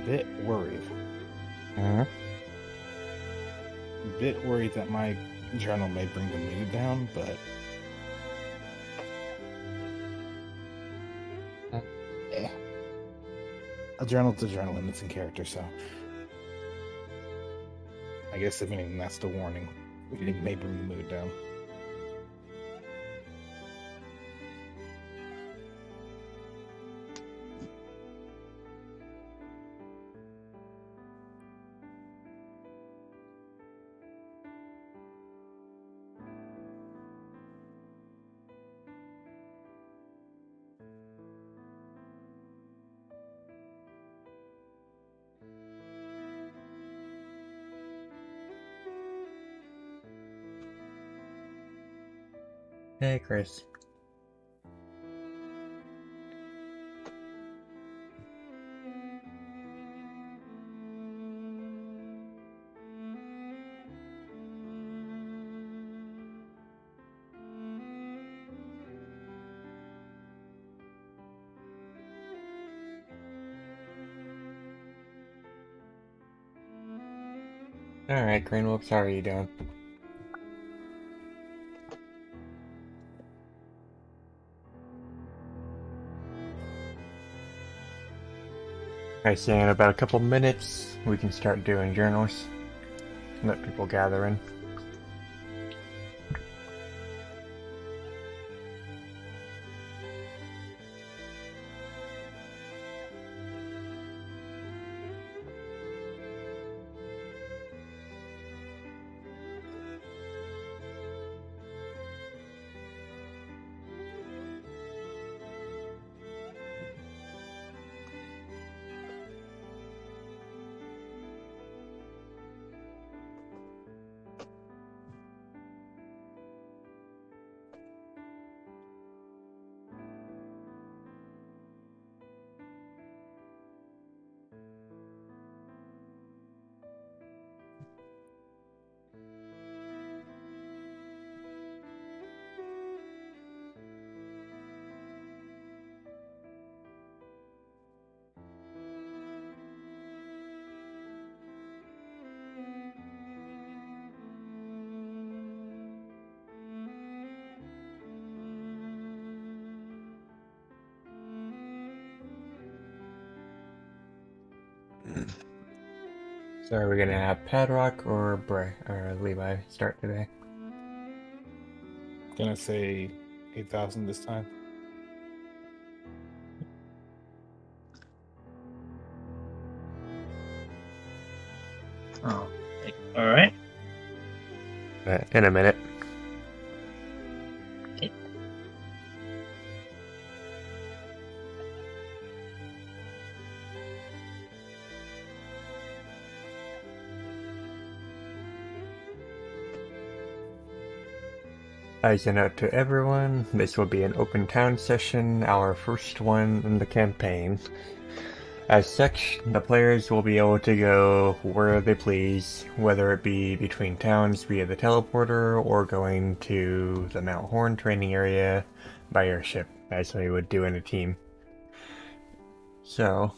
bit worried. Uh-huh. A bit worried that my journal may bring the mood down, but yeah. A journal's a journal and it's in character, so I guess if anything, that's the warning. It may bring the mood down. Hey, Chris. Alright, Green Wolves, how are you doing? I say in about a couple minutes, we can start doing journals. Let people gather in. So are we gonna have Padrock or Levi start today? Gonna say 8,000 this time. Oh, all right. In a minute. Okay. As a note to everyone, this will be an open town session, our first one in the campaign. As such, the players will be able to go where they please, whether it be between towns via the teleporter or going to the Mount Horn training area by airship, as we would do in a team. So,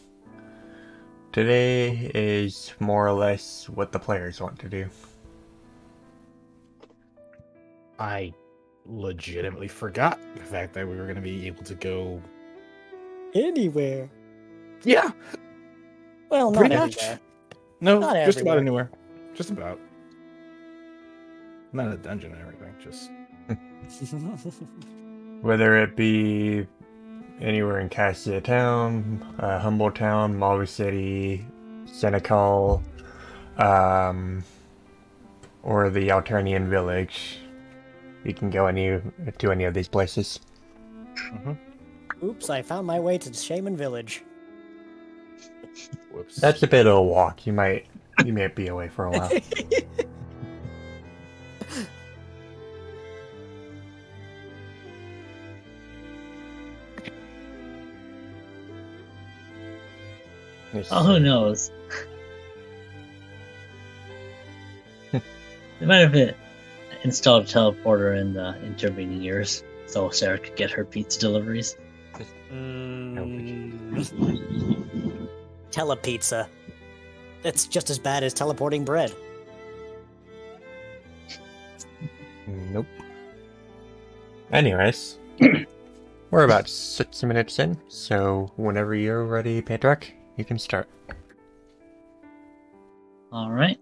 today is more or less what the players want to do. I legitimately forgot the fact that we were going to be able to go Anywhere. Yeah. Well, not Pretty everywhere. much. No, Not just about everywhere. anywhere. Just about. Not a dungeon or anything, just Whether it be anywhere in Cassia Town, Humble Town, Malu City, Senecal, or the Alternian Village. You can go to any of these places. Oops, I found my way to Shaman Village. whoops. That's a bit of a walk. You might be away for a while. Oh, who knows? They might have installed a teleporter in the intervening years, so Sarah could get her pizza deliveries. Telepizza. It's just as bad as teleporting bread. Nope. Anyways, we're about 6 minutes in, so whenever you're ready, Pedrak, you can start. All right.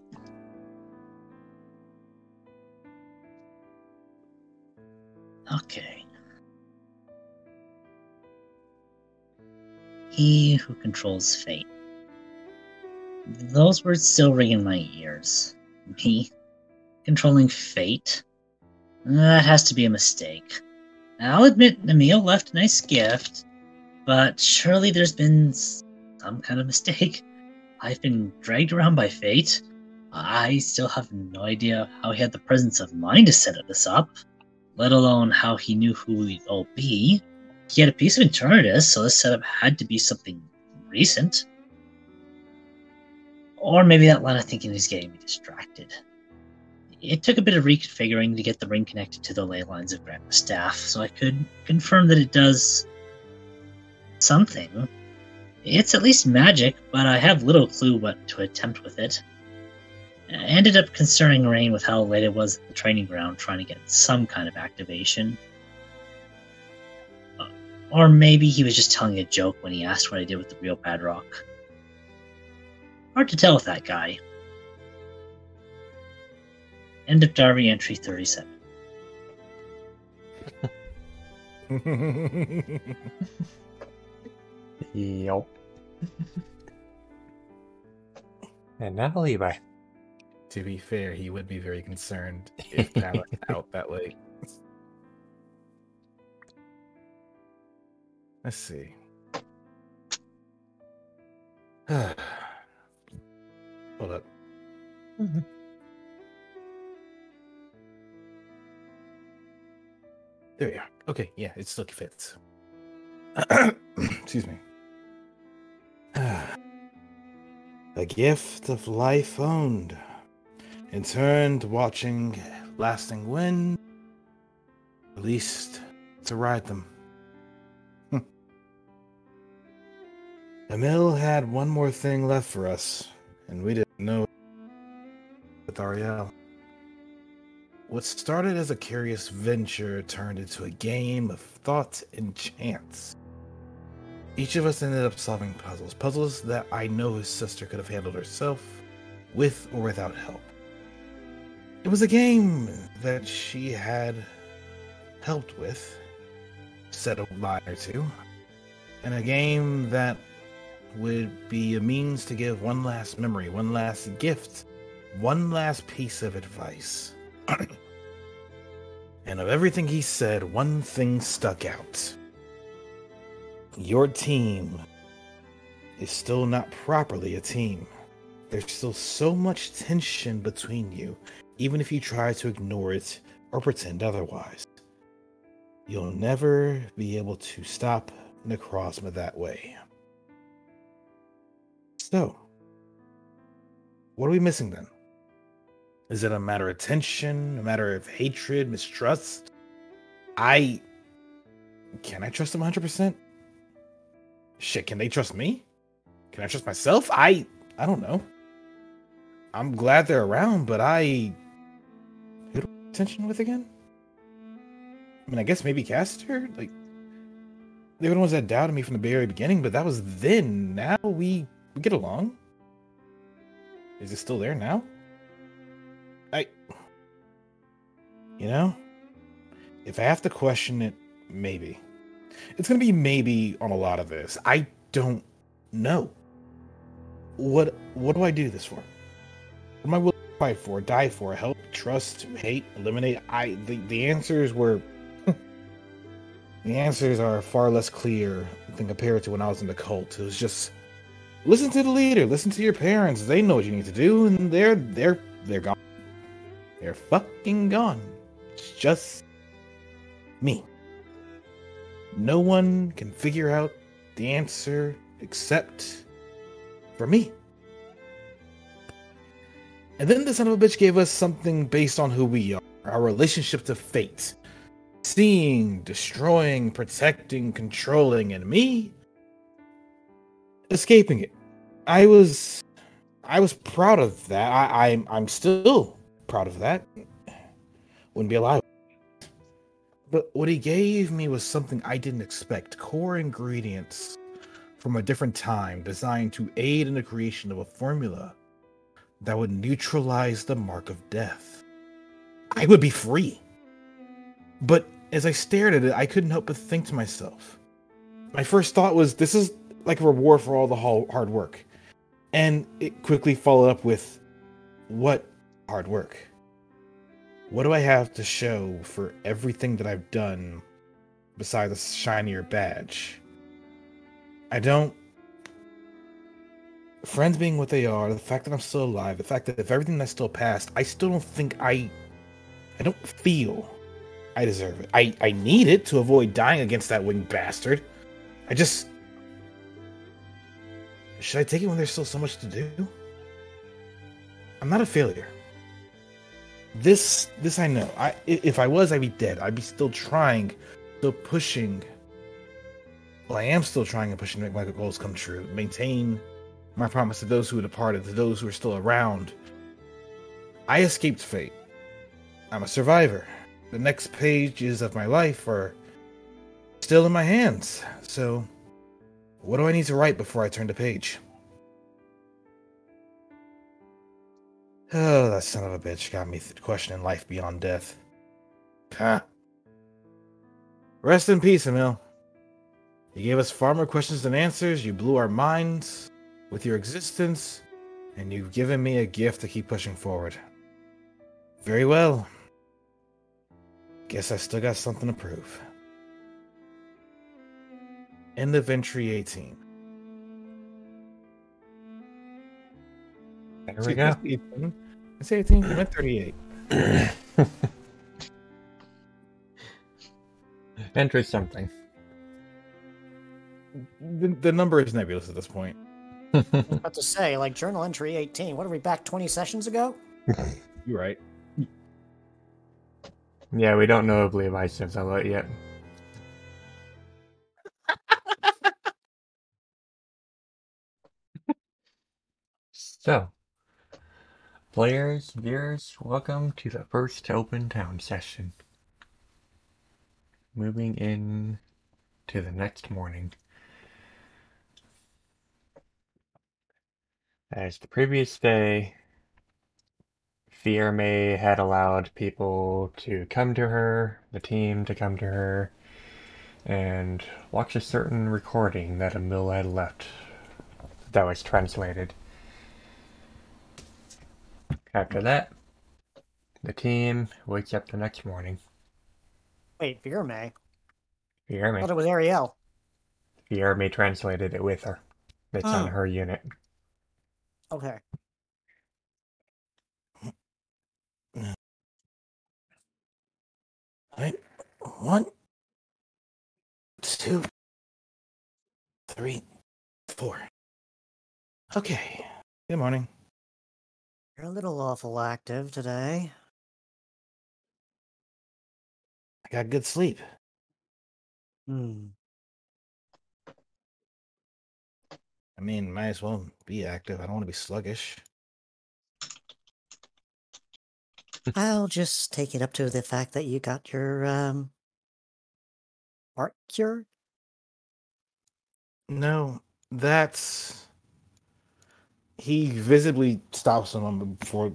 Okay. He who controls fate. Those words still ring in my ears. Me controlling fate? That has to be a mistake. I'll admit Emil left a nice gift, but surely there's been some kind of mistake. I've been dragged around by fate. I still have no idea how he had the presence of mind to set this up, let alone how he knew who we'd all be. He had a piece of Eternatus, so this setup had to be something recent. Or maybe that line of thinking is getting me distracted. It took a bit of reconfiguring to get the ring connected to the ley lines of Grandma's staff, so I could confirm that it does something. It's at least magic, but I have little clue what to attempt with it. I ended up concerning Rain with how late it was at the training ground, trying to get some kind of activation. Or maybe he was just telling a joke when he asked what I did with the real Padrock. Hard to tell with that guy. End of diary entry 37. Yup. And now Levi. To be fair, he would be very concerned if Pat was out that late. Let's see. Hold up. There we are. Okay, yeah, it still fits. Excuse me. A gift of life owned, and turned watching lasting wind, released to ride them. Emil had one more thing left for us, and we didn't know with Ariel. What started as a curious venture turned into a game of thought and chance. Each of us ended up solving puzzles that I know his sister could have handled herself, with or without help. It was a game that she had helped with, said a line or two, and a game that would be a means to give one last memory, one last gift, one last piece of advice. And of everything he said, one thing stuck out. Your team is still not properly a team. There's still so much tension between you, even if you try to ignore it or pretend otherwise. You'll never be able to stop Necrozma that way. So, what are we missing then? Is it a matter of tension, a matter of hatred, mistrust? Can I trust them 100%? Shit, can they trust me? Can I trust myself? I don't know. I'm glad they're around, but who do I pay attention with again? I mean, I guess maybe Caster? Like, they were the ones that doubted me from the very beginning, but that was then. Now we get along. Is it still there now? If I have to question it, maybe. It's going to be maybe on a lot of this. I don't know. What do I do this for? What am I willing to fight for, die for, help, trust, hate, eliminate? The answers were... the answers are far less clear than compared to when I was in the cult. It was just... listen to the leader, listen to your parents. They know what you need to do, and they're gone. They're fucking gone. It's just me. No one can figure out the answer except for me. And then the son of a bitch gave us something based on who we are, our relationship to fate. Seeing, destroying, protecting, controlling, and me escaping it. I I was proud of that. I'm still proud of that. Wouldn't be alive. But what he gave me was something I didn't expect. Core ingredients from a different time designed to aid in the creation of a formula that would neutralize the mark of death. I would be free. But as I stared at it, I couldn't help but think to myself. My first thought was, this is like a reward for all the hard work. And it quickly followed up with, what hard work? What do I have to show for everything that I've done besides a shinier badge? I don't... Friends being what they are, the fact that I'm still alive, the fact that if everything that's still passed, I still don't think I don't feel I deserve it. I need it to avoid dying against that winged bastard. I just... Should I take it when there's still so much to do? I'm not a failure. This I know. If I was, I'd be dead. I'd be still trying, still pushing. Well, I am still trying and pushing to make my goals come true. Maintain my promise to those who have departed, to those who are still around. I escaped fate. I'm a survivor. The next pages of my life are still in my hands. So, what do I need to write before I turn the page? Oh, that son of a bitch got me questioning life beyond death. Huh. Rest in peace, Emil. You gave us far more questions than answers, you blew our minds with your existence, and you've given me a gift to keep pushing forward. Very well. Guess I still got something to prove. End of entry 18. There we go. It's 18. I meant 38. Enter something. The number is nebulous at this point. I was about to say, like, journal entry 18. What are we back 20 sessions ago? You're right. Yeah, we don't know if Levi says a lot yet. So, players, viewers, welcome to the first open town session. Moving in to the next morning. As the previous day, Fear May had allowed people to come to her, the team to come to her, and watch a certain recording that Emil had left that was translated. After that, the team wakes up the next morning. Wait, Fear May? I Fear May. thought it was Ariel. Fear May translated it with her. It's on her unit. Okay. Right. 1, 2, 3, 4. Okay. Good morning. You're a little awful active today. I got good sleep. Hmm. I mean, might as well be active. I don't want to be sluggish. I'll just take it up to the fact that you got your, art cure? No, that's... He visibly stops him before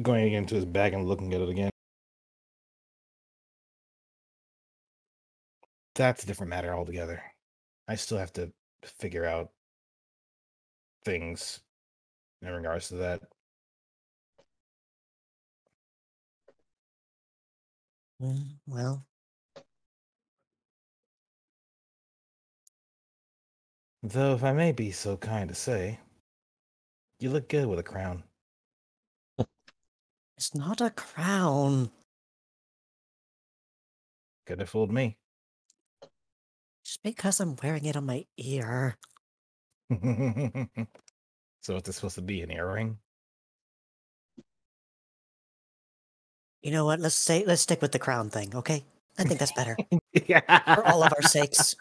going into his bag and looking at it again. That's a different matter altogether. I still have to figure out things in regards to that. Well, Though, if I may be so kind to say, you look good with a crown. it's not a crown. Could have fooled me. Just because I'm wearing it on my ear. So is this supposed to be an earring? You know what? Let's stick with the crown thing, okay? I think that's better. Yeah. For all of our sakes.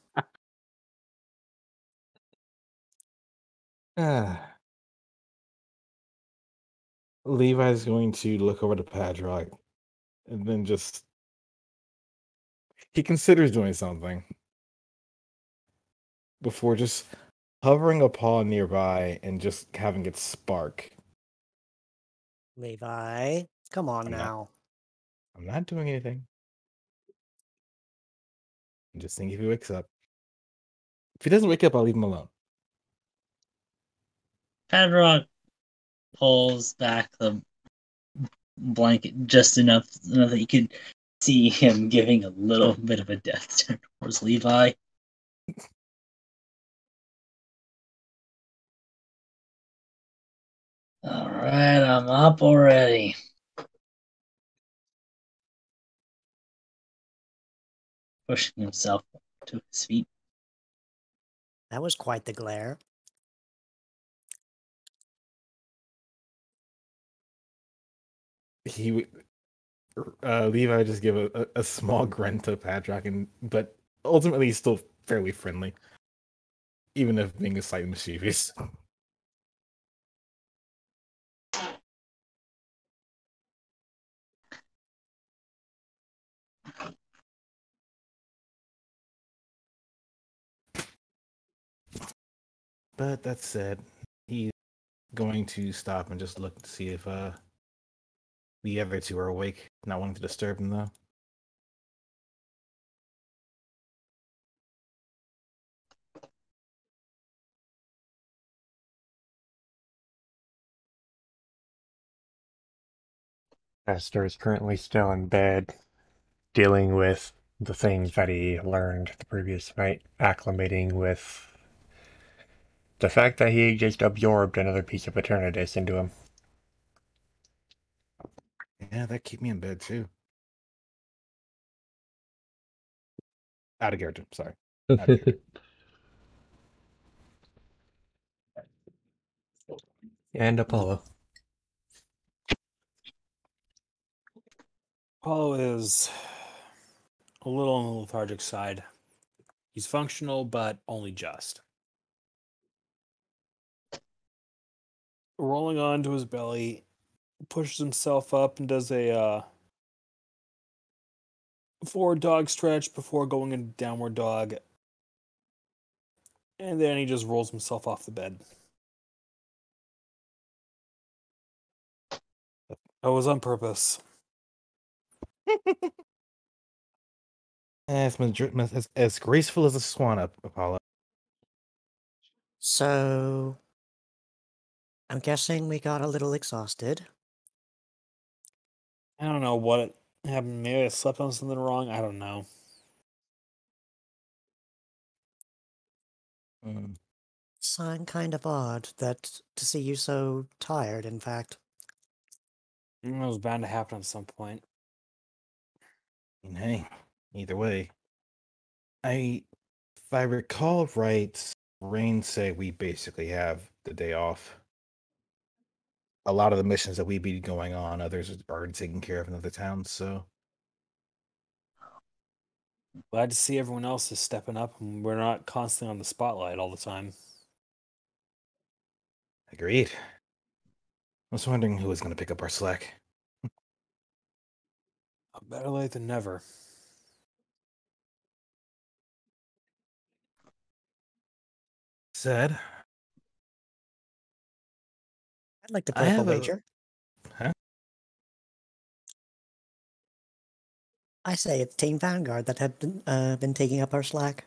Levi's going to look over to Padrock and then just he considers doing something before just hovering a paw nearby and just having it spark. Levi, come on I'm not now. I'm not doing anything. I'm just thinking if he wakes up. If he doesn't wake up, I'll leave him alone. Padrock pulls back the blanket just enough that you can see him giving a little bit of a death turn towards Levi. Alright, I'm up already. Pushing himself to his feet. That was quite the glare. He Levi just give a small grunt to Padrock, but ultimately he's still fairly friendly, even if being slightly mischievous. But that said, he's going to stop and just look to see if the other two are awake. Not wanting to disturb them though. Esther is currently still in bed, dealing with the things that he learned the previous night, acclimating with the fact that he just absorbed another piece of Eternatus into him. Yeah, that keep me in bed too. Out of character. Sorry. Out of character. And Apollo. Apollo is a little on the lethargic side. He's functional, but only just. Rolling onto his belly, pushes himself up and does a forward dog stretch before going into downward dog. And then he just rolls himself off the bed. That was on purpose. As graceful as a swan up, Apollo. So, I'm guessing we got a little exhausted. I don't know what happened. Maybe I slept on something wrong. I don't know. Mm. Sign kind of odd that to see you so tired, in fact. It was bound to happen at some point. And hey, either way, if I recall right, Rain say we basically have the day off. A lot of the missions that we be going on, others are already taken care of in other towns. So Glad to see everyone else is stepping up and we're not constantly on the spotlight all the time. agreed. I was wondering who was going to pick up our slack. Better late than never. Said, I'd like to I put up a have a wager. huh? I say it's Team Vanguard that have been taking up our slack.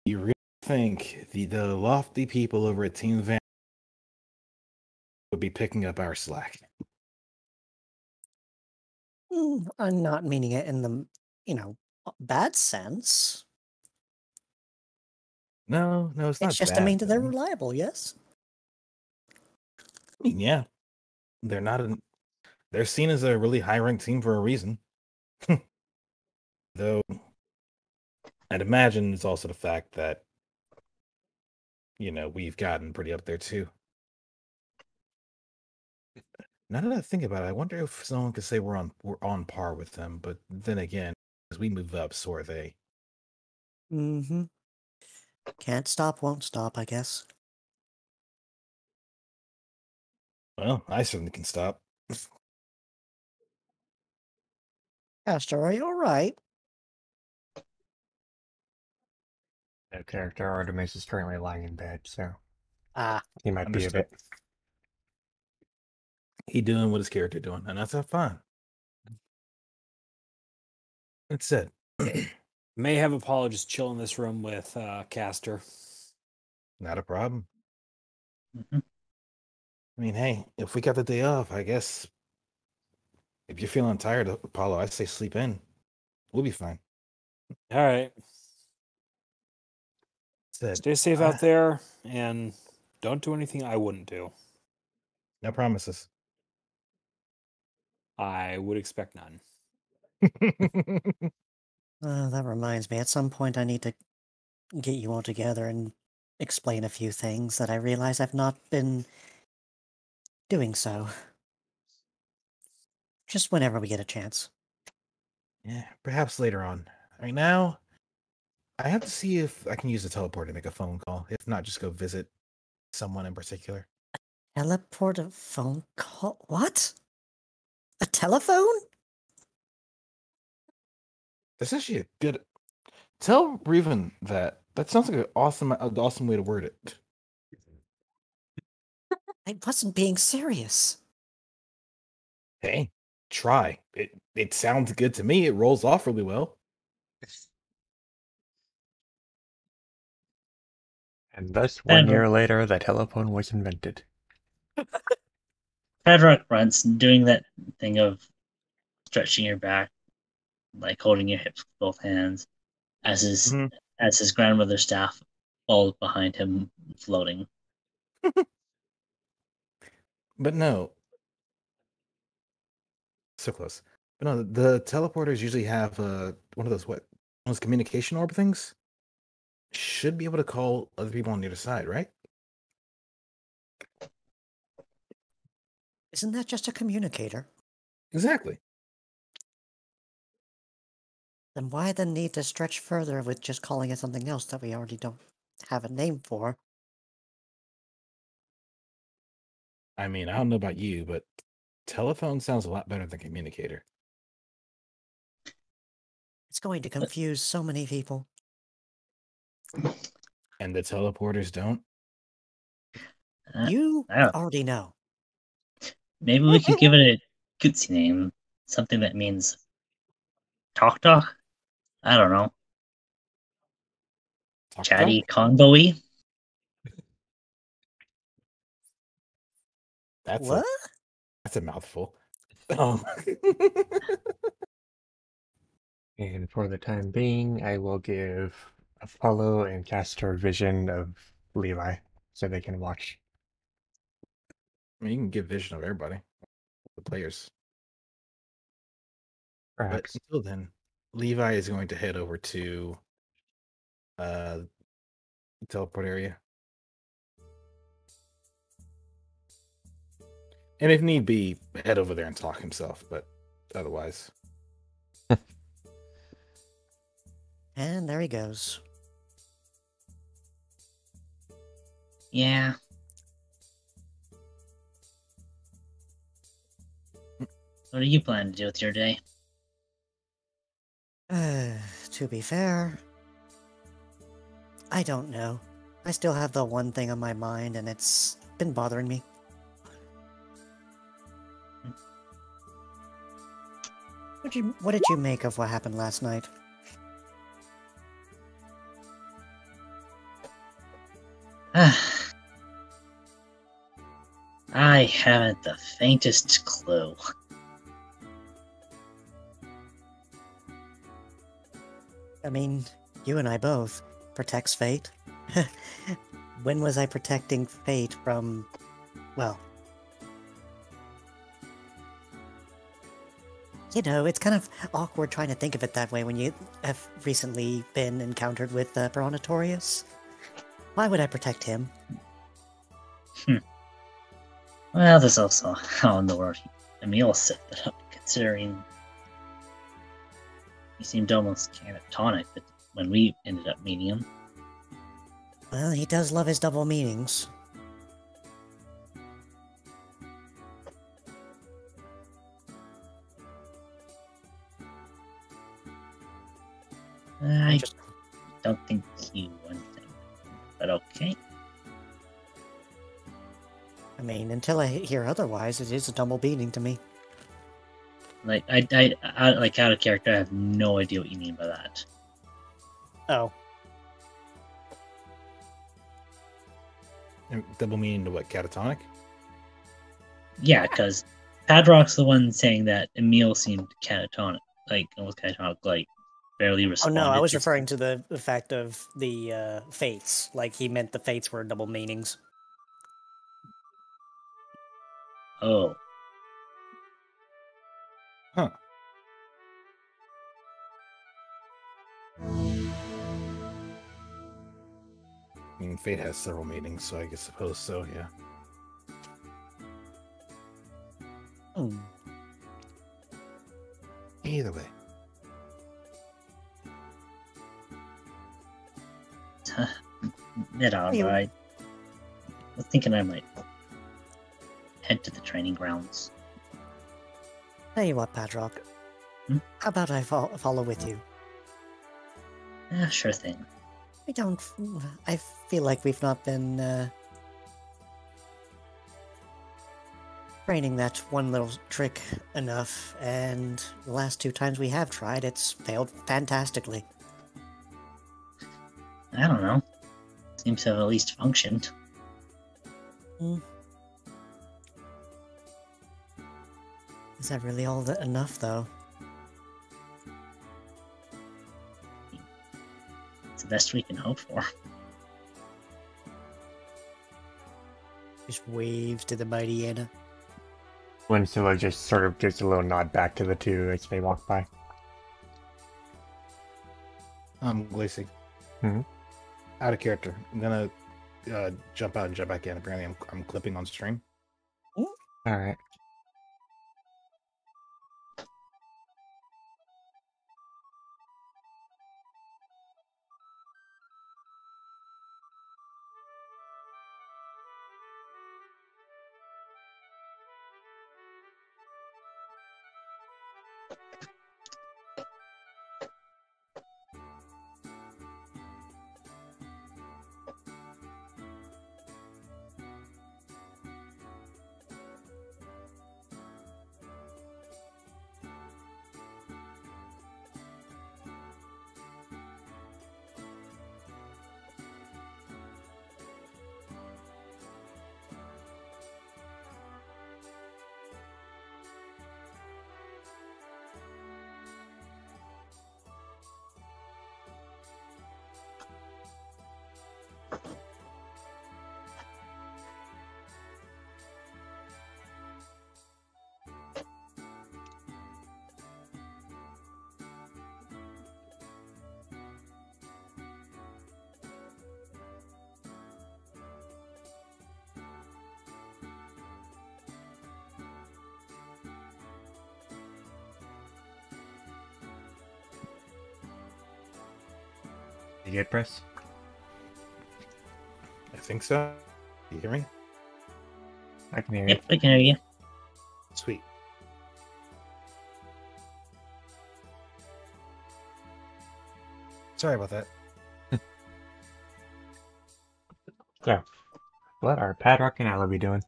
You really think the lofty people over at Team Van would be picking up our slack? I'm not meaning it in the, bad sense. No, it's It's not just, I bad mean, that they're thing. reliable, yes? I mean, yeah, they're not they're seen as a really high ranked team for a reason. Though I'd imagine it's also the fact that we've gotten pretty up there too. Now that I think about it, I wonder if someone could say we're on par with them. But then again, as we move up, so are they. Mm-hmm. Can't stop, won't stop, I guess. Well, I certainly can stop. Castor, are you alright? No character Artemis is currently lying in bed, so Ah, he might be a Understood. bit. He doing what his character doing, and that's fine. It's it. May have a Apollo just chill in this room with Castor. Not a problem. Mhm. I mean, hey, if we got the day off, I guess if you're feeling tired, Apollo, I say sleep in. We'll be fine. All right. Said, Stay safe out there and don't do anything I wouldn't do. no promises. I would expect none. that reminds me. At some point, I need to get you all together and explain a few things that I realize I've not been doing so. Just whenever we get a chance. Yeah, perhaps later on. Right now, I have to see if I can use the teleport to make a phone call. If not, just go visit someone in particular. Teleport a phone call? What? A telephone? That's actually a good. Tell Reven that. That sounds like an awesome way to word it. I wasn't being serious. Hey, try. It sounds good to me. It rolls off really well. And thus, 1 year Pedrock, later, the telephone was invented. Pedrock grunts, doing that thing of stretching your back, like holding your hips with both hands, as Mhm. his grandmother's staff falls behind him, floating. But no, so close. But no, the teleporters usually have one of those communication orb things. Should be able to call other people on the other side, right? Isn't that just a communicator? Exactly. Then why the need to stretch further with just calling it something else that we already don't have a name for? I mean, I don't know about you, but telephone sounds a lot better than communicator. It's going to confuse so many people. And the teleporters don't. You I don't, already know. maybe we could give it a cutesy name, something that means talk. I don't know, Talk chatty talk. convo-y. That's What? a mouthful. Oh. And for the time being, I will give Apollo and Castor vision of Levi so they can watch. I mean, you can give vision of everybody, the players. But Perhaps. until then, Levi is going to head over to the teleport area. And if need be, head over there and talk himself, but otherwise. And there he goes. Yeah. What do you plan to do with your day? To be fair, I don't know. I still have the one thing on my mind, and it's been bothering me. What did you make of what happened last night? I haven't the faintest clue. I mean, you and I both. Protects fate. When was I protecting fate from... well... You know, it's kind of awkward trying to think of it that way when you have recently been encountered with Bronatorius. Why would I protect him? Well, there's also how in the world Emil set that up, considering he seemed almost catatonic when we ended up meeting him. Well, he does love his double meanings. I just don't think you anything, but okay. I mean, until I hear otherwise, it is a double beating to me. Like like out of character, I have no idea what you mean by that. Oh, And double meaning to what? Catatonic? Yeah, because Padrock's the one saying that Emil seemed catatonic, like almost catatonic, like barely oh responded. no, I was to- referring to the fact of the fates. Like he meant the fates were double meanings. Oh, Huh. I mean, fate has several meanings, so I suppose so, yeah. Hmm. Either way. alright. I was thinking I might head to the training grounds. Tell you what, Padrock. Hmm? How about I follow with you? Yeah, sure thing. I feel like we've not been training that one little trick enough, and the last 2 times we have tried, it's failed fantastically. I don't know. Seems to have at least functioned. Is that really all enough, though? It's the best we can hope for. Just waves to the mighty Anna. Winslow just sort of gives a little nod back to the two as they walk by. Glacy. Hmm? Out of character. I'm gonna jump out and jump back in. Apparently, I'm clipping on stream. Alright. You get press? I think so. You hear me? I can hear Yep, I can hear you. Sweet. Sorry about that. So, what are Padrock and Aloe be doing?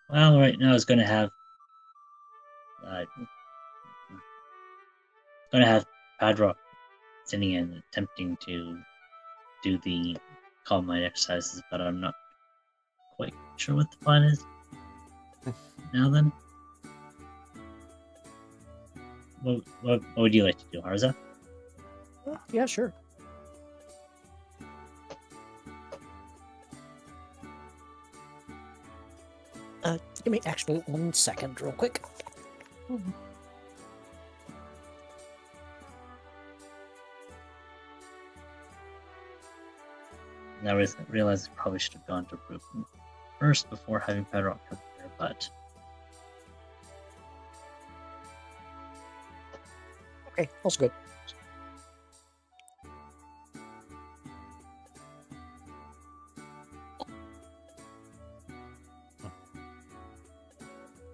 Well, right now it's going to have Padrock sitting and attempting to do the calm mind exercises, but I'm not quite sure what the plan is. Now then, what would you like to do, Harza? Yeah, sure. Give me actually 1 second, real quick. Now I realize I probably should have gone to Brooklyn first before having Padrock come here, but Okay, all's good.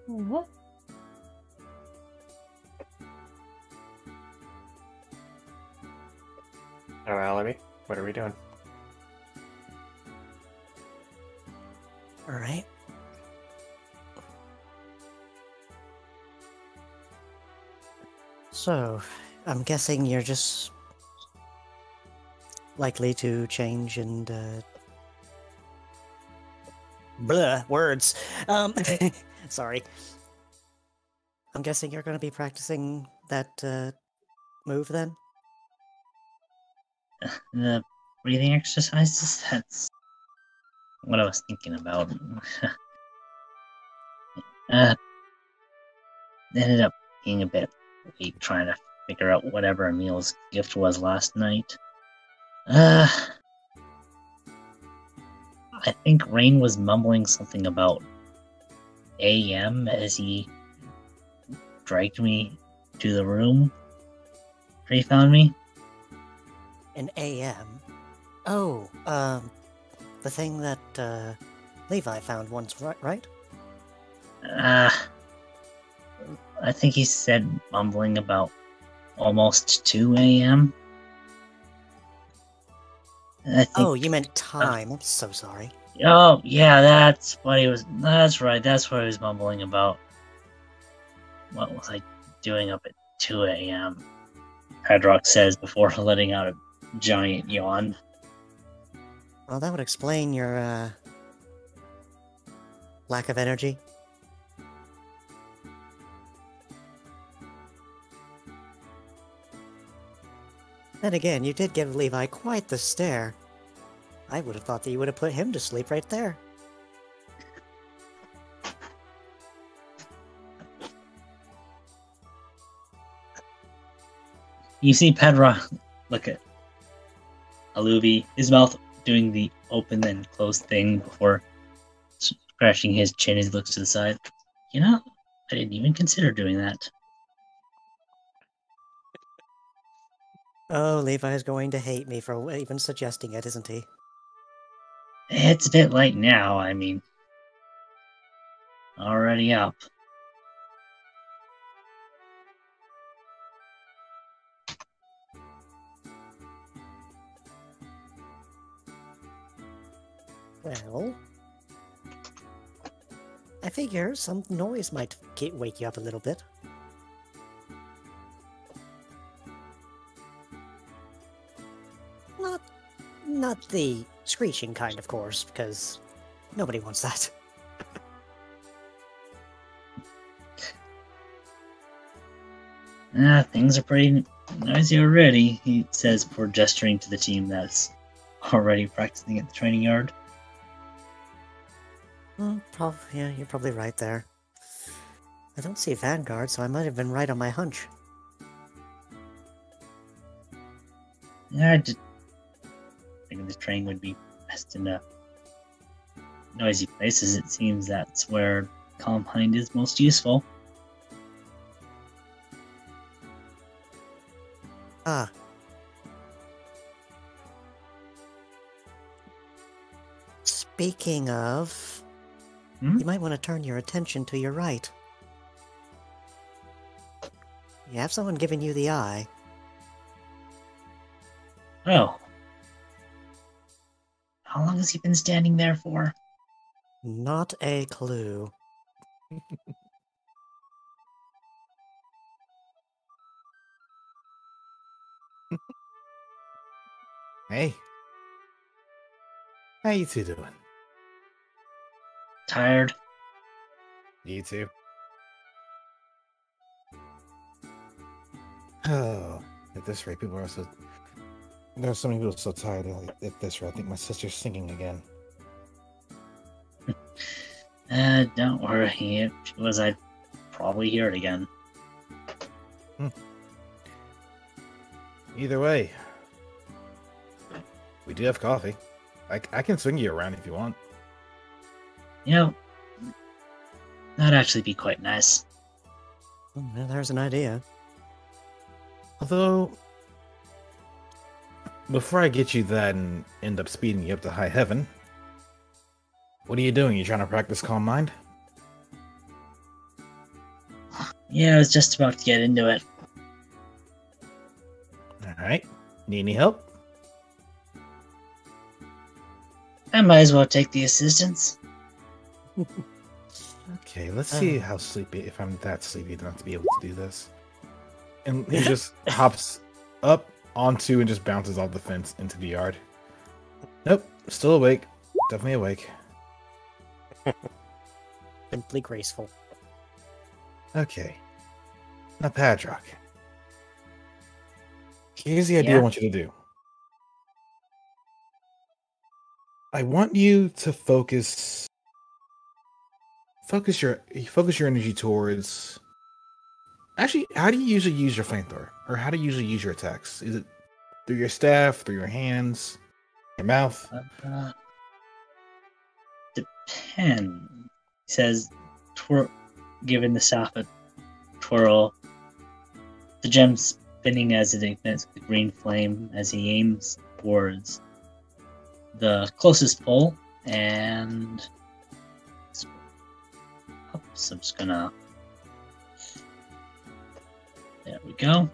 what? Alabi, what are we doing? All right. So, I'm guessing you're just likely to change and blah words. Sorry. I'm guessing you're going to be practicing that move then. The breathing exercises, that's what I was thinking about. It ended up being a bit late trying to figure out whatever Emil's gift was last night. I think Rain was mumbling something about AM as he dragged me to the room where he found me. An AM. Oh, the thing that Levi found once, right? I think he said mumbling about almost 2 a.m. I think. Oh, you meant time. I'm so sorry. Oh, yeah, that's what he was. That's right. That's what he was mumbling about. What was I doing up at 2 a.m.? Hadrock says before letting out a giant yawn. Well, that would explain your lack of energy. Then again, you did give Levi quite the stare. I would have thought that you would have put him to sleep right there. You see Pedra look at Aluvi, his mouth doing the open and closed thing before scratching his chin as he looks to the side. You know, I didn't even consider doing that. Oh, Levi's going to hate me for even suggesting it, isn't he? It's a bit late now, I mean. Already up. Well, I figure some noise might wake you up a little bit. Not the screeching kind, of course, because nobody wants that. Things are pretty noisy already, he says before gesturing to the team that's already practicing at the training yard. Well, yeah, you're probably right there. I don't see Vanguard, so I might have been right on my hunch. Yeah, I just figured the train would be best in noisy places. It seems that's where Calm Mind is most useful. Ah. Speaking of, you might want to turn your attention to your right. You have someone giving you the eye. Oh. How long has he been standing there for? Not a clue. Hey. How you two doing? Tired? You too? Oh, at this rate, people are so... There are so many people so tired at this rate. I think my sister's singing again. Don't worry. If she was, I'd probably hear it again. Either way, we do have coffee. I can swing you around if you want. You know, that'd actually be quite nice. Well, there's an idea. Although, before I get you that and end up speeding you up to high heaven, what are you doing? You trying to practice Calm Mind? Yeah, I was just about to get into it. Alright. Need any help? I might as well take the assistance. Okay, let's see how sleepy. If I'm that sleepy enough to be able to do this, and he just hops up onto and just bounces off the fence into the yard. Nope, still awake. Definitely awake. Simply graceful. Okay. Now, Padrock. Here's the idea I Yeah? want you to do. I want you to focus your energy towards. Actually, how do you usually use your flamethrower, or how do you usually use your attacks? Is it through your staff, through your hands, your mouth? Depend. He says, giving the staff a twirl. The gem spinning as it ignites with the green flame as he aims towards the closest pole, and so I'm just gonna. There we go.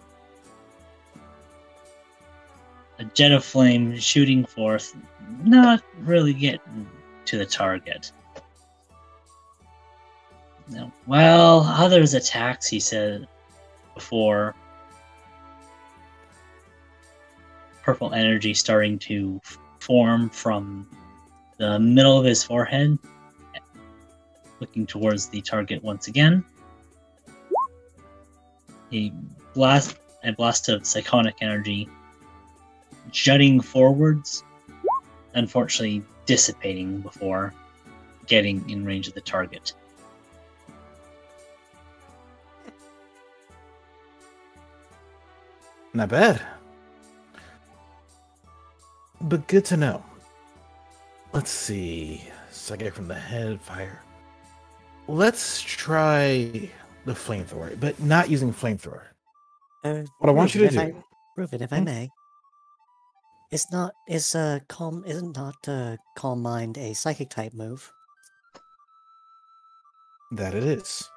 A jet of flame shooting forth, not really getting to the target. No. Well, others attacks, he said before. Purple energy starting to form from the middle of his forehead, looking towards the target once again. A blast of psychonic energy jutting forwards, unfortunately dissipating before getting in range of the target. Not bad. But good to know. Let's see. Psychic from the head, fire. Let's try the flamethrower, but not using flamethrower. What I want you to do. Reuben, if I may. Isn't calm mind a psychic type move? That it is.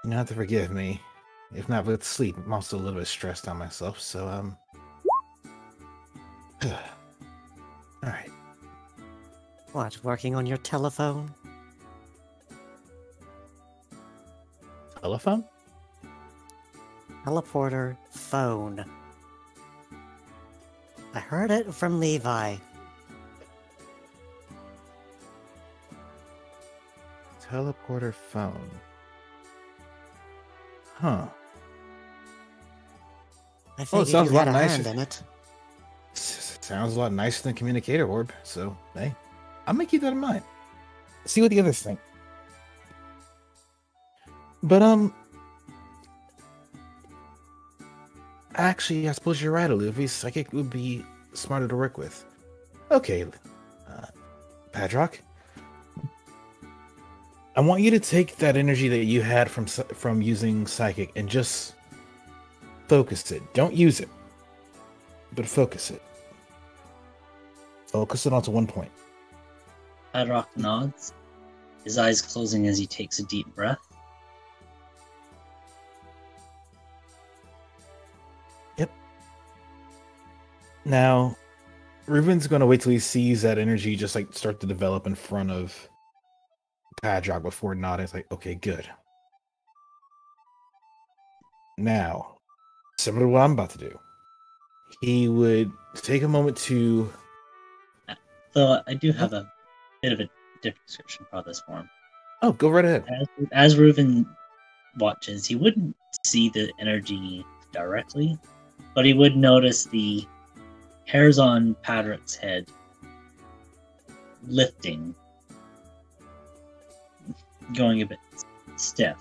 You have to forgive me. If not with sleep, I'm also a little bit stressed on myself, so alright. What, working on your telephone? Telephone? Teleporter phone. I heard it from Levi. Teleporter phone. Huh. I figured sounds you a had lot a nicer. hand in it. Sounds a lot nicer than communicator orb, so hey, I'm gonna keep that in mind. See what the others think. But actually, I suppose you're right, Olivia. Psychic would be smarter to work with. Okay, Padrock, I want you to take that energy that you had from using psychic and just focus it. Don't use it, but focus it. Focus it onto one point. Padrock nods, his eyes closing as he takes a deep breath. Yep. Now, Reuben's going to wait till he sees that energy just like start to develop in front of Padrock before nodding. It's like, okay, good. Now, similar to what I'm about to do, he would take a moment to. So I do have a bit of a different description for this form. Oh, go right ahead. As Reuben watches, he wouldn't see the energy directly, but he would notice the hairs on Padrock's head lifting, going a bit stiff.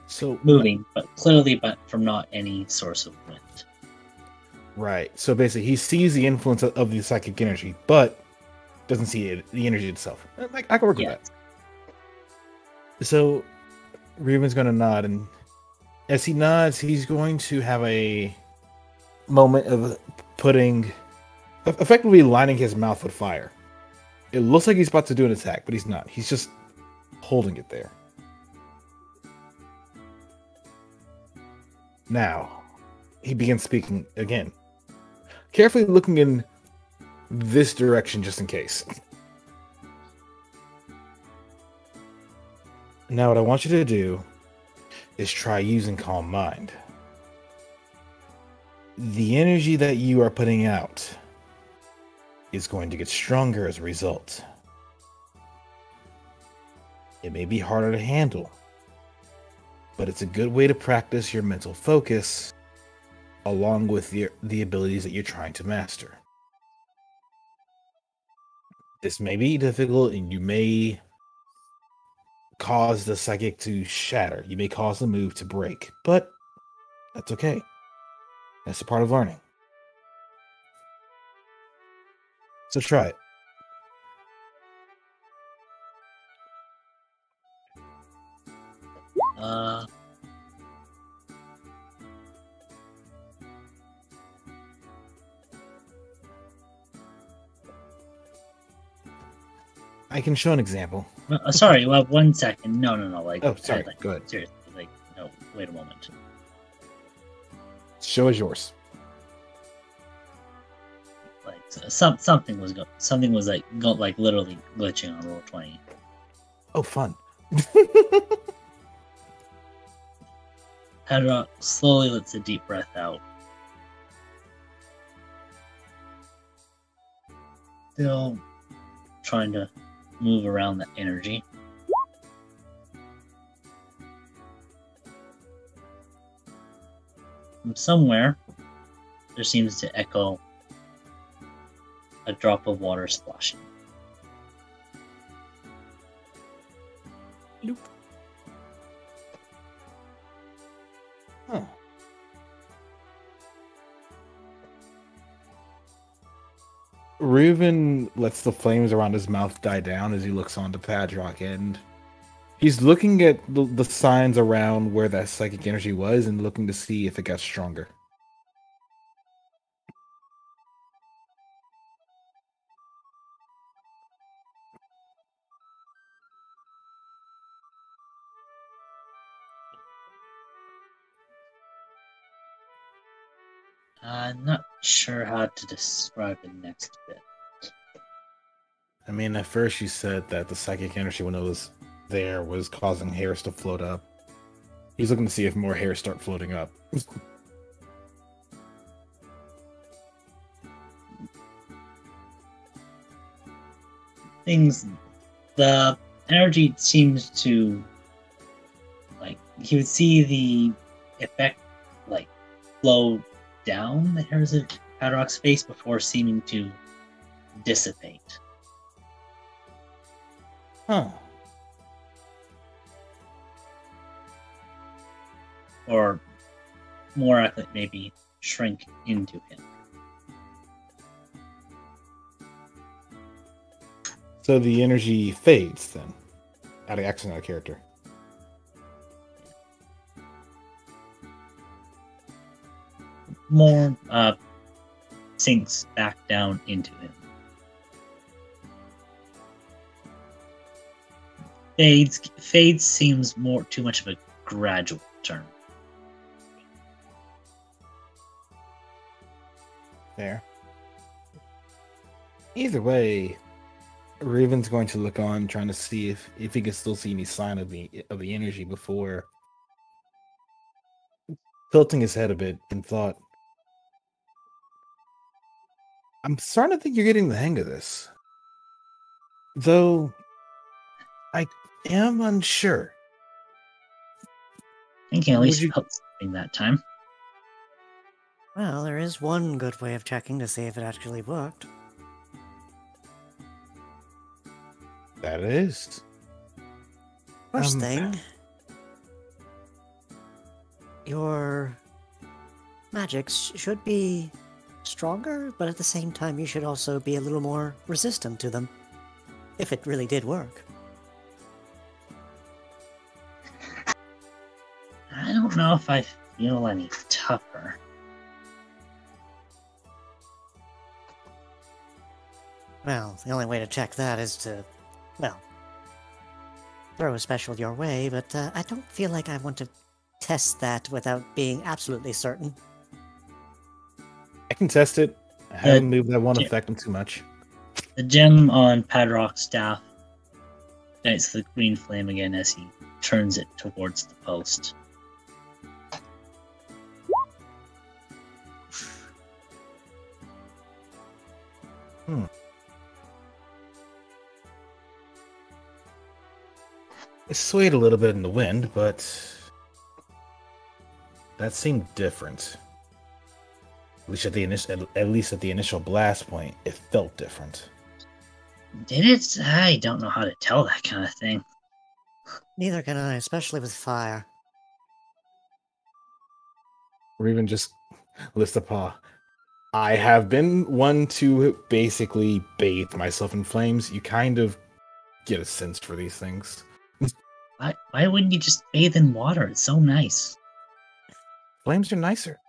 So moving, but clearly but from not any source of wind. Right. So basically, he sees the influence of the psychic energy, but doesn't see the energy itself. Like, I can work with that. So Reuben's going to nod, and as he nods, he's going to have a moment of effectively lining his mouth with fire. It looks like he's about to do an attack, but he's not. He's just holding it there. Now, He begins speaking again, carefully looking in this direction just in case. Now, what I want you to do is try using Calm Mind. The energy that you are putting out is going to get stronger as a result. It may be harder to handle, but it's a good way to practice your mental focus along with the abilities that you're trying to master. This may be difficult, and you may cause the psychic to shatter. You may cause the move to break, but that's okay. That's a part of learning. So try it. I can show an example. Sorry, well, 1 second. No. Like, Oh, sorry. Like, Go ahead. Seriously, like, no. Wait a moment. Show is yours. Like, something was like literally glitching on roll 20. Oh, fun. Hedrock slowly lets a deep breath out. Still trying to move around the energy. From somewhere, there seems to echo a drop of water splashing. Nope. Huh. Reuven lets the flames around his mouth die down as he looks onto Padrock, and he's looking at the signs around where that psychic energy was and looking to see if it got stronger. I'm not sure how to describe the next bit. I mean, at first you said that the psychic energy, when it was there, was causing hairs to float up. He's looking to see if more hairs start floating up. The energy seems to, like, he would see the effect, like, flow down the hairs of Padrock's face before seeming to dissipate. Huh. Or, more accurately, maybe shrink into him. So the energy fades then. Out of accent out of character. More sinks back down into him. Fades seems too much of a gradual term. There. Either way, Reuven's going to look on, trying to see if he can still see any sign of the energy before tilting his head a bit in thought. I'm starting to think you're getting the hang of this. Though, I am unsure. I think he at least you- felt something that time. Well, there is one good way of checking to see if it actually worked. That it is. First thing, your magics should be stronger, but at the same time you should also be a little more resistant to them, if it really did work. I don't know if I feel any tougher. Well, the only way to check that is to, well, throw a special your way, but I don't feel like I want to test that without being absolutely certain. I can test it. I haven't moved that won't affect him too much. The gem on Padrock's staff ignites the green flame again as he turns it towards the post. It swayed a little bit in the wind, but that seemed different. At least at the initial blast point, it felt different. Did it? I don't know how to tell that kind of thing. Neither can I, especially with fire. Or even just lifts a paw. I have been one to basically bathe myself in flames. You kind of get a sense for these things. Why wouldn't you just bathe in water? It's so nice. Flames are nicer.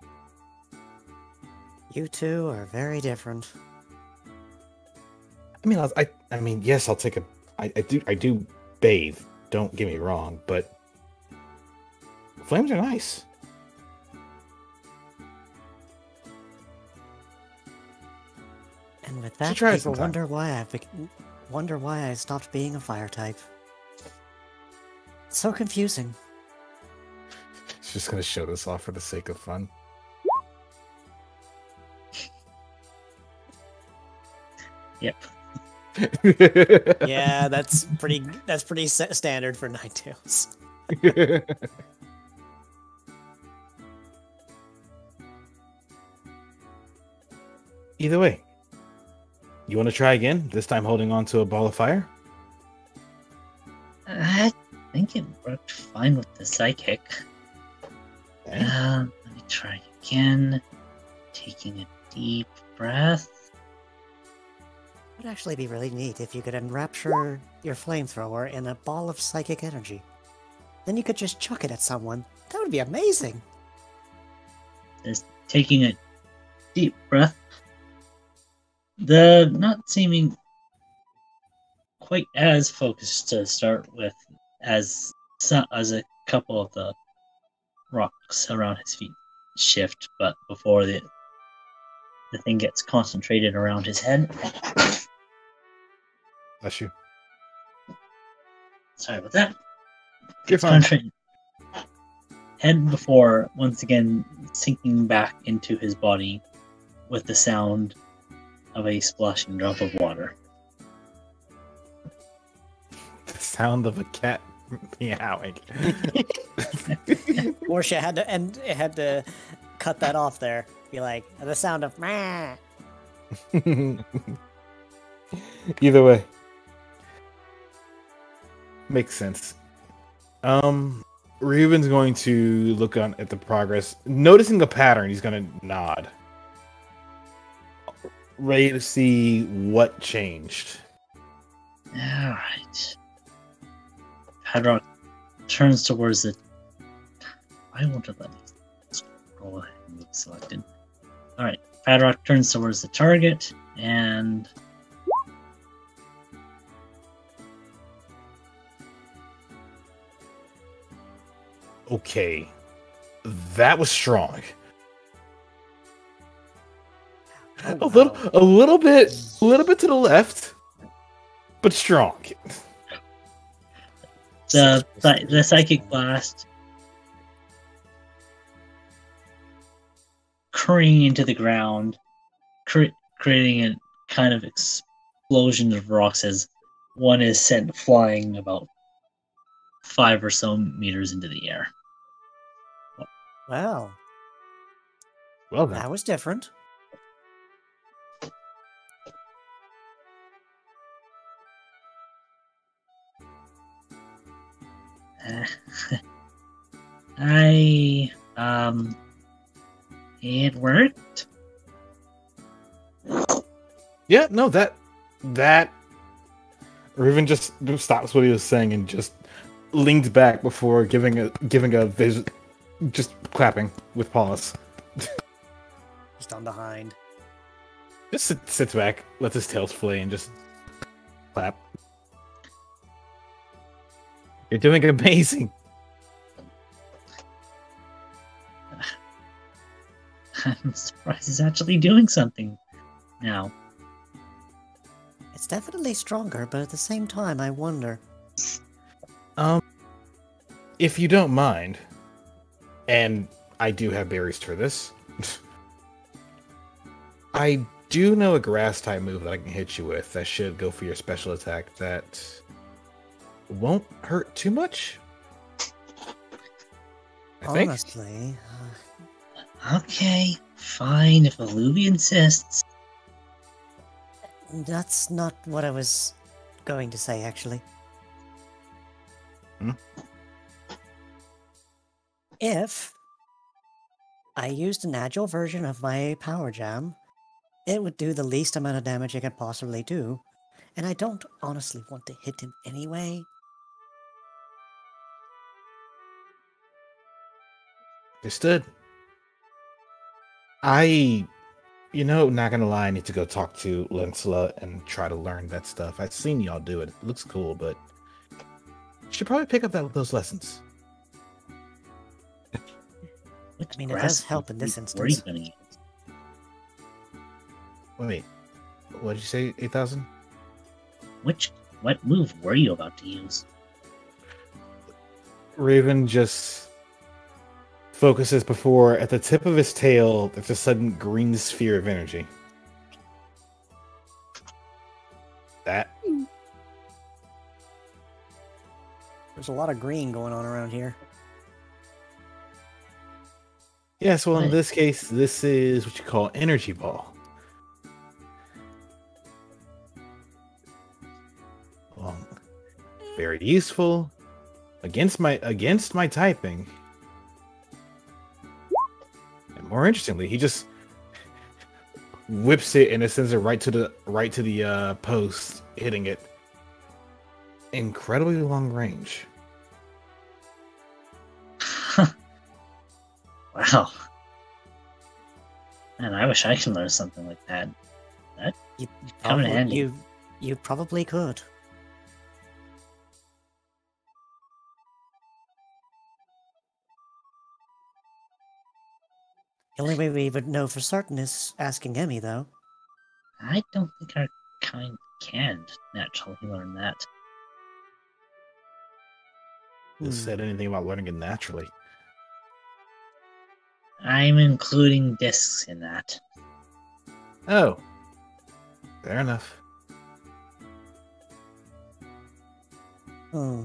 You two are very different. I mean, yes, I'll take a. I do bathe. Don't get me wrong, but flames are nice. And with that, try it people sometime. wonder why I stopped being a fire type. It's so confusing. It's just gonna show this off for the sake of fun. Yep. Yeah, that's pretty standard for Ninetales. Either way, you want to try again? This time holding on to a ball of fire? I think it worked fine with the psychic. Okay. Let me try again. Taking a deep breath. It would actually be really neat if you could enrapture your flamethrower in a ball of psychic energy. Then you could just chuck it at someone. That would be amazing. Just taking a deep breath. The not seeming quite as focused to start with as a couple of the rocks around his feet shift, but before the thing gets concentrated around his head. Bless you. Sorry about that. You're It's fine. concentrated head before once again sinking back into his body with the sound of a splashing drop of water. The sound of a cat meowing. Morsha had to cut that off there. Be like, the sound of meh. Either way. Makes sense. Reuben's going to look at the progress. Noticing the pattern, he's going to nod. Ready to see what changed. Alright. Padrock turns towards the... Why won't it let me scroll ahead and look selected? Alright. Padrock turns towards the target and... Okay. That was strong. Oh, A little bit to the left, but strong. The psychic blast currying into the ground, creating a kind of explosion of rocks as one is sent flying about 5 or so meters into the air. Well, Well then. that was different. It worked. Yeah, no, that Reuben just stops what he was saying and just leans back before giving a vision, just clapping with paws. Just on the hind. Just sits back, lets his tail flay, and just clap. You're doing amazing. I'm surprised it's actually doing something now. It's definitely stronger, but at the same time, I wonder. If you don't mind, and I do have berries for this, I do know a grass type move that I can hit you with that should go for your special attack that won't hurt too much. I think. Honestly, Okay, fine, if Aluvi insists. that's not what I was going to say, actually. Hmm? If I used an agile version of my power jam, it would do the least amount of damage it could possibly do, and I don't honestly want to hit him anyway. Understood. Not gonna lie, I need to go talk to Lancelot and try to learn that stuff. I've seen y'all do it. It looks cool, but should probably pick up those lessons. Which I mean, it grass does help in this move were you instance. gonna use? Wait, what did you say, 8,000? What move were you about to use? Raven just focuses before, at the tip of his tail, there's a sudden green sphere of energy. That. There's a lot of green going on around here. Yes, well, in Right. this case, this is what you call energy ball. Well, very useful against my typing. And more interestingly, he just whips it and it sends it right to the post, hitting it incredibly long range. Wow. Man, I wish I could learn something like that. You Come in probably, handy. you probably could. The only way we would know for certain is asking Emmy, though. I don't think our kind can naturally learn that. Just Hmm. said anything about learning it naturally. I'm including discs in that. Oh, fair enough. Hmm.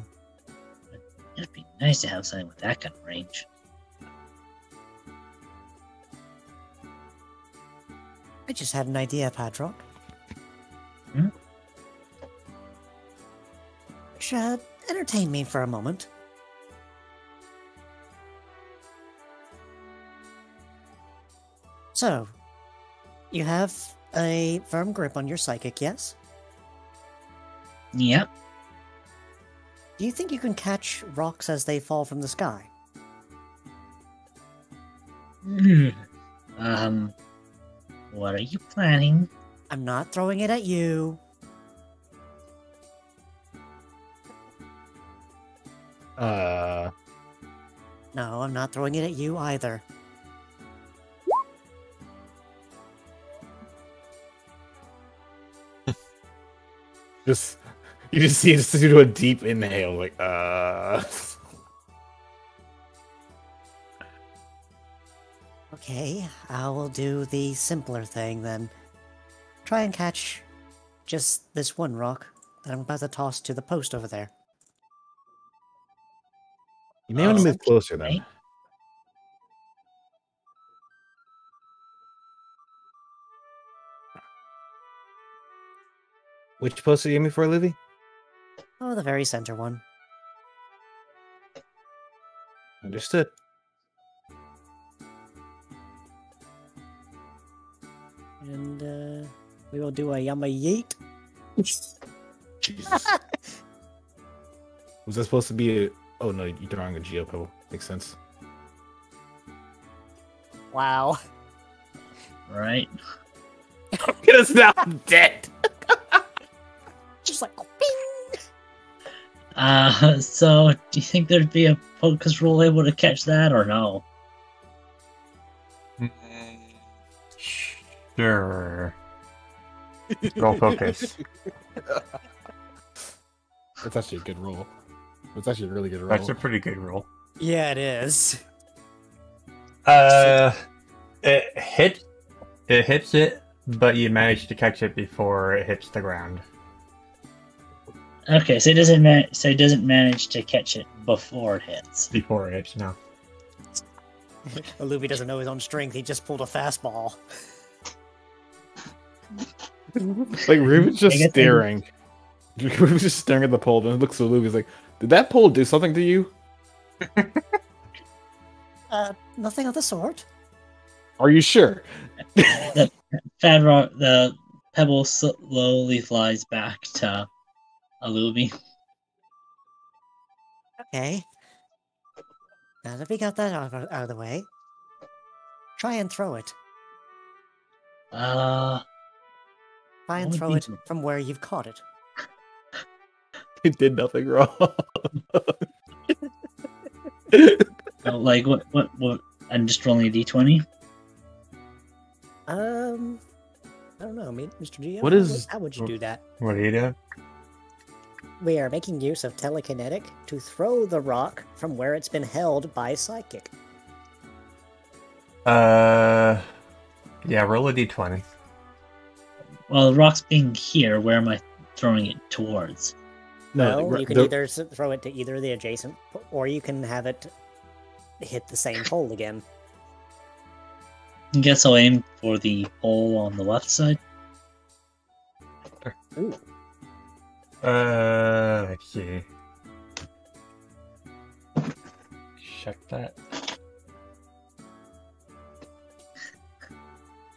It'd be nice to have something with that kind of range. I just had an idea, Padrock. Hmm? Should entertain me for a moment. So, you have a firm grip on your psychic, yes? Yep. Do you think you can catch rocks as they fall from the sky? What are you planning? I'm not throwing it at you. No, I'm not throwing it at you either. You just see it do a deep inhale, like Okay, I will do the simpler thing then. Try and catch just this one rock that I'm about to toss to the post over there. You may want to move Okay. closer then. Which post are you aiming for, Livy? Oh, the very center one. Understood. And we will do a yama yeet. Jesus. Was that supposed to be a... Oh no, you're throwing a Geopebble. Makes sense. Wow. Right? Get us now dead! Just like bing! So do you think there'd be a focus rule able to catch that or no? Sure. Roll focus. That's actually a good roll. That's actually a really good roll. That's a pretty good roll. Yeah, it is. It hits it, but you manage to catch it before it hits the ground. Okay, so it doesn't manage to catch it before it hits. Before it hits, no. Luby doesn't know his own strength. He just pulled a fastball. Like Ruben's just staring. Ruben's just staring at the pole, and it looks at Luby. He's like, "Did that pole do something to you?" Nothing of the sort. Are you sure? The the pebble slowly flies back to Alubi. Okay. Now that we got that out of the way, try and throw it. Uh, Try and What would throw be it from where you've caught it. It did nothing wrong. like what? I'm just rolling a d20. I don't know, Mr. GM. What is- How would you do that? What are you doing? We are making use of telekinetic to throw the rock from where it's been held by Psychic. Yeah, roll a d20. Well, the rock's being here. Where am I throwing it towards? Well, you can either throw it to either the adjacent, or you can have it hit the same pole again. I guess I'll aim for the hole on the left side. Ooh. Let's see. Check that.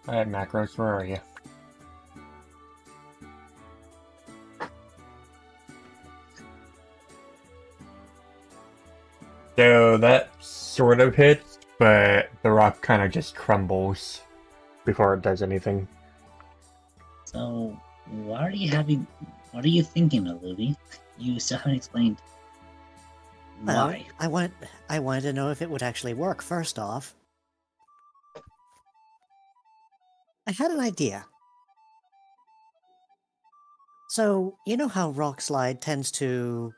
Alright, Macros, where are you? So that sort of hits, but the rock kind of just crumbles before it does anything. So, what are you thinking, Alubi? You still haven't explained Well, why. I wanted to know if it would actually work, first off. I had an idea. So, you know how rock slide tends to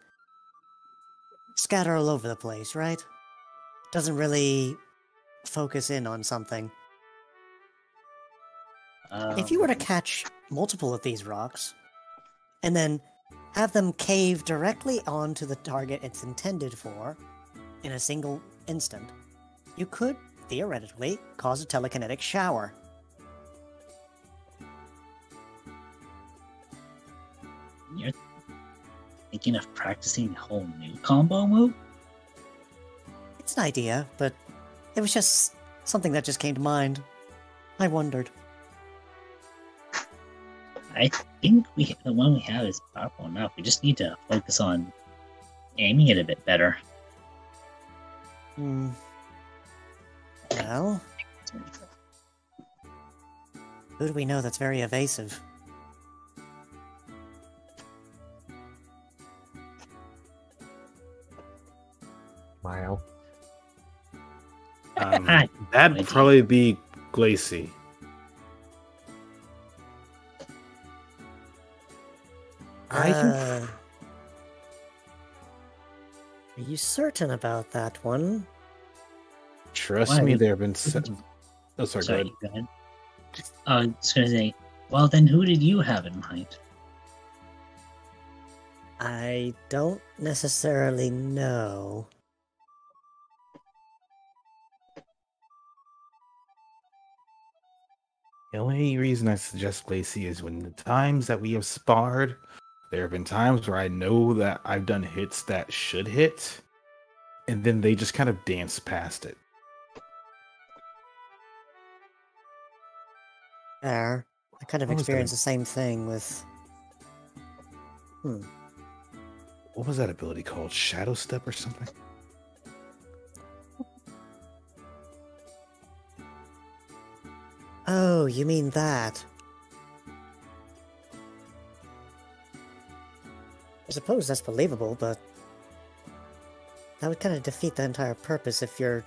scatter all over the place, right? Doesn't really focus in on something. If you were to catch multiple of these rocks, and then have them cave directly onto the target it's intended for, in a single instant, you could, theoretically, cause a telekinetic shower. You're thinking of practicing a whole new combo move? It's an idea, but it was just something that just came to mind. I wondered. I think the one we have is powerful enough. We just need to focus on aiming it a bit better. Hmm. Well, who do we know that's very evasive? Mile. That'd probably be Glacy. Are you certain about that one? Trust Why? me, there have been. Oh, sorry, go ahead. Go ahead. I was going to say, well, then who did you have in mind? I don't necessarily know. The only reason I suggest Glacy is when the times that we have sparred, there have been times where I know that I've done hits that should hit, and then they just kind of dance past it. There. I kind of What was that? experienced the same thing with... What was that ability called? Shadow Step or something? Oh, you mean that? I suppose that's believable, but that would kind of defeat the entire purpose if you're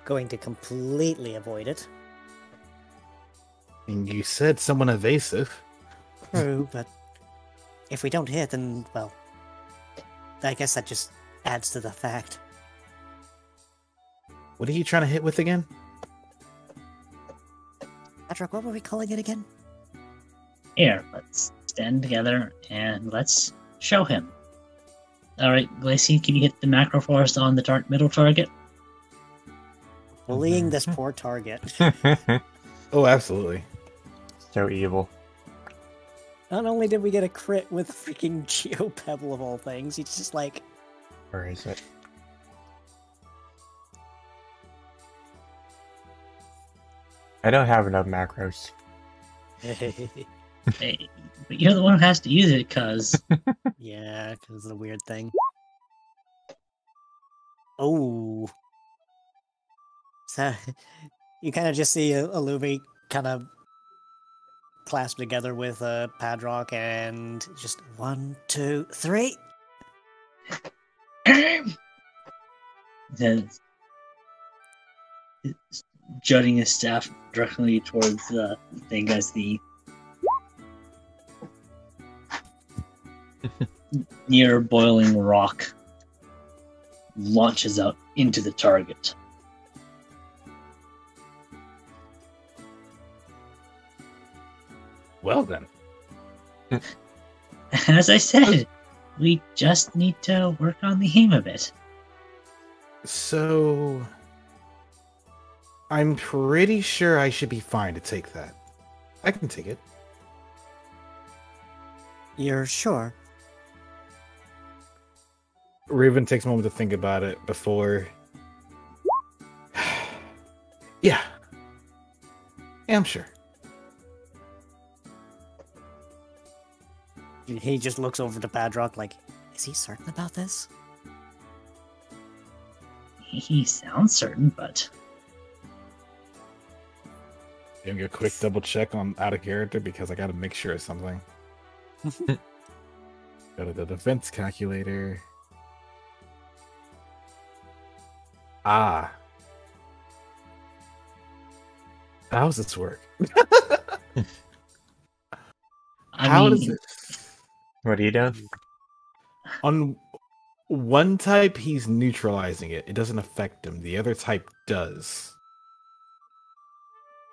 going to completely avoid it. And you said someone evasive. True, but if we don't hit, then, well, I guess that just adds to the fact. What are you trying to hit with again? Patrick, what were we calling it again? Here, let's stand together and let's show him. Alright, Glacy, can you hit the macro force on the middle target? Bullying this poor target. Oh, absolutely. So evil. Not only did we get a crit with freaking Geopebble of all things, he's just like... Where is it? I don't have enough macros. Hey, but you're the one who has to use it, cuz. Yeah, because of the weird thing. Oh. So, you kind of just see a Luby kind of clasped together with a Padrock and just 1, 2, 3. Then jutting his staff directly towards the thing as the near boiling rock launches out into the target. Well then. As I said, we just need to work on the aim a bit. So... I'm pretty sure I should be fine to take that. I can take it. You're sure? Raven takes a moment to think about it before... Yeah. Yeah, I'm sure. He just looks over to Padrock like, is he certain about this? He sounds certain, but Give me a quick double check on out of character because I gotta make sure of something. Go to the defense calculator. Ah. How does this work? How does it? What are you doing? On one type, he's neutralizing it. It doesn't affect him. The other type does.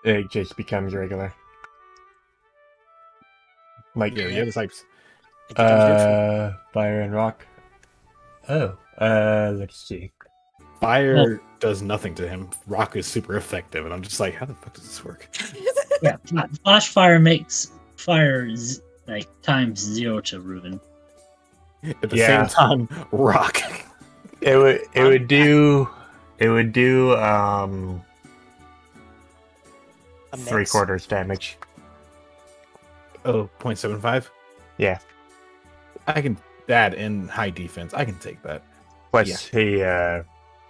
It just becomes regular. Like, Yeah, the other types. It becomes neutral. fire and rock. Oh, let's see. Fire does nothing to him. Rock is super effective, and I'm just like, how the fuck does this work? yeah, flash fire makes fire like times 0 to Reuben. At the same time, rock. It would do A 3/4 damage. Oh, 0.75? Yeah. I can that in high defense. I can take that. Plus he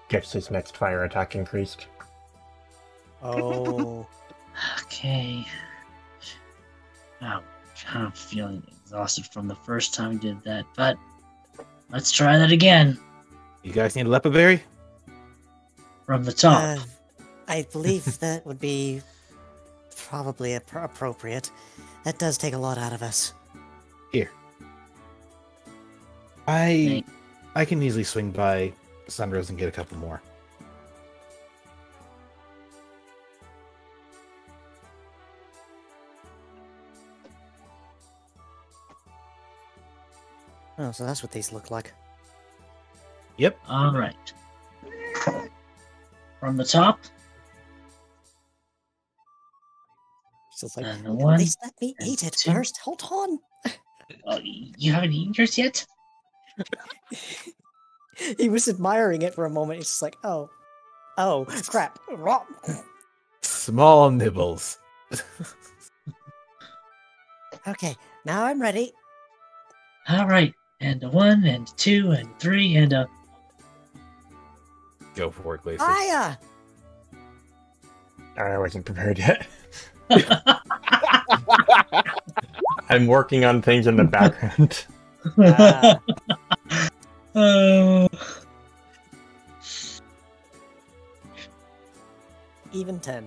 gets his next fire attack increased. Oh. Okay. Wow, I'm feeling exhausted from the first time we did that, but let's try that again. You guys need a leper berry? From the top. I believe that would be probably appropriate. That does take a lot out of us. Here. I can easily swing by Sunrose and get a couple more. Oh, so that's what these look like. Yep. Alright. From the top. So it's like, And at one, least let me and eat it two. first. Hold on. Oh, you haven't eaten yours yet? He was admiring it for a moment. He's just like, oh, crap. Small nibbles. Okay, now I'm ready. Alright. And a 1, and 2, and 3, and a... Go for it, Glacier. Hiya! I wasn't prepared yet. I'm working on things in the background. Ah. Oh. Even 10.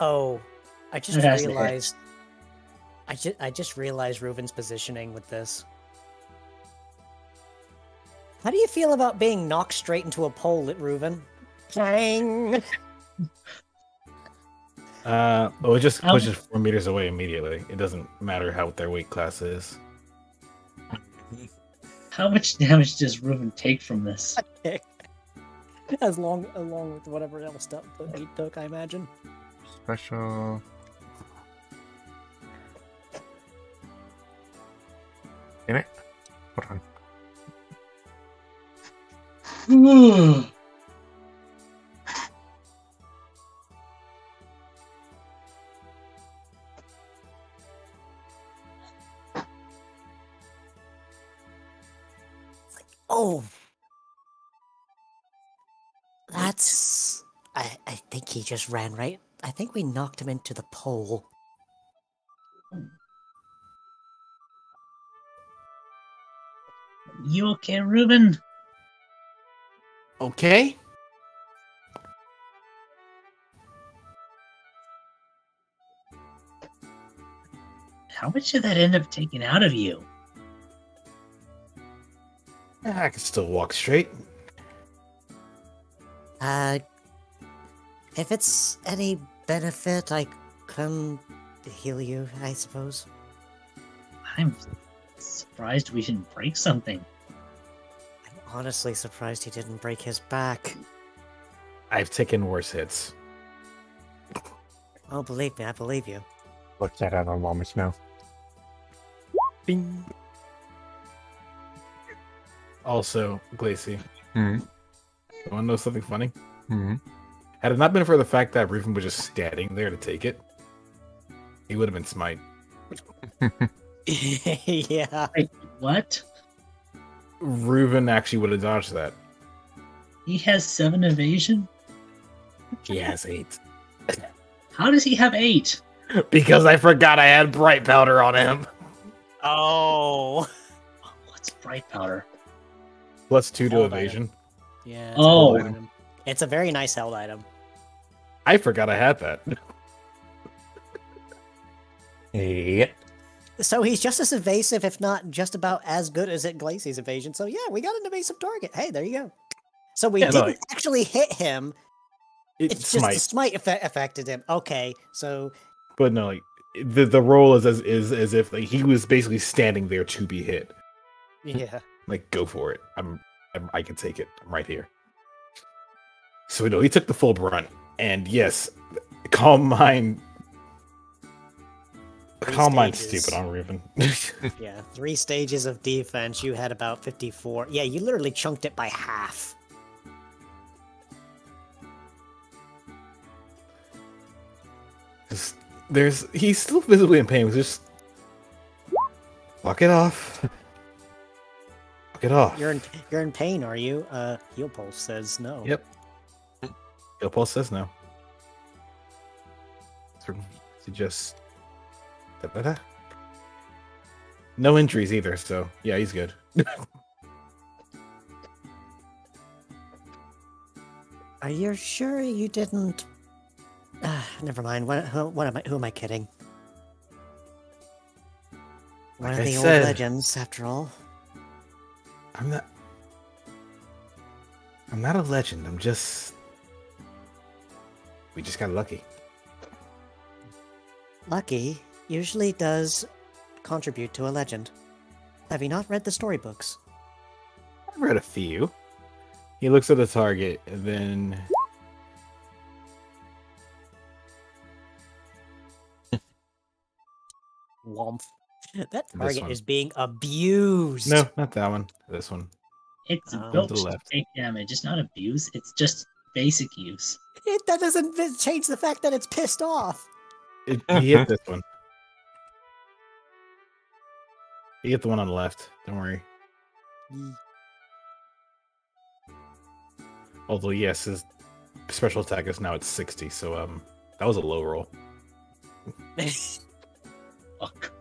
Oh, I just It has to hit. realized. I just realized Reuven's positioning with this. How do you feel about being knocked straight into a pole at Reuven? Dang! Well, it just Um, pushes 4 meters away immediately. It doesn't matter how their weight class is. How much damage does Reuven take from this? Along with whatever else that he took, I imagine. Special. Damn it. Hold on. Oh, that's. I think he just ran right. I think we knocked him into the pole. You okay, Reuven? Okay. How much did that end up taking out of you? I can still walk straight. If it's any benefit, I can heal you, I suppose. I'm surprised we didn't break something. I'm honestly surprised he didn't break his back. I've taken worse hits. Oh, believe me, I believe you. Look that out on Walmer's mouth. Bing. Also, Glacy, Hmm. you want to know something funny? Hmm. Had it not been for the fact that Reuven was just standing there to take it, he would have been smite. Yeah. Wait, what? Reuven actually would have dodged that. He has 7 evasion? He has 8. How does he have 8? Because I forgot I had bright powder on him. Oh. What's bright powder? +2 to Held evasion. Yeah. It's Oh. a held item. It's a very nice held item. I forgot I had that. Yeah. So he's just as evasive, if not just about as good as at Glacy's evasion. So yeah, we got an evasive target. Hey, there you go. So we Yeah, no, didn't actually hit him. It's just smite. the smite affected him. Okay, so But no, like the roll is as if like he was basically standing there to be hit. yeah. Like, go for it. I can take it. I'm right here. So no, he took the full brunt, and yes, calm mind. Calm mind, stages. stupid on Reuven. Yeah, 3 stages of defense. You had about 54. Yeah, you literally chunked it by half. He's still visibly in pain. Just walk it off. Walk it off. You're in pain, are you? Heal Pulse says no. Yep. Heal Pulse says no. To just da-da-da. No injuries either, so yeah, he's good. Are you sure you didn't? Never mind. Who am I kidding? One Like of I the old said. legends, after all. I'm not a legend. We just got lucky. Lucky usually does contribute to a legend. Have you not read the storybooks? I've read a few. He looks at the target and then Womp. That This target one. is being abused. no, not that one. This one. It's Oh. built To the to left. take damage. It's not abuse. It's just basic use. That doesn't change the fact that it's pissed off. He hit this one. He hit the one on the left. Don't worry. Although yes, his special attack is now at 60. So that was a low roll. Fuck.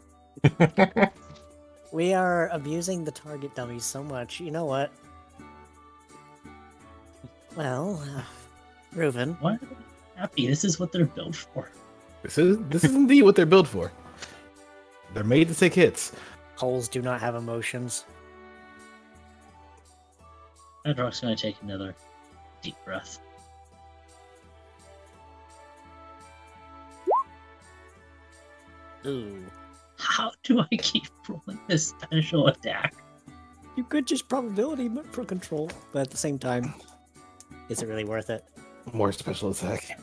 We are abusing the target dummies so much. You know what? Well, Reuven, What? Happy. This is what they're built for. This is indeed what they're built for. They're made to take hits. Holes do not have emotions. Bedrock's gonna take another deep breath. Ooh. How do I keep rolling this special attack? You could just probability for control, but at the same time, is it really worth it? More special attack.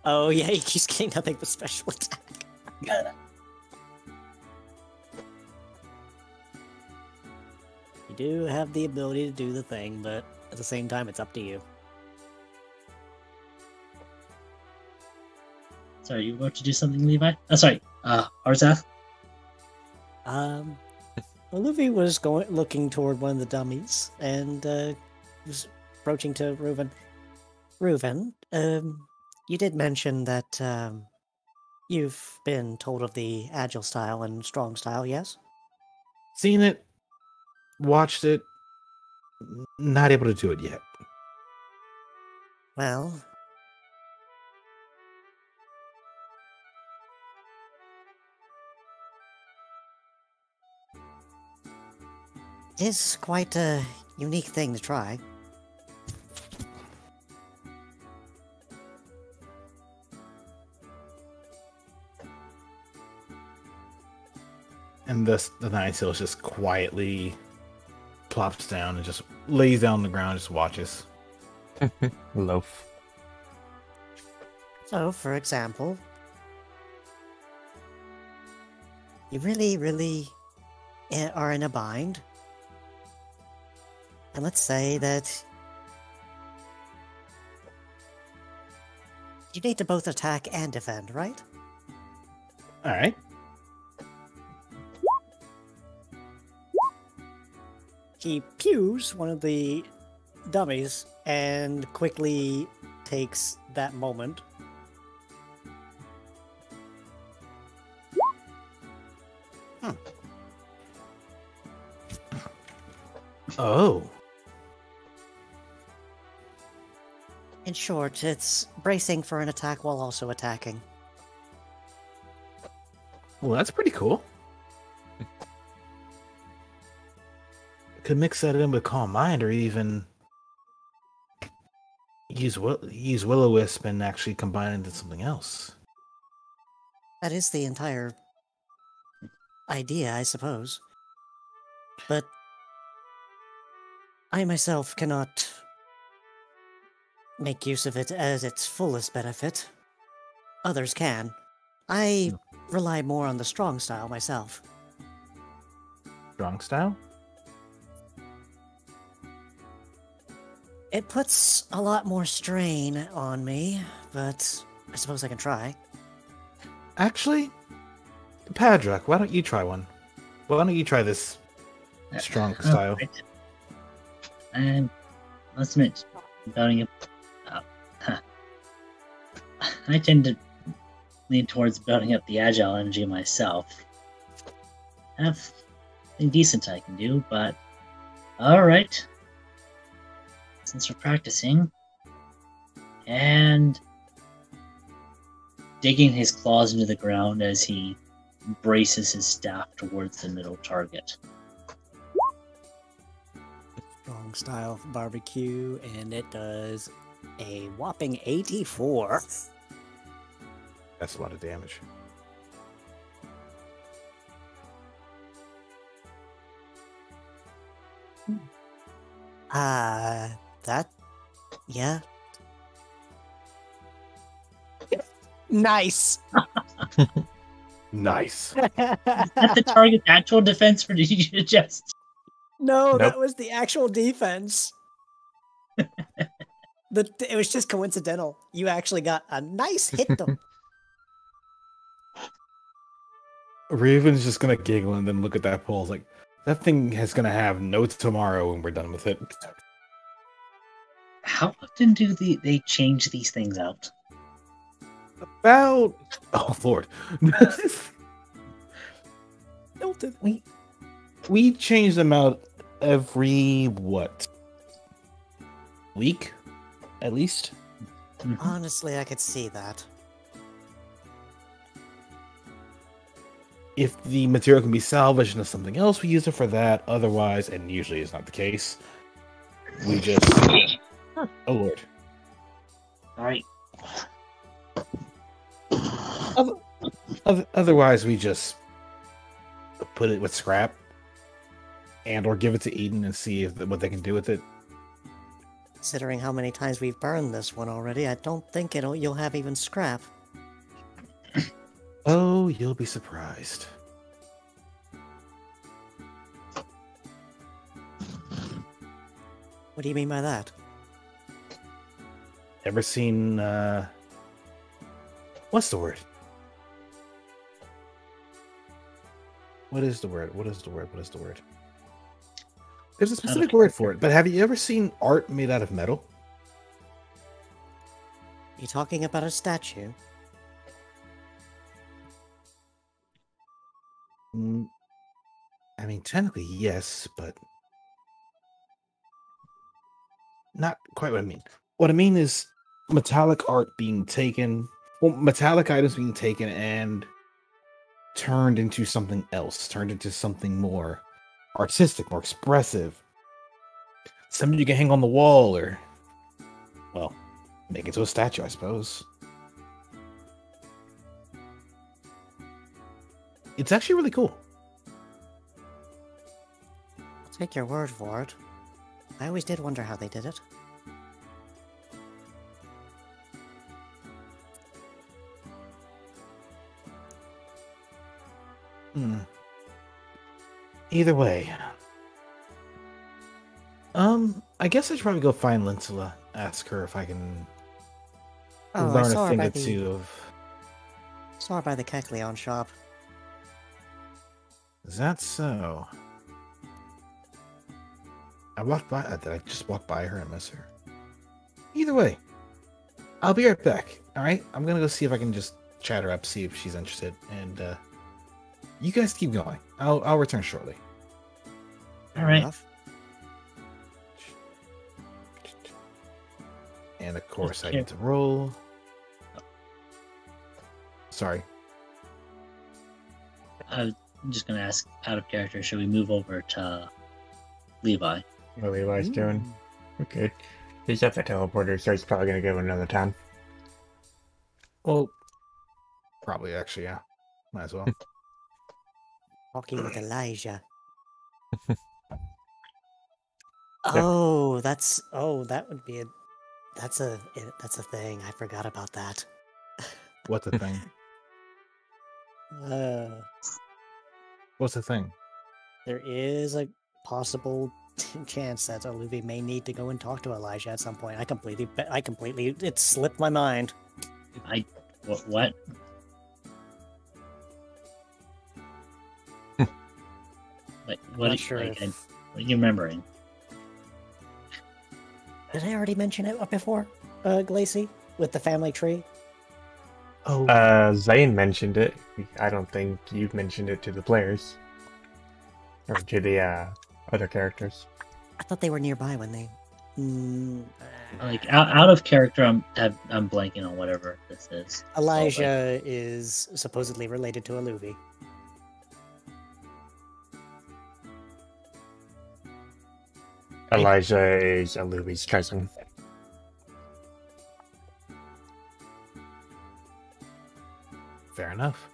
Oh yeah, he keeps getting nothing but special attack. You do have the ability to do the thing, but at the same time, it's up to you. Sorry, you were about to do something, Levi? Oh, sorry. Arzath? Luffy was looking toward one of the dummies and was approaching to Reuven. Reuven, you did mention that you've been told of the agile style and strong style, yes? Seen it, watched it, not able to do it yet. Well, it is quite a unique thing to try. And thus the Nine Tails just quietly plops down and just lays down on the ground and just watches. Loaf. So, for example, you really are in a bind. And let's say that you need to both attack and defend, right? Alright. He pews one of the dummies and quickly takes that moment. Oh. In short, it's bracing for an attack while also attacking. Well, that's pretty cool. Could mix that in with Calm Mind, or even use Will-O-Wisp and actually combine it into something else. That is the entire idea, I suppose. But I myself cannot make use of it as its fullest benefit. Others can. I rely more on the strong style myself. Strong style? It puts a lot more strain on me, but I suppose I can try. Actually, Padrak, why don't you try one? Why don't you try this strong style? Right. And let's admit, building up. I tend to lean towards building up the agile energy myself. I have something decent I can do, but alright. Since we're practicing, and digging his claws into the ground as he braces his staff towards the middle target. Strong style barbecue, and it does a whopping 84. That's a lot of damage. Yeah. Nice. Nice. Is that the target's actual defense, or did you just... No, Nope. that was the actual defense. It was just coincidental. You actually got a nice hit though. Raven's just gonna giggle and then look at that pole. Like, that thing is gonna have no tomorrow when we're done with it. How often do they change these things out? About oh Lord, we change them out every week, at least. Honestly, I could see that. if the material can be salvaged into something else, we use it for that. Otherwise, and usually it's not the case, we just... Oh, Lord. Alright. Otherwise, we just put it with scrap and or give it to Eden and see what they can do with it. Considering how many times we've burned this one already, I don't think you'll have even scrap. Oh, you'll be surprised. What do you mean by that? Ever seen, what's the word? What is the word? There's a specific word for it, but have you ever seen art made out of metal? You talking about a statue? I mean, technically, yes, but not quite what I mean. What I mean is metallic art being taken, metallic items being taken and turned into something else, turned into something more artistic, more expressive. Something you can hang on the wall or, well, make into a statue, I suppose. It's actually really cool. I'll take your word for it. I always did wonder how they did it. Either way. I guess I should probably go find Linsula, ask her if I can learn a thing or two of... Saw her by the Kecleon shop. Is that so? Did I just walk by her and miss her? Either way, I'll be right back. Alright? I'm gonna go see if I can just chat her up, see if she's interested, and you guys keep going. I'll return shortly. Alright. And of course I need to roll. Sorry. I'm just gonna ask, out of character, should we move over to Levi? What Levi's doing? Okay. He's at the teleporter, so he's probably gonna go another time. Well, probably actually, yeah. Might as well. Talking with Elijah. That would be that's a thing. I forgot about that. What's the thing? What's the thing? There is a possible chance that Oluvi may need to go and talk to Elijah at some point. I completely, it slipped my mind. What? What are you remembering? Did I already mention it before, Glacy, with the family tree? Oh, Zane mentioned it. I don't think you've mentioned it to the players. Or to the other characters. I thought they were nearby when they... out of character, I'm blanking on whatever this is. Elijah is supposedly related to Oluvi. Elijah is Aluvi's cousin. fair enough.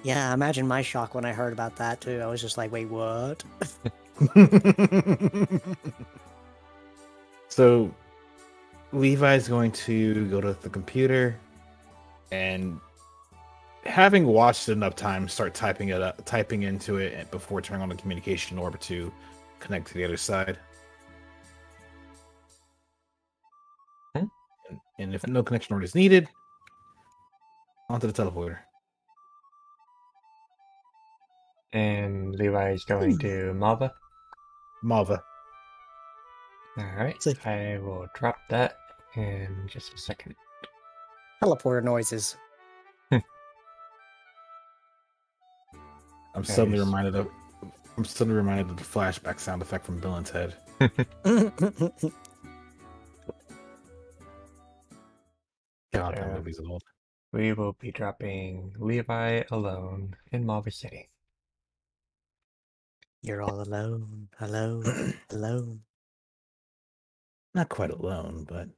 Yeah, imagine my shock when I heard about that too. I was just like, wait, what? So Levi's going to go to the computer and, having watched it enough times, start typing into it before turning on the communication orb to connect to the other side. And if no connection order is needed, onto the teleporter. And Levi's going to Malva. Malva. Alright, I will drop that in just a second. Teleporter noises. I'm suddenly reminded of the flashback sound effect from Bill and Ted. God, that movie's old. We will be dropping Levi alone in Marble City. You're all alone, alone, alone. Not quite alone, but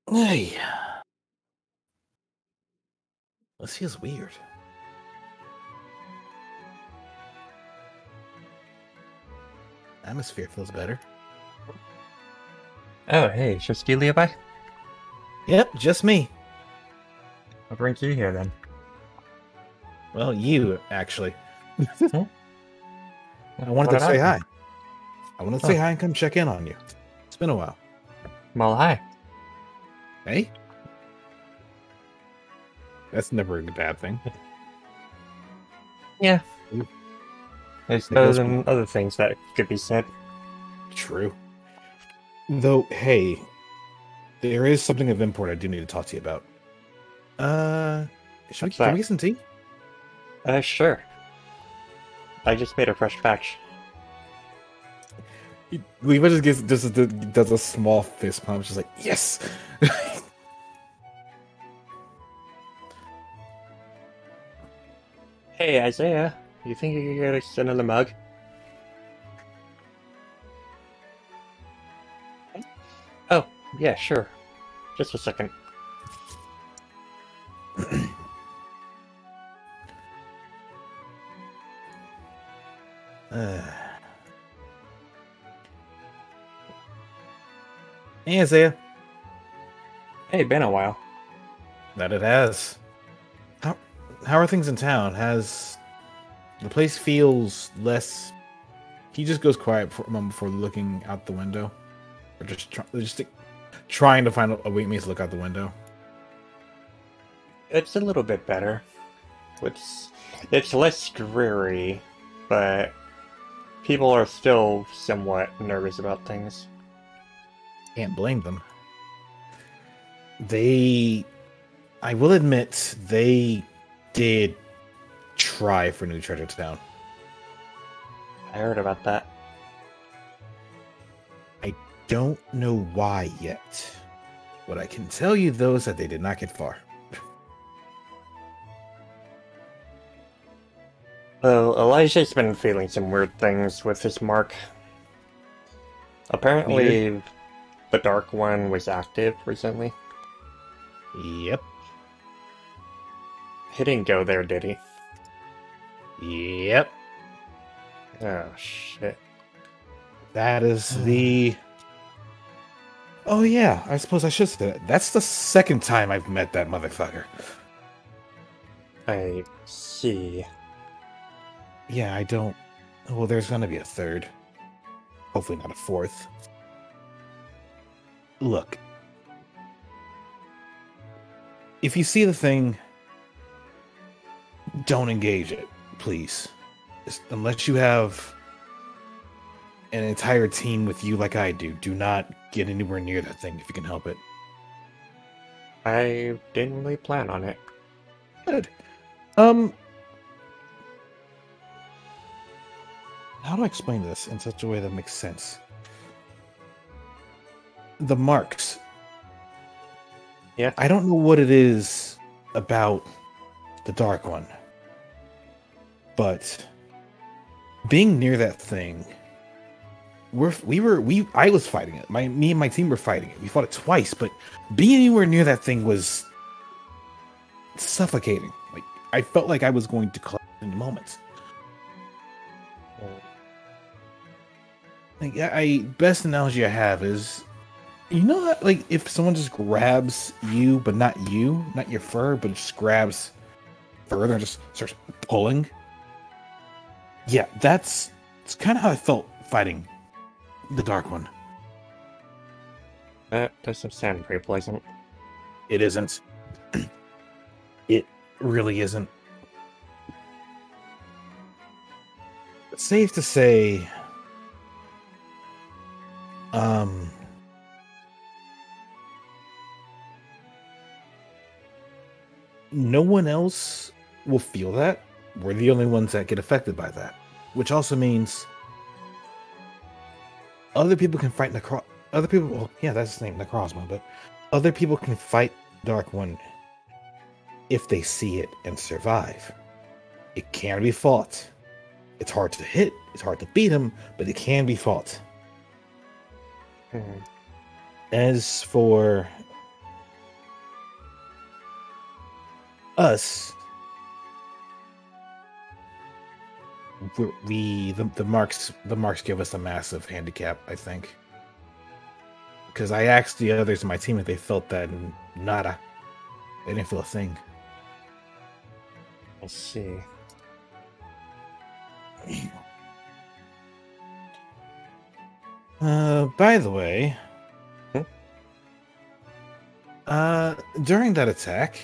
hey, this feels weird. Atmosphere feels better. Oh, hey, it's just you, Levi? Yep, just me. What brings you here then? Well, you actually. I wanted What to did say I hi. do? I wanted to say hi and come check in on you. It's been a while. Well, hi. Hey? That's never a bad thing. Yeah. Ooh. There's It better goes- than other things that could be said. True. Though, hey, there is something of import I do need to talk to you about. What's Can that? we get some tea? Sure. I just made a fresh batch. Levi just does a small fist pump, just like, yes! Hey, Isaiah, you think you could get us another mug? Oh, yeah, sure. Just a second. Hey, Isaiah. Hey, been a while. That it has. How are things in town? Has the place feels less? He just goes quiet for a moment before looking out the window, or just trying to find a weak place to look out the window. It's a little bit better. It's less dreary, but people are still somewhat nervous about things. Can't blame them. I will admit, they did try for New Treasure Town. I heard about that. I don't know why yet. What I can tell you, though, is that they did not get far. Well, Elijah's been feeling some weird things with his mark. Apparently, the Dark One was active recently. Yep. He didn't go there, did he? Yep. Oh, shit. That is the... Oh, yeah. I suppose I should say that. That's the second time I've met that motherfucker. I see. Yeah, I don't... Well, there's gonna be a third. Hopefully not a fourth. Look. If you see the thing, don't engage it, please. Unless you have an entire team with you like I do, do not get anywhere near that thing if you can help it. I didn't really plan on it. Good. How do I explain this in such a way that makes sense? The marks. Yeah. I don't know what it is about the Dark One, but being near that thing, I was fighting it. Me and my team were fighting it. We fought it twice, but being anywhere near that thing was suffocating. Like I felt like I was going to collapse in moments. Like best analogy I have is, you know that like if someone just grabs you, but not you, not your fur, but just grabs further and just starts pulling. Yeah, it's kind of how I felt fighting the Dark One. That doesn't sound very pleasant. It isn't. It really isn't. It's safe to say, no one else will feel that. We're the only ones that get affected by that. Which also means other people can fight other people. Well, yeah, that's his name, Necrozma. But other people can fight Dark One if they see it and survive. It can be fought. It's hard to hit. It's hard to beat him, but it can be fought. Hmm. As for us, the marks give us a massive handicap, I think. Because I asked the others in my team if they felt that, and nada. They didn't feel a thing. Let's see. By the way, Hmm? During that attack,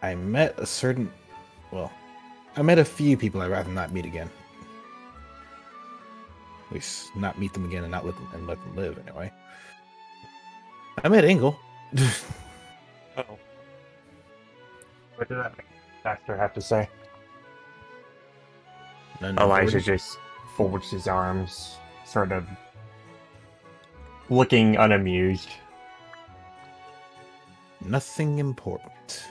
I met a certain, well, I met a few people I'd rather not meet again. At least not meet them again and not let them live anyway. I met Engel. Oh. What did that actor have to say? None Elijah important. just folds his arms, sort of looking unamused. Nothing important.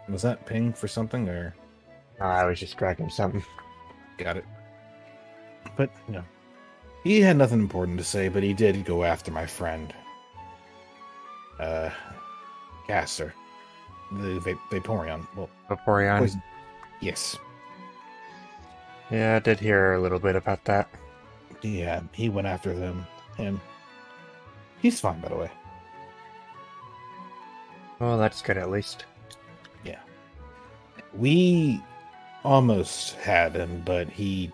Was that ping for something or I was just tracking something. got it? But no, he had nothing important to say. But he did go after my friend, Caster, the Vaporeon. Well, Vaporeon. poison. Yes. Yeah, I did hear a little bit about that. Yeah, he went after him. He's fine, by the way. Well, that's good at least. We almost had him, but he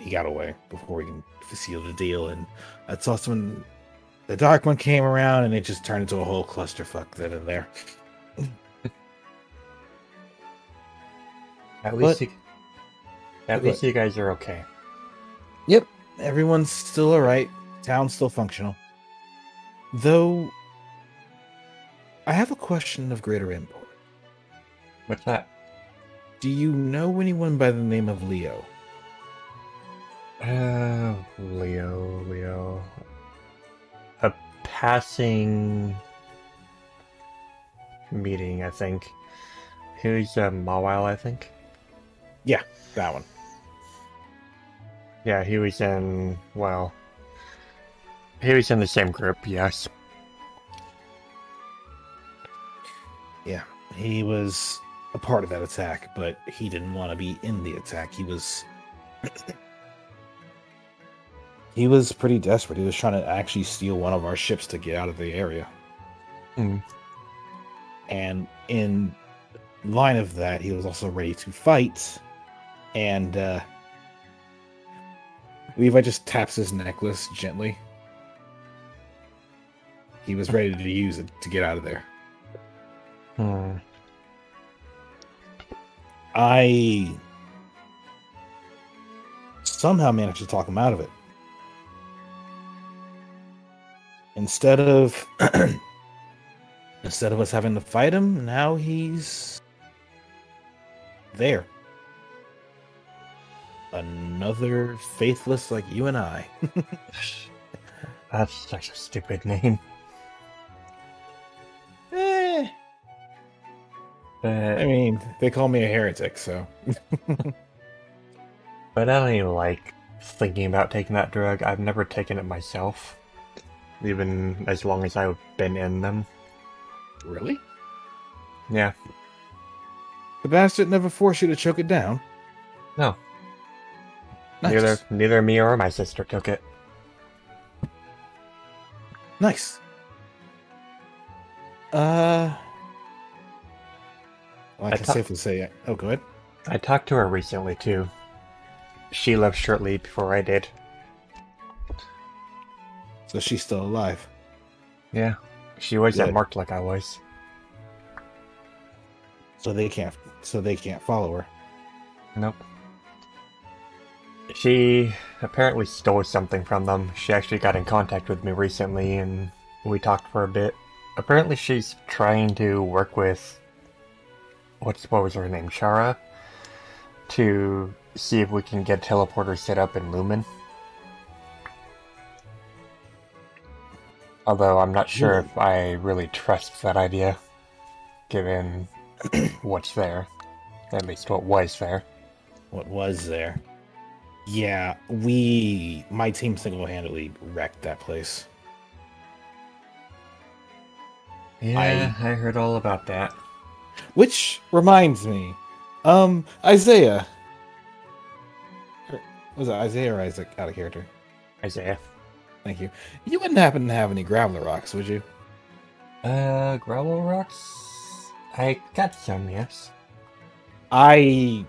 got away before we can seal the deal. And that's also when the Dark One came around, and it just turned into a whole clusterfuck then and there. At least, But- at least you guys are okay. Yep, everyone's still alright. Town's still functional. Though, I have a question of greater import. What's that? Do you know anyone by the name of Leo? Leo. A passing meeting, I think. Who's Mawile, I think? That one. Yeah, he was in, well, he was in the same group, yes. Yeah, he was a part of that attack, but he didn't want to be in the attack. He was he was pretty desperate. He was trying to actually steal one of our ships to get out of the area. Hmm. And in line of that, he was also ready to fight. And Levi just taps his necklace gently. He was ready to use it to get out of there. Hmm. I somehow managed to talk him out of it. Instead of us having to fight him, now he's there. Another faithless like you and I. That's such a stupid name. I But, mean, they call me a heretic, so but I don't even like thinking about taking that drug. I've never taken it myself, even as long as I've been in them. really? Yeah, The bastard never forced you to choke it down. no, Nice. neither me or my sister took it. Nice. Well, I I can thought- safely say, oh, go ahead. I talked to her recently too. She left shortly before I did. So she's still alive. Yeah, she was Good. marked like I was. So they can't follow her. Nope. She apparently stole something from them. She actually got in contact with me recently and we talked for a bit. Apparently she's trying to work with what was her name? Shara? To see if we can get teleporters set up in Lumen. Although I'm not sure Really? if I really trust that idea, given what's there. At least what was there. What was there? Yeah, my team single-handedly wrecked that place. Yeah, I heard all about that. Which reminds me, Isaiah. Was it Isaiah or Isaac? Out of character. Isaiah. Thank you. You wouldn't happen to have any graveler rocks, would you? Gravel rocks? I got some, yes. I'll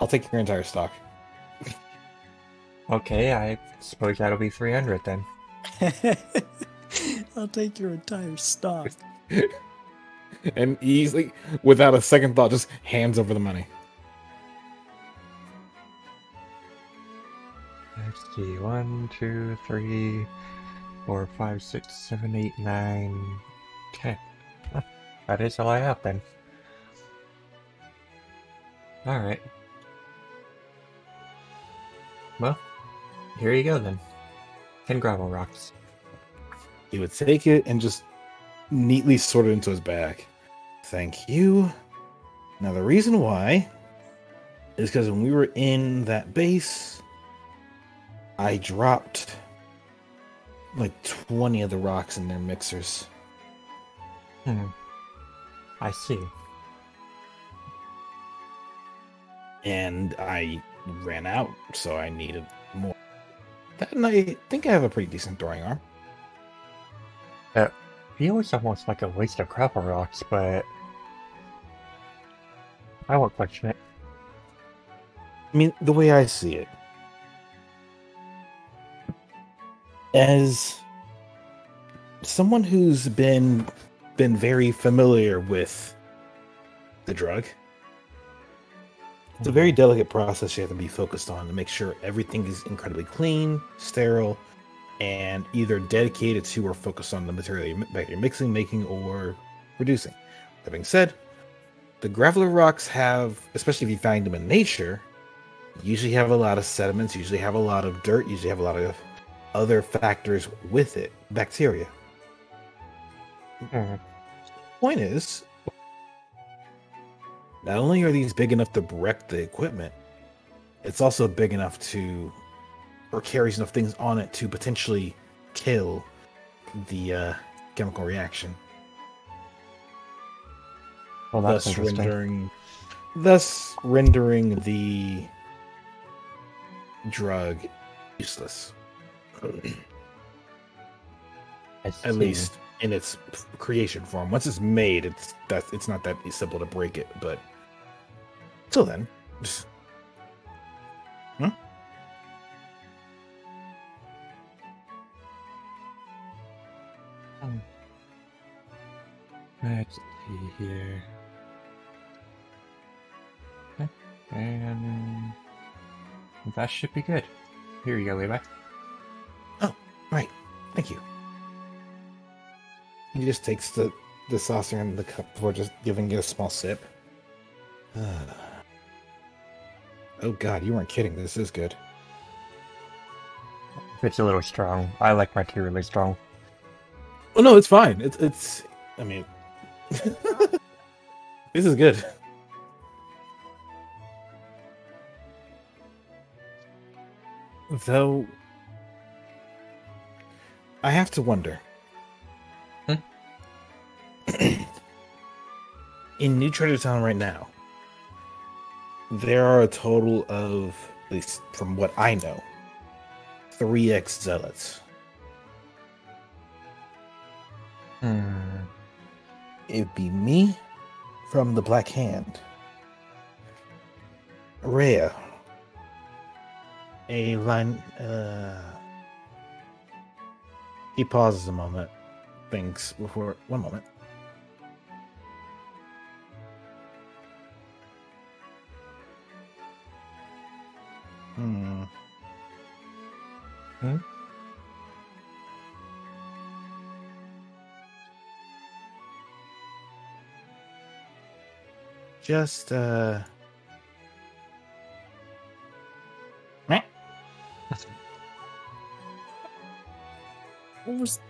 take your entire stock. Okay, I suppose that'll be 300 then. I'll take your entire stock. And easily, without a second thought, just hands over the money. Let's see, 1, 2, 3, 4, 5, 6, 7, 8, 9, 10. Huh, that is all I have then. Alright. Well, here you go then. 10 gravel rocks. He would take it and just neatly sort it into his bag. Thank you. Now, the reason why is because when we were in that base, I dropped like 20 of the rocks in their mixers. I see. And I ran out, so I needed more. That, and I think I have a pretty decent throwing arm. Feels almost like a waste of gravel rocks, but I won't question it. I mean, the way I see it, as someone who's been very familiar with the drug, it's a very delicate process you have to be focused on to make sure everything is incredibly clean, sterile, and either dedicated to or focused on the material that you're mixing, making, or reducing. That being said, the graveler rocks have, especially if you find them in nature, usually have a lot of sediments, usually have a lot of dirt, usually have a lot of other factors with it, bacteria. Point is, not only are these big enough to wreck the equipment, it's also big enough to, or carries enough things on it to potentially kill the chemical reaction. Well, that's interesting. Thus rendering the drug useless. At least in its creation form. Once it's made, it's not that simple to break it, but till then, just Let's see here. Okay. And that should be good. Here you go, Levi. Oh, right. Thank you. He just takes the saucer and the cup before just giving it a small sip. Oh god, you weren't kidding. This is good. It's a little strong. I like my tea really strong. Oh no, it's fine. It's I mean this is good. Though I have to wonder. In New Treasure Town right now, there are a total of, at least from what I know, 3 ex-zealots. It'd be me from the Black Hand, Rhea, a line. He pauses a moment, thinks before. One moment. Just What was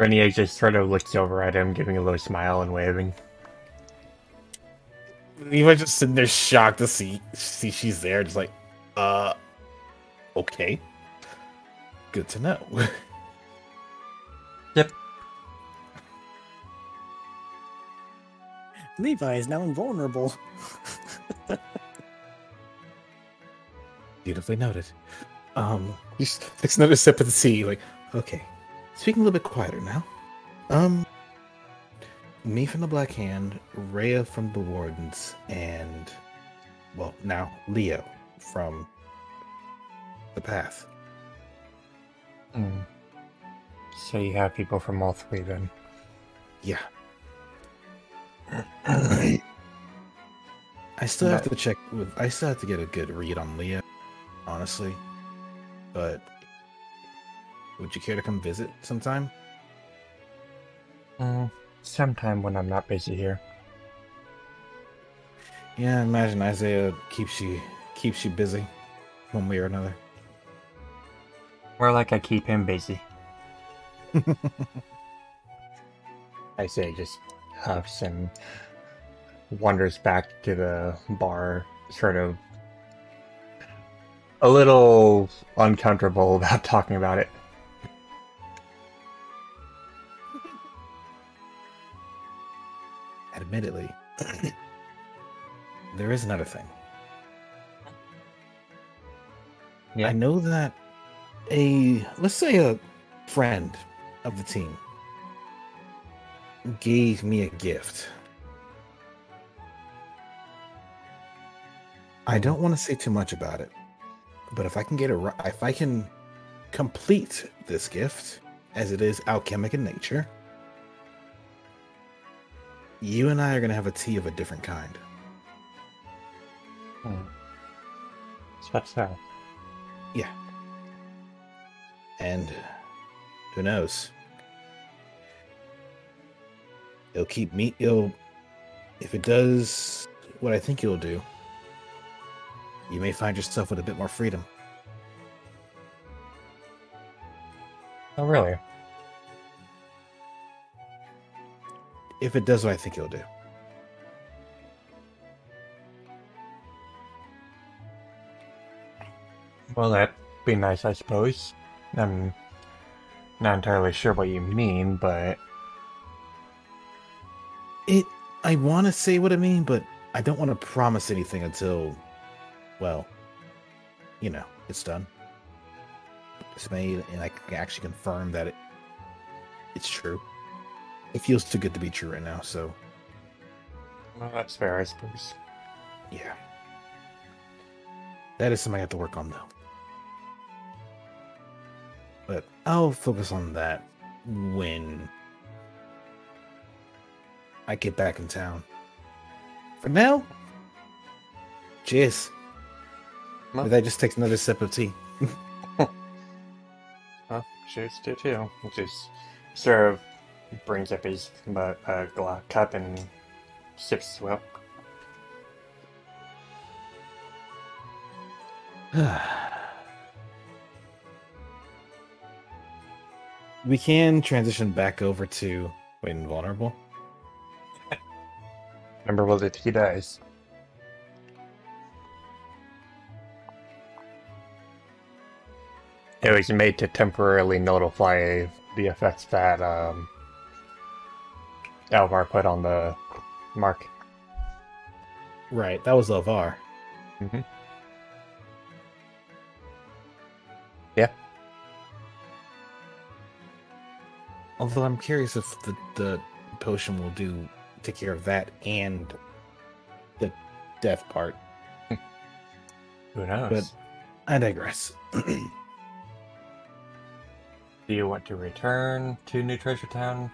Renia just sort of looks over at him, giving a little smile and waving. Levi just sitting there shocked to see she's there, just like, okay. Good to know. Yep. Levi is now invulnerable. Beautifully noted. Just takes another sip of the tea, like, okay. Speaking a little bit quieter now. Me from the Black Hand, Rhea from the Wardens, and, well, now Leo from the Path. So you have people from all three then. Yeah. I still have to check with. I still have to get a good read on Leo, honestly. But would you care to come visit sometime? Sometime when I'm not busy here. Yeah, I imagine Isaiah keeps you busy, one way or another. More like I keep him busy. I say just huffs and wanders back to the bar, sort of a little uncomfortable about talking about it. Admittedly, there is another thing. Yeah. I know that let's say a friend of the team gave me a gift. I don't want to say too much about it, but if I can complete this gift, as it is alchemic in nature, you and I are going to have a tea of a different kind. That's so. Yeah. And who knows? If it does what I think it'll do, you may find yourself with a bit more freedom. Oh, really? If it does what I think it'll do. Well, that'd be nice, I suppose. I'm not entirely sure what you mean, but... I want to say what I mean, but I don't want to promise anything until, well, it's done. It's made, and I can actually confirm that it's true. It feels too good to be true right now, so... Well, that's fair, I suppose. Yeah. That is something I have to work on, though. But I'll focus on that when I get back in town. For now, cheers. Well, Maybe I just take another sip of tea. well, cheers to too. Just sort of brings up his cup and sips as well. We can transition back over to invulnerable. Remember what he does. It was made to temporarily notify the effects that Alvar put on the mark. Right, that was Levar. Mm-hmm. Yeah. Although I'm curious if the potion will take care of that and the death part. Who knows? But I digress. Do you want to return to New Treasure Town?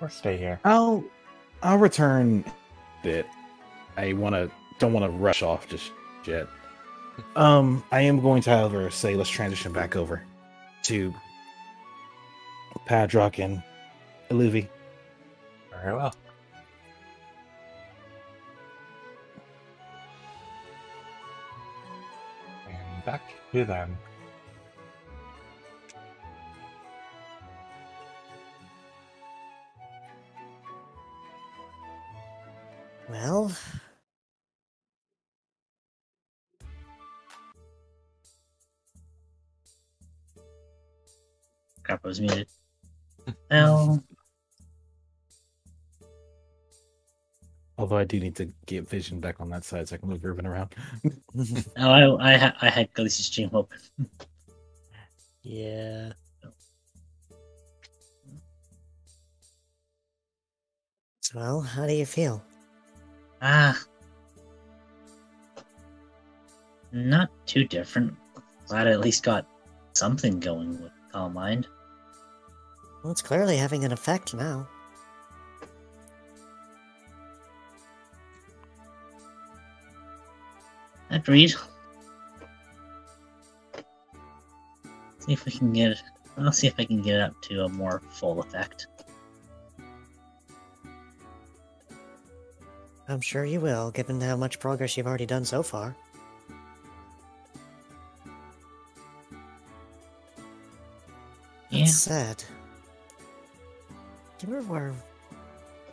Or stay here? I'll return a bit. Don't want to rush off just yet. I am going to, however, say let's transition back over to Padrock and Levi. Very well. And back to them. Well, Crap, I was muted. Well, Although I do need to get vision back on that side so I can move Ruben around. I had Khaleesi's stream open. yeah. Well, how do you feel? Ah, not too different. Glad I at least got something going with Calm Mind. Well, it's clearly having an effect now. Agreed. See if we can get it. I'll see if I can get it up to a more full effect. I'm sure you will, given how much progress you've already done so far. Yeah. That's sad. Do you remember where...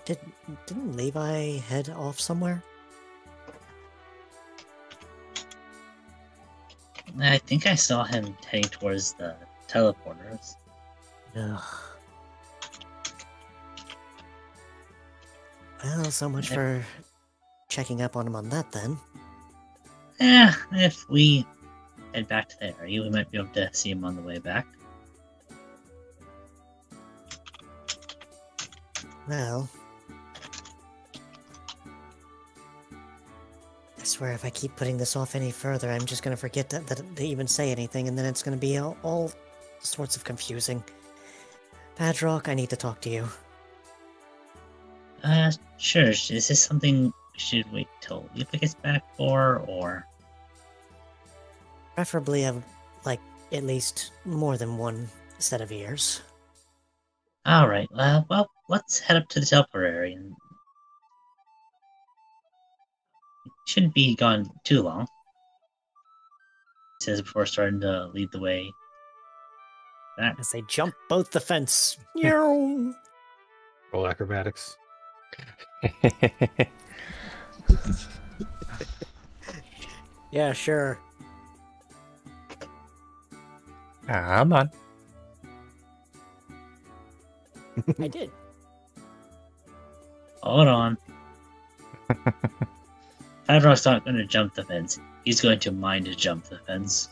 Didn't Levi head off somewhere? I think I saw him heading towards the teleporters. Ugh. Well, so much for checking up on him on that, then. Yeah, if we head back to the area, we might be able to see him on the way back. Well... I swear if I keep putting this off any further, I'm just gonna forget to even say anything, and then it's gonna be all sorts of confusing. Padrock, I need to talk to you. Sure. Is this something we should wait till Levi gets back for, or...? Preferably have, like, at least more than one set of ears. Alright, well, let's head up to the teleport area. Shouldn't be gone too long. He says before starting to lead the way back. As they jump both the fence. Meow. Roll acrobatics. Yeah, sure. I'm on. I did. Hold on. Padrock's not going to jump the fence. He's going to mind to jump the fence.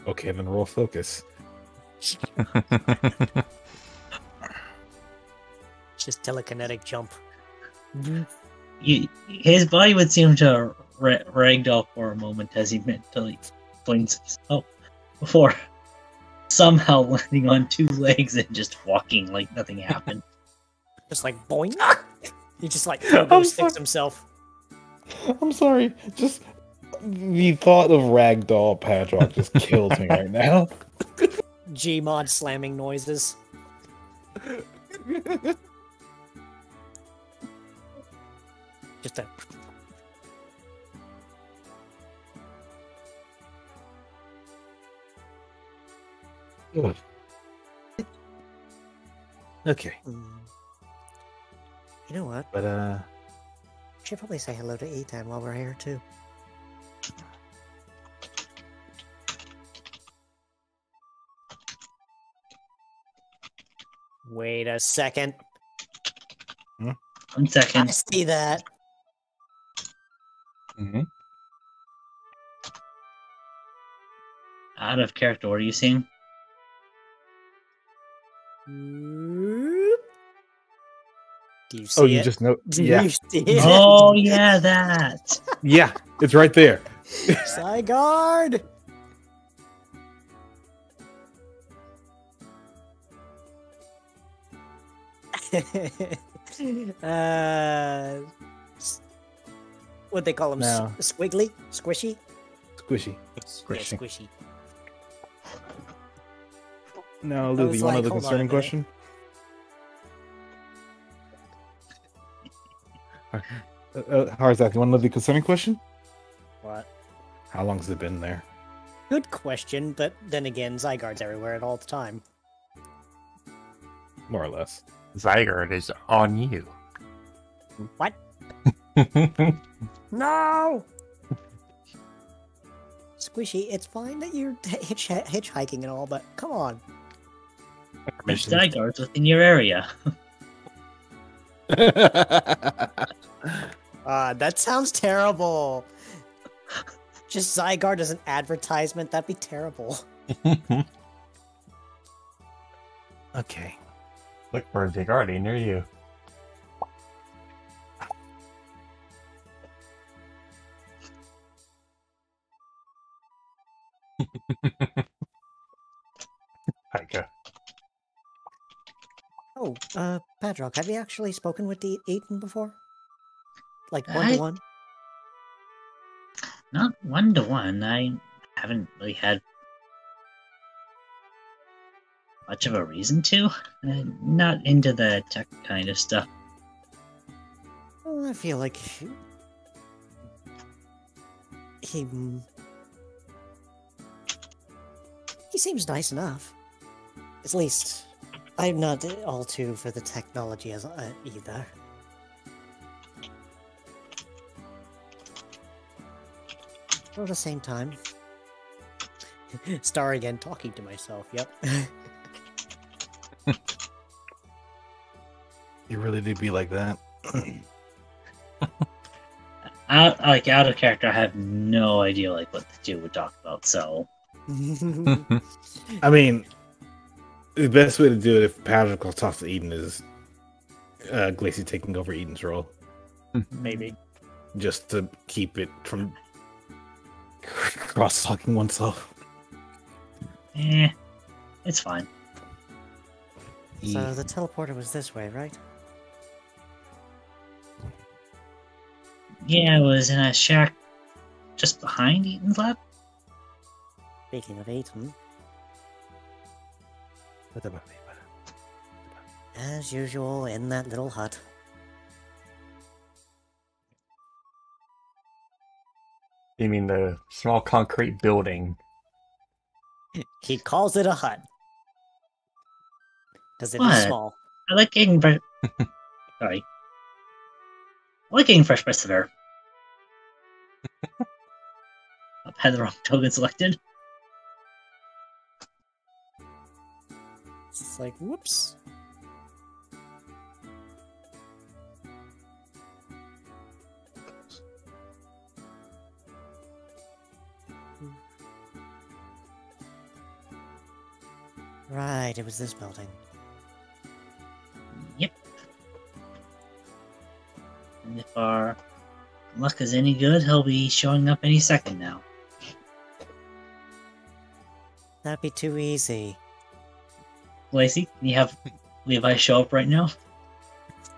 Okay, then roll focus. Just telekinetic jump. His body would seem to ragdoll for a moment as he mentally flings himself before somehow landing on two legs and just walking like nothing happened. Just like boing. He just like pogo sticks himself. I'm sorry. Just the thought of ragdoll Padrock just kills me right now. Gmod slamming noises. Just a... Okay. You know what? But Should probably say hello to Ethan while we're here too. Wait a second. 1 second. I see that. Mm-hmm. Out of character, what are you seeing? Do you see oh, you it? just know. Do Yeah, you see it? Oh, yeah, that. yeah, it's right there. Zygarde! What they call them? No. Squiggly? Squishy? Squishy. Yeah, squishy. No, I Lily, was you want like, another hold on a concerning minute. question? Harzak, you want another concerning question? What? How long has it been there? Good question, but then again, Zygarde's everywhere at all the time. More or less. Zygarde is on you. What? No! Squishy, it's fine that you're hitchhiking and all, but come on. There's Zygardes within your area. That sounds terrible. Just Zygarde as an advertisement, that'd be terrible. Okay. Look for a Zygarde near you. Pika. Oh, Padrock, have you actually spoken with the Eaton before? Like I- one-to-one? Not 1-to-1. I haven't really had much of a reason to. Not into the tech kind of stuff. Well, I feel like he seems nice enough. At least, I'm not all too for the technology as either. But at the same time, Star again talking to myself. Yep. You really do be like that. Out of character, I have no idea like what the two would talk about. So I mean, the best way to do it if Patrick talks to Eden is Glacy taking over Eden's role. Maybe. Just to keep it from cross-talking oneself. it's fine. So the teleporter was this way, right? Yeah, it was in a shack just behind Eaton's lab. Speaking of Eaton, as usual in that little hut. You mean the small concrete building? He calls it a hut. Because it is What? small. I like getting sorry. I like getting fresh breaths of air. I've had the wrong token selected. It's like, whoops. Right, it was this building. Yep. And if our luck is any good, he'll be showing up any second now. That'd be too easy. Lacey, can you have Levi show up right now?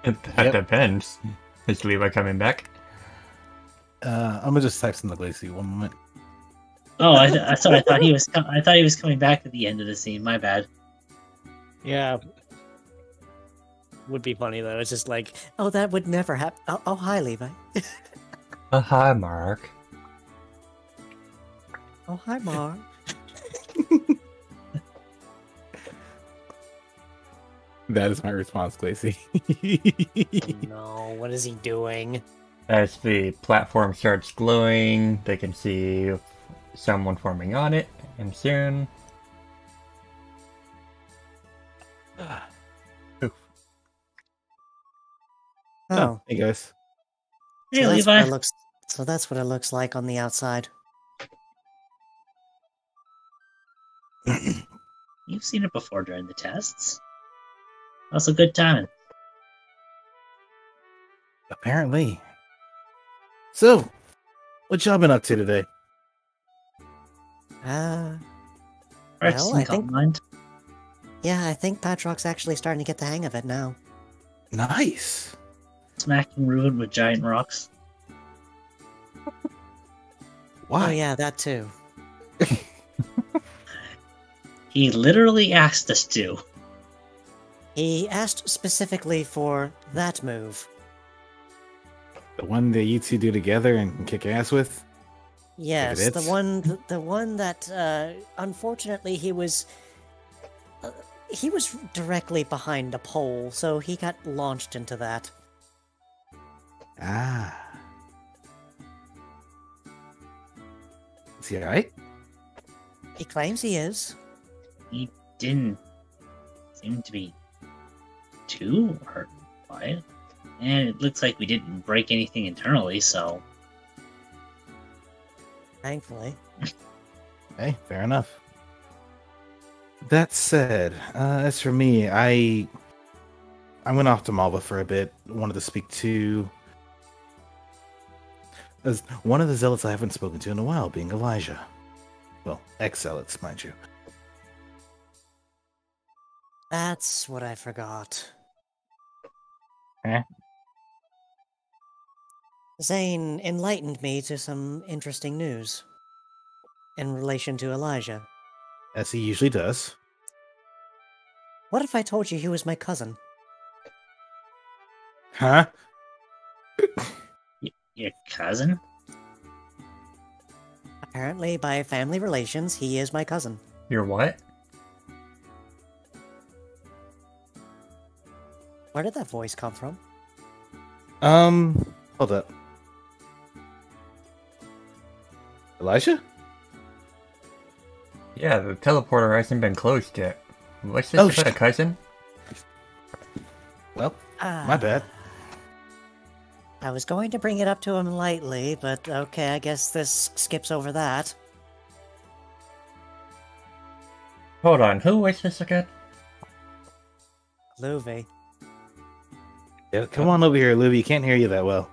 That depends. Is Levi coming back? I'm gonna just type in the Glacy one moment. Oh, I thought he was. I thought he was coming back at the end of the scene. My bad. Yeah. Would be funny though. It's just like, oh, that would never happen. Oh, hi, Levi. Hi, Mark. Oh, hi, Mark. That is my response, Glacy. No, what is he doing? As the platform starts glowing, they can see someone forming on it, and soon... Oof. Oh, Hey guys. Hey, so that's what Levi. it looks. So that's what it looks like on the outside. You've seen it before during the tests. Also, good timing. Apparently. So, what y'all been up to today? Practicing I think- mind. Yeah, I think Patrock's actually starting to get the hang of it now. Nice. Smacking Ruben with giant rocks. Why? Oh yeah, that too. He literally asked us to. He asked specifically for that move. The one that you two do together and can kick ass with? Yes, it the is? one that unfortunately he was directly behind a pole, so he got launched into that. Ah. Is he alright? He claims he is. He didn't seem to be too hurt by it. And it looks like we didn't break anything internally, so... Thankfully. Hey, fair enough. That said, as for me, I went off to Malva for a bit. Wanted to speak to as one of the zealots I haven't spoken to in a while, being Elijah. Well, ex-zealots, mind you. That's what I forgot. Eh? Zane enlightened me to some interesting news in relation to Elijah. As he usually does. What if I told you he was my cousin? Huh? Your cousin? Apparently, by family relations, he is my cousin. Your what? Where did that voice come from? Hold up. Elijah? Yeah, the teleporter hasn't been closed yet. What's this Oh, about a cousin? Well, my bad. I was going to bring it up to him lightly, but okay, I guess this skips over that. Hold on, who was this again? Levi. Yeah, come on over here, Louie. Can't hear you that well.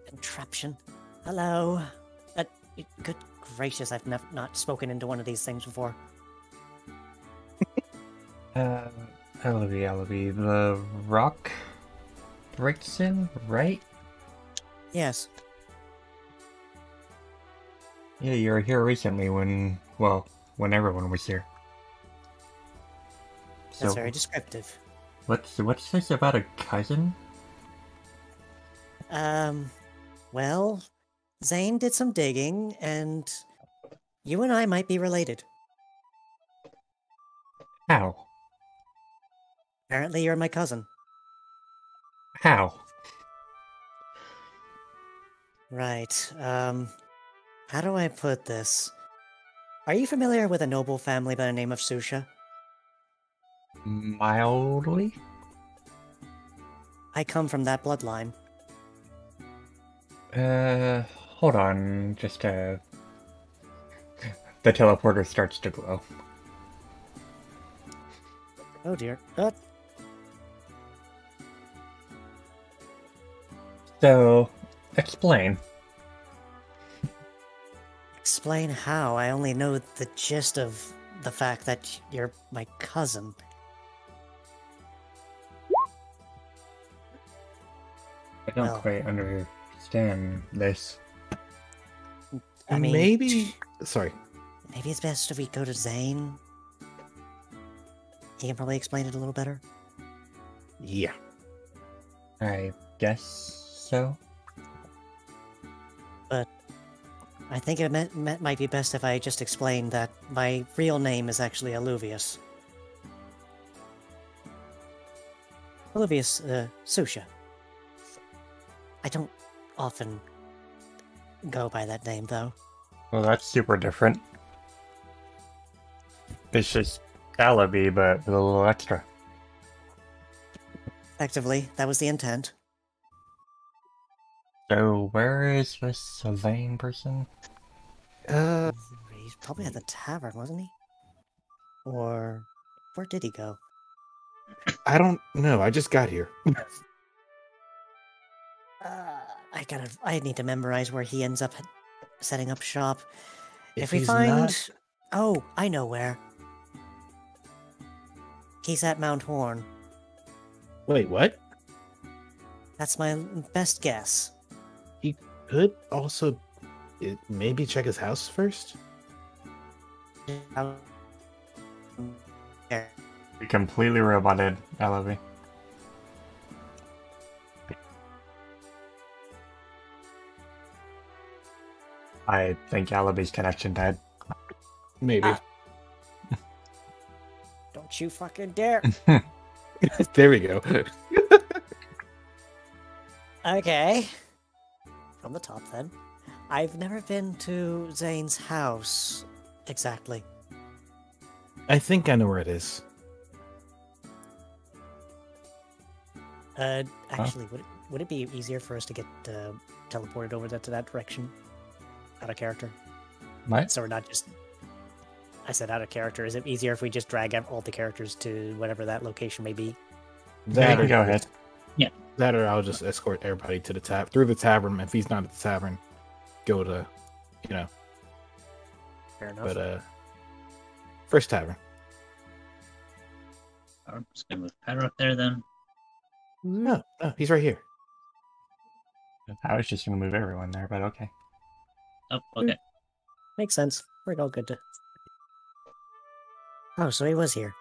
Contraption. Hello. Good gracious, I've not spoken into one of these things before. Alibi, the rock breaks in, right? Yes. Yeah, you were here recently when everyone was here. That's So, very descriptive. what's this about a cousin? Well, Zane did some digging, and you and I might be related. How? Apparently, you're my cousin. How? Right, how do I put this? Are you familiar with a noble family by the name of Susha? Mildly? I come from that bloodline. Hold on, the teleporter starts to glow. Oh dear. So, explain. Explain how. I only know the gist of the fact that you're my cousin. I don't Well. quite understand this. I mean, Maybe. Sorry. maybe it's best if we go to Zane. He can probably explain it a little better. Yeah. I guess so. I think it might be best if I just explain that my real name is actually Alluvius. Alluvius, Susha. I don't often go by that name, though. Well, that's super different. It's just Alibi, but with a little extra. Effectively, that was the intent. So, where is this Zane person? He's probably at the tavern, wasn't he? Or where did he go? I don't know. I just got here. I need to memorize where he ends up setting up shop. If we he's find... not- Oh, I know where. He's at Mount Horn. Wait, what? That's my best guess. He could also maybe check his house first? There. We completely roboted Alibi. I think Alibi's connection died. Maybe. Don't you fucking dare. There we go. Okay. from the top then. I've never been to Zane's house exactly. I think I know where it is. Actually, would it be easier for us to get teleported over to that direction? Out of character. What? So we're not just... I said out of character. Is it easier if we just drag all the characters to whatever that location may be? Yeah, you can go ahead. That or I'll just escort everybody to the through the tavern. If he's not at the tavern, go to, Fair enough. But first tavern. I'm just gonna move Powder up there then. No, he's right here. I was just going to move everyone there, but okay. Oh, okay. Makes sense. We're all good to... Oh, so he was here.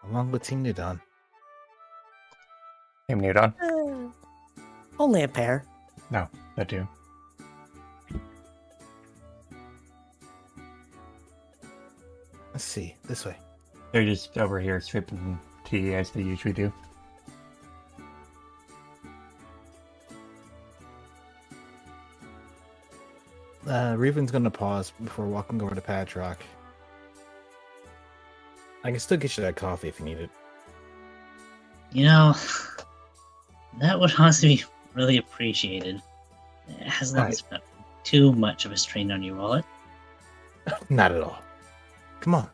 Along with Team Nudon. Team Nudon? Only a pair. No, that do. Let's see. This way. They're just over here sipping tea as they usually do. Reven's gonna pause before walking over to Patrock. I can still get you that coffee if you need it. You know, that would honestly be really appreciated. It hasn't Right. put too much of a strain on your wallet. Not at all. Come on.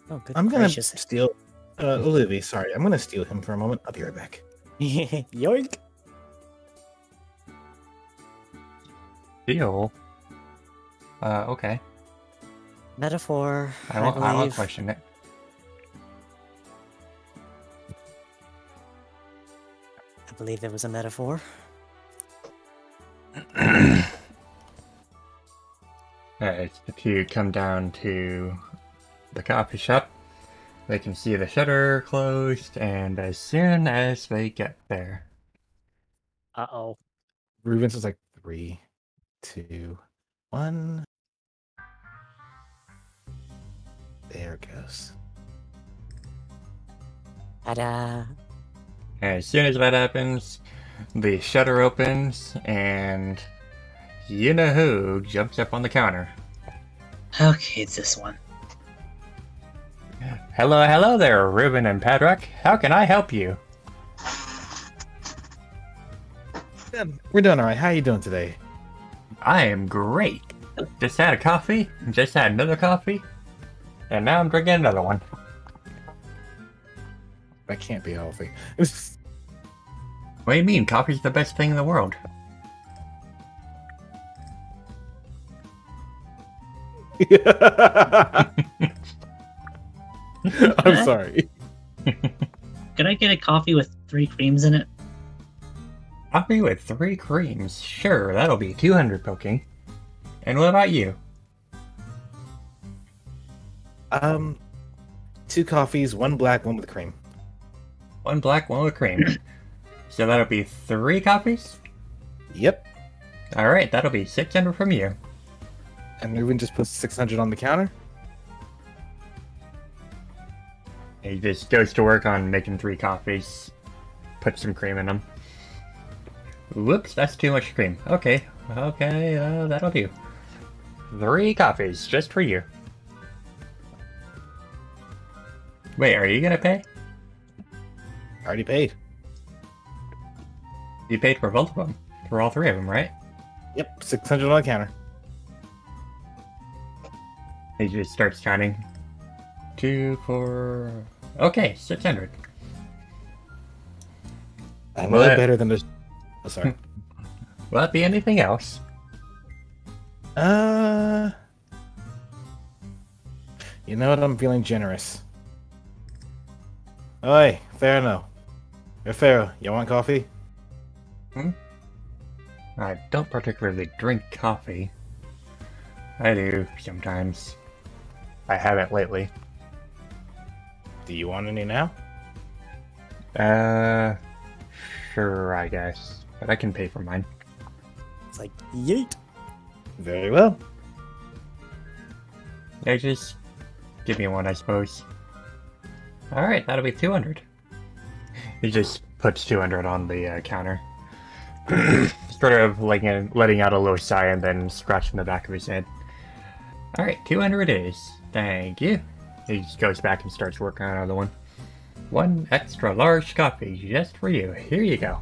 Oh, good I'm gonna gracious. steal Olivia, sorry. I'm gonna steal him for a moment. I'll be right back. Yoink! Deal? Okay. Metaphor, I won't believe. question it. I believe there was a metaphor. It's to come down to the coffee shop. They can see the shutter closed, and as soon as they get there, Uh-oh. Rubens was like 3, 2, 1. There it goes. Ta-da! as soon as that happens, the shutter opens, and you know who jumps up on the counter. Okay, it's this one. Hello there, Ruben and Padrock. How can I help you? We're doing all right. How you doing today? I am great. Just had a coffee, just had another coffee, and now I'm drinking another one. That can't be healthy. What do you mean? Coffee's the best thing in the world. I'm sorry. Could I get a coffee with 3 creams in it? Coffee with 3 creams. Sure, that'll be 200 poking. And what about you? 2 coffees, 1 black, 1 with cream. 1 black, 1 with cream. So that'll be 3 coffees? Yep. Alright, that'll be 600 from you. And Ruben just puts 600 on the counter. He just goes to work on making 3 coffees. Puts some cream in them. Whoops, that's too much cream. Okay, that'll do. 3 coffees, just for you. Wait, are you gonna pay? Already paid. You paid for both of them. For all 3 of them, right? Yep, 600 on the counter. He just starts counting. 2, 4... Okay, 600. I know Well, it better than this. Oh, sorry. Will that be anything else? You know what? I'm feeling generous. Oi, Pharaoh. Hey, Pharaoh, you want coffee? I don't particularly drink coffee. I do, sometimes. I haven't lately. Do you want any now? Sure, I guess. But I can pay for mine. It's like, yeet! Very well. I just give me one, I suppose. Alright, that'll be 200. He just puts 200 on the counter. Sort of letting out a low sigh and then scratching the back of his head. Alright, 200 it is. Thank you. He just goes back and starts working on another one. One extra large coffee just for you. Here you go.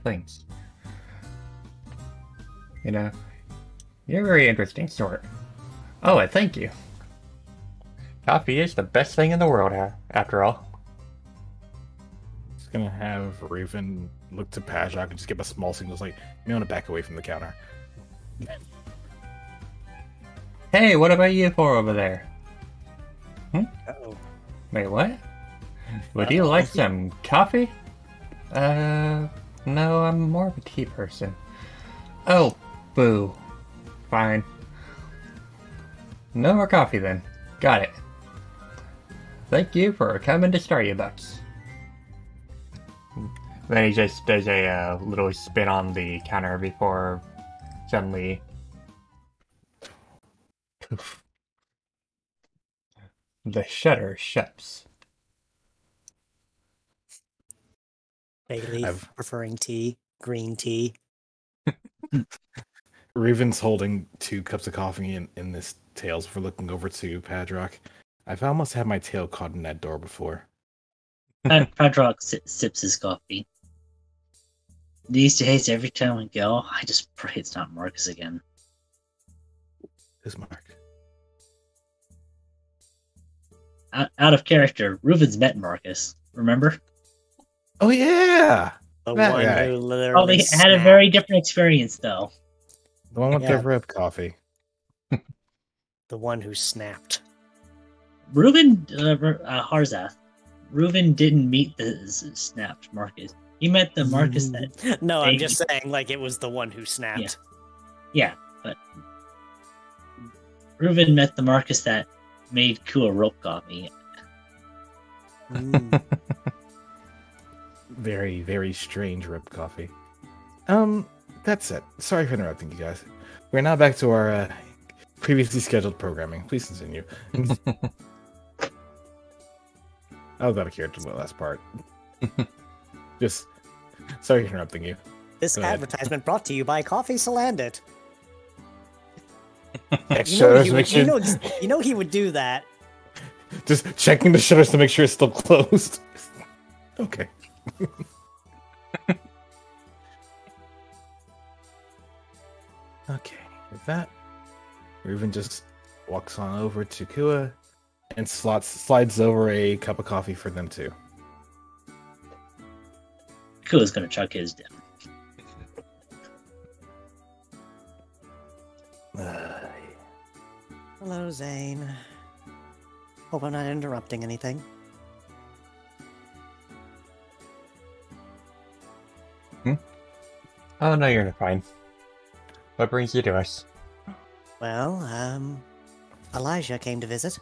Thanks. You know, you're a very interesting sort. Oh, and thank you. Coffee is the best thing in the world, after all. Just gonna have Raven look to Pajok and just give a small signal, like, you want to back away from the counter. Hey, what about you four over there? Uh-oh. Wait, what? Would you like some coffee? No, I'm more of a tea person. Oh, boo. Fine. No more coffee then. Got it. Thank you for coming to Starbucks. Then he just does a little spin on the counter before suddenly... Poof. The shutter shuts. Bailey preferring tea, green tea. Raven's holding 2 cups of coffee in this tails for looking over to Padrock. I've almost had my tail caught in that door before. Padrock sips his coffee. These days, every time we go, I just pray it's not Marcus again. Who's Mark? Out of character, Reuven's met Marcus. Remember? Oh yeah, The that one guy. who literally Probably had a snapped. very different experience, though. The one with Yeah. the rib coffee. The one who snapped. Reuven, Harzath. Reuven didn't meet the snapped Marcus. He met the Marcus that... No, I'm Baby. just saying, like, it was the one who snapped. Yeah, but... Reuven met the Marcus that made Kua rope coffee. Mm. Very, very strange rib coffee. That's it. Sorry for interrupting you guys. We're now back to our previously scheduled programming. Please continue. I was out of character for the last part. Just sorry for interrupting you. This Go ahead. advertisement brought to you by Coffee Salandit. Check You know, shutters he to make would, sure. you know he would do that. Just checking the shutters to make sure it's still closed. Okay. Okay. With that, Reuven just walks on over to Kua and slides over a cup of coffee for them too. Kua's gonna chuck his down. Hello, Zane. Hope I'm not interrupting anything. Oh, no, you're fine. What brings you to us? Well, Elijah came to visit.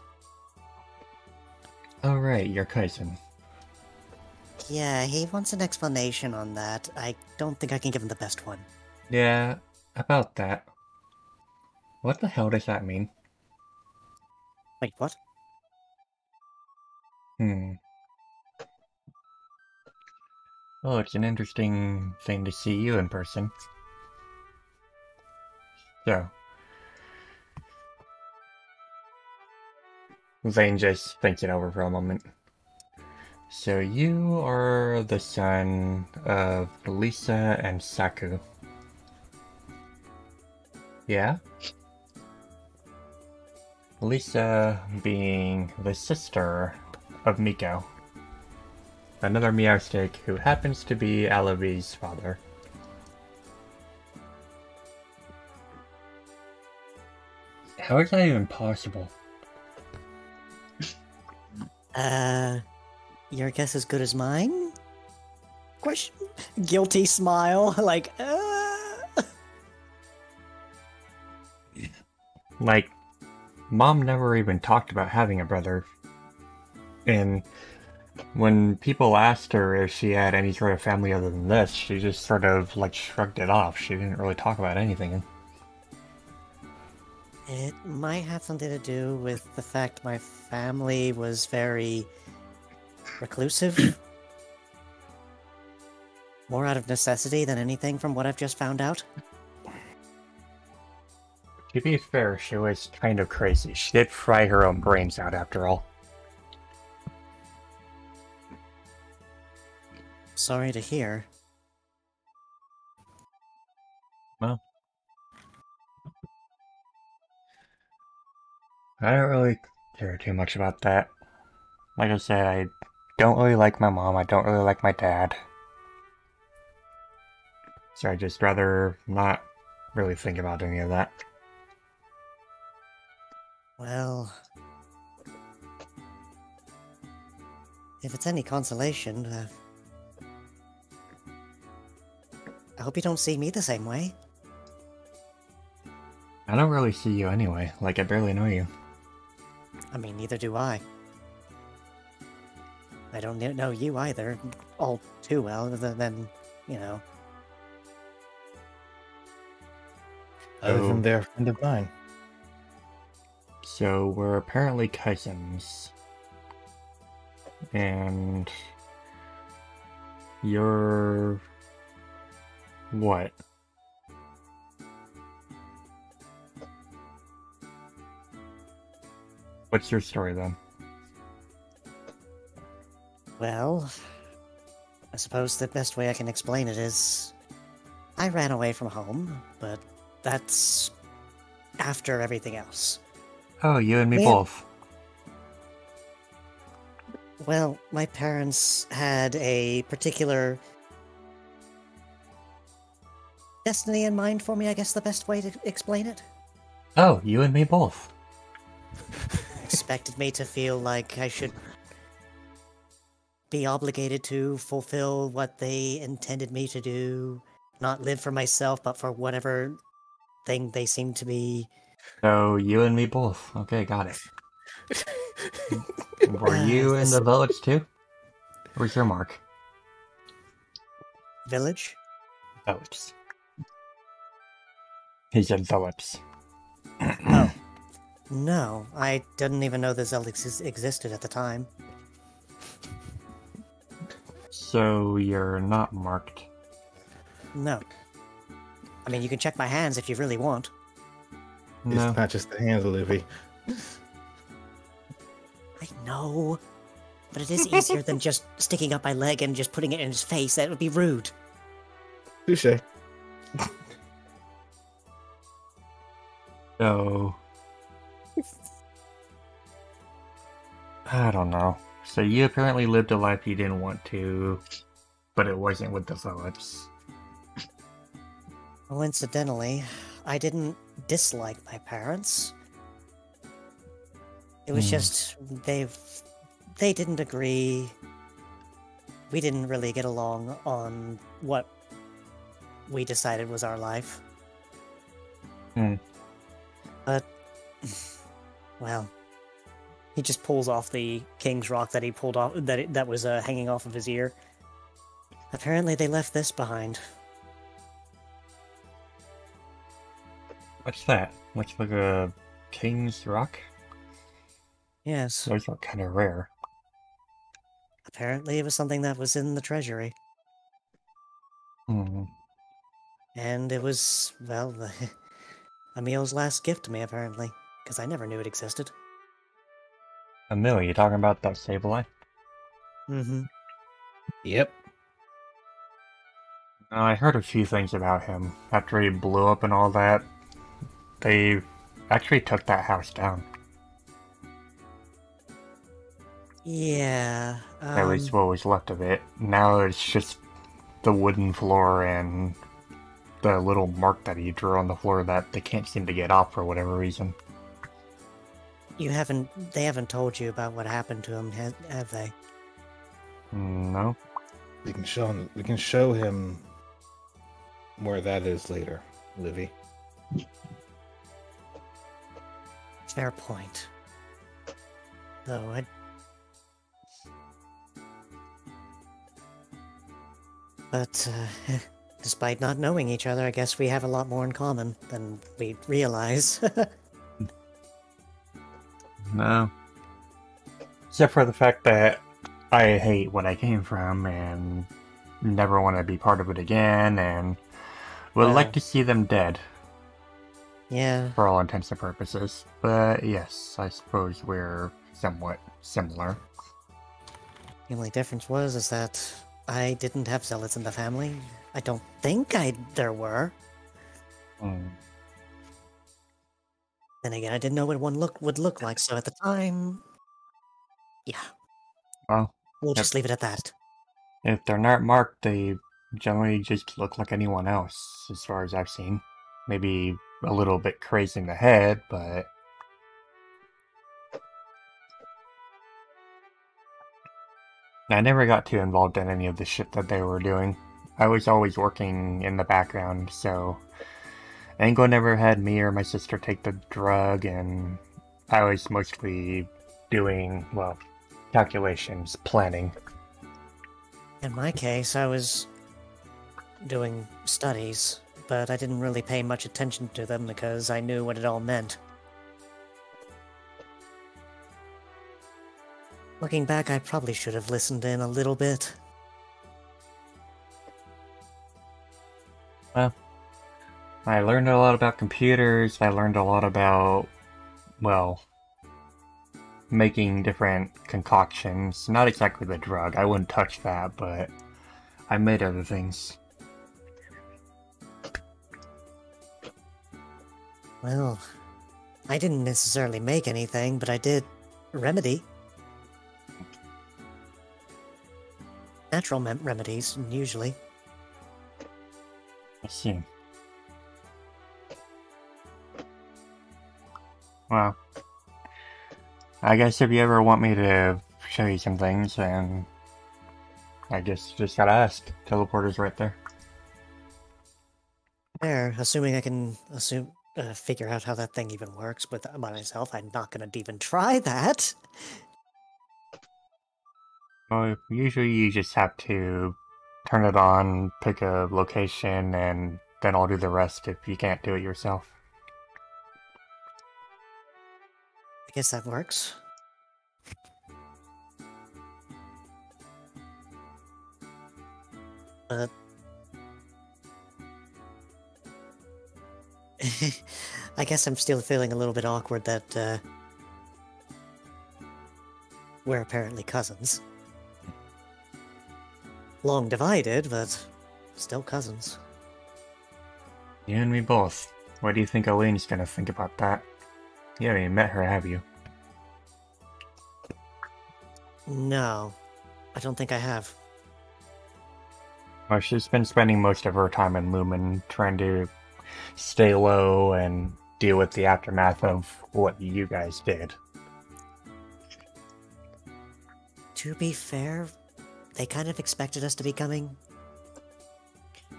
Oh, right, your cousin. Yeah, he wants an explanation on that. I don't think I can give him the best one. Yeah, about that. What the hell does that mean? Wait, what? Oh, it's an interesting thing to see you in person. So. Zane just thinks it over for a moment. So you are the son of Lisa and Saku. Yeah? Lisa being the sister of Miko. Another Meowstick who happens to be Alavi's father. How is that even possible? Your guess as good as mine? Question? Guilty smile, like, Like, Mom never even talked about having a brother. And when people asked her if she had any sort of family other than this, she just sort of, like, shrugged it off. She didn't really talk about anything. It might have something to do with the fact my family was very reclusive. More out of necessity than anything from what I've just found out. To be fair, she was kind of crazy. She did fry her own brains out after all. Sorry to hear. Well, I don't really care too much about that. Like I said, I don't really like my mom, I don't really like my dad. So I'd just rather not really think about any of that. Well, if it's any consolation, I hope you don't see me the same way. I don't really see you anyway, like I barely know you. I mean, neither do I. I don't know you either, all too well, other than, you know. Other Oh. than they're a friend of mine. So we're apparently cousins. And you're what? What's your story then? Well, I suppose the best way I can explain it is I ran away from home, but that's after everything else. Oh, you and me We- both. Well, my parents had a particular destiny in mind for me, I guess the best way to explain it. Oh, you and me both. Expected me to feel like I should be obligated to fulfill what they intended me to do, not live for myself, but for whatever thing they seem to be. So you and me both. Okay, got it. Were you in This the village too? Where's your mark? village? Village. He said village. Oh. No, I didn't even know the Zelda existed at the time. So you're not marked. No. I mean, you can check my hands if you really want. No. It's not just the hands, Livy. I know. But it is easier than just sticking up my leg and just putting it in his face. That would be rude. Touche. So I don't know. So you apparently lived a life you didn't want to, but it wasn't with the Phillips. Well, incidentally, I didn't dislike my parents. It was just they didn't agree. We didn't really get along on what we decided was our life. But well, he just pulls off the king's rock that he pulled off that was hanging off of his ear. Apparently, they left this behind. What's that? Looks like a king's rock? Yes, Those are kind of rare. apparently it was something that was in the treasury. Hmm. And it was, well, Emil's last gift to me, apparently, because I never knew it existed. Emil, you talking about that Sableye? Mm-hmm. Yep. I heard a few things about him. After he blew up and all that, they actually took that house down. Yeah, That was what was left of it. Now it's just the wooden floor and the little mark that he drew on the floor that they can't seem to get off for whatever reason. they haven't told you about what happened to him, have they? No. We can show him where that is later, Livy. Fair point. Though, But, despite not knowing each other, I guess we have a lot more in common than we realize. No. Except for the fact that I hate what I came from and never want to be part of it again, and would like Well. to see them dead Yeah, for all intents and purposes. But yes, I suppose we're somewhat similar. the only difference is that I didn't have zealots in the family. I don't think there were. Hmm. Then again, I didn't know what one would look like, so at the time, yeah, Well, we'll Yep. just leave it at that. if they're not marked, they generally just look like anyone else, as far as I've seen. Maybe a little bit crazy in the head, but I never got too involved in any of the shit that they were doing. I was always working in the background, so Ango never had me or my sister take the drug, and I was mostly doing, well, calculations, planning. In my case, I was doing studies, but I didn't really pay much attention to them because I knew what it all meant. Looking back, I probably should have listened in a little bit. Well, I learned a lot about computers, I learned a lot about, well, making different concoctions. Not exactly the drug, I wouldn't touch that, but I made other things. Well, I didn't necessarily make anything, but I did remedy. Natural remedies, usually. I see. Well, I guess if you ever want me to show you some things, then I guess you just gotta ask. Teleporter's right there. There, assuming I can figure out how that thing even works by myself, I'm not gonna even try that. Well, usually you just have to turn it on, pick a location, and then I'll do the rest if you can't do it yourself. I guess that works. But I guess I'm still feeling a little bit awkward that we're apparently cousins. Long divided, but still cousins. You and me both. What do you think Elaine's gonna think about that? You haven't even met her, have you? No, I don't think I have. Well, she's been spending most of her time in Lumen trying to stay low and deal with the aftermath of what you guys did. To be fair, they kind of expected us to be coming.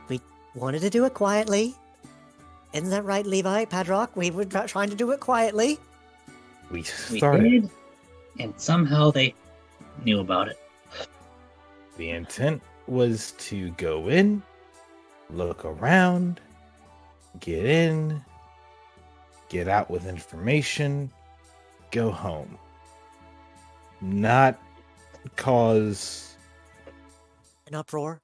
We wanted to do it quietly. Isn't that right, Levi, Padrock? We were trying to do it quietly. We We started. did, and somehow they knew about it. The intent was to go in, look around, get in, get out with information, go home. Not cause An uproar.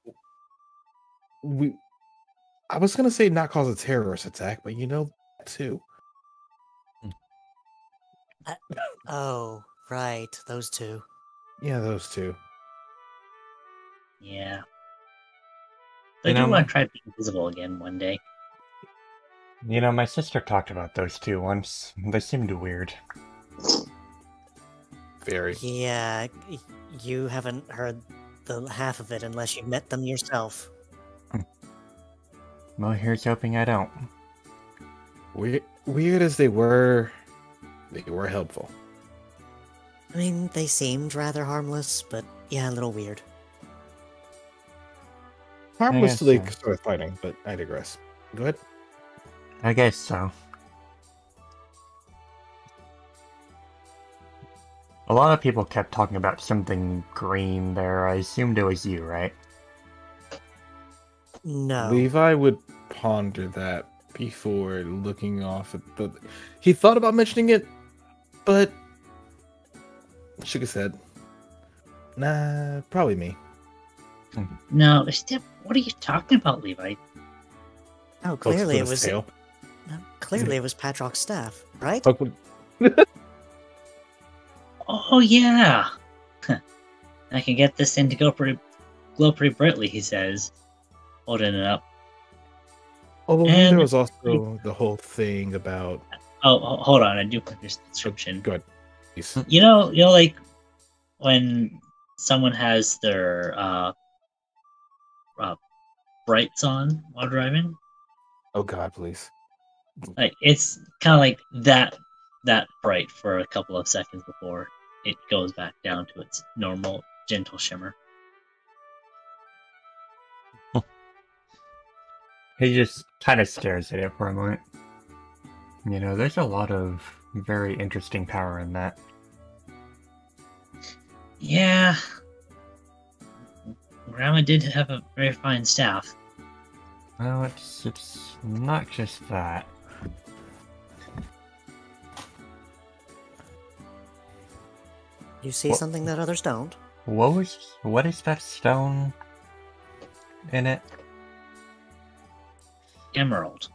I was gonna say not cause a terrorist attack, but you know that too. Oh, right, those two. Yeah, those two. Yeah. I You do know, want to try being visible again one day. You know, my sister talked about those two once. They seemed weird. Very. Yeah, you haven't heard the half of it unless you met them yourself. Well, here's hoping I don't. Weird as they were helpful. I mean, they seemed rather harmless, but yeah, a little weird. Harmless guess till they so. started fighting, but I digress. Go ahead. I guess so. A lot of people kept talking about something green there. I assumed it was you, right? No. Levi would ponder that before looking off at the. He thought about mentioning it, but shook his head. Nah, probably me. No, what are you talking about, Levi? Oh, Pokes clearly with it his was. tail. No, clearly it was Patrock's staff, right? Poke with- Oh yeah. I can get this thing to glow pretty brightly, he says, holding it up. Oh, well, then there And- was also the whole thing about. Oh, hold on, I do put this description. Go ahead. Please. You know, like when someone has their brights on while driving. Oh God, please. Like it's kind of like that bright for a couple of seconds before it goes back down to its normal gentle shimmer. He just kind of stares at it for a moment. You know, there's a lot of very interesting power in that. Yeah, Grandma did have a very fine staff. Well, it's not just that. You see What- something that others don't? What is that stone in it? Emerald.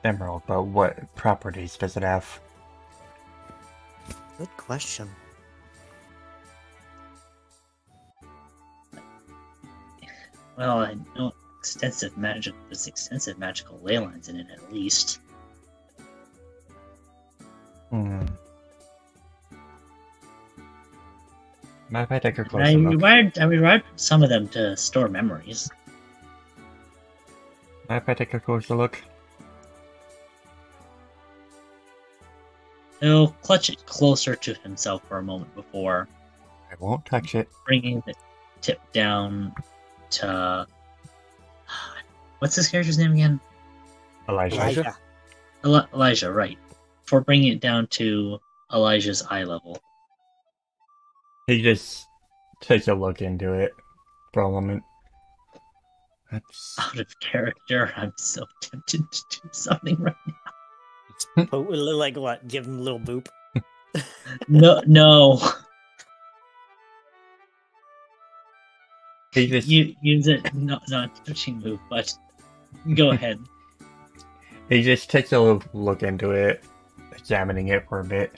Emerald, but what properties does it have? Good question. Well, I know there's extensive magical ley lines in it at least. Hmm. Mind if I take a I closer look? rewired some of them to store memories. Mind if I take a closer look? He'll clutch it closer to himself for a moment before I won't touch it. bringing the tip down to... What's this character's name again? Elijah. Elijah, right. For bringing it down to Elijah's eye level. He just takes a look into it for a moment. That's Out of character, I'm so tempted to do something right now. Oh, like what? Give him a little boop. No. he just You use it, not touching move, but go ahead. he just takes a look into it, examining it for a bit.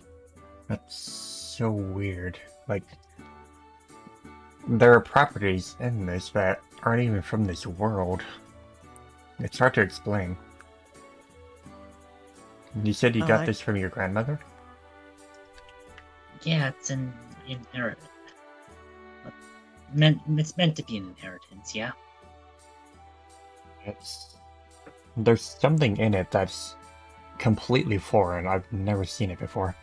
That's so weird. Like, there are properties in this that aren't even from this world. It's hard to explain. You said you got Alright. this from your grandmother? Yeah, it's an inheritance. It's meant to be an inheritance, yeah? There's something in it that's completely foreign. I've never seen it before.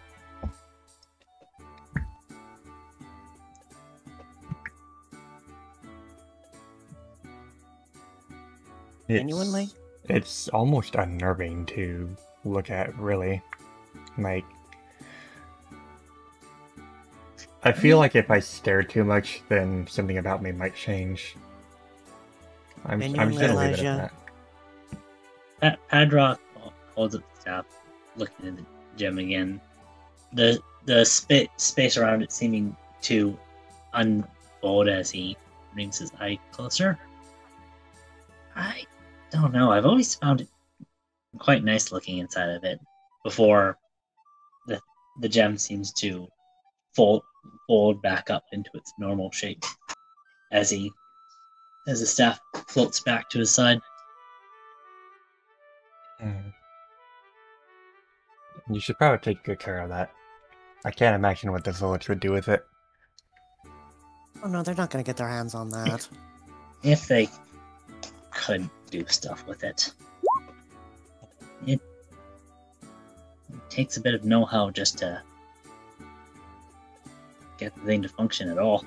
Genuinely? It's almost unnerving to look at, really. Like, I feel like if I stare too much, then something about me might change. I'm just Genuinely, gonna leave it Elijah. at that. Padrock holds up the staff, looking at the gem again. The space around it seeming to unfold as he brings his eye closer. I don't know. I've always found it quite nice looking inside of it before the gem seems to fold back up into its normal shape as the staff floats back to his side. Mm. You should probably take good care of that. I can't imagine what the village would do with it. Oh no, they're not gonna get their hands on that. If they could do stuff with it. It takes a bit of know-how just to get the thing to function at all.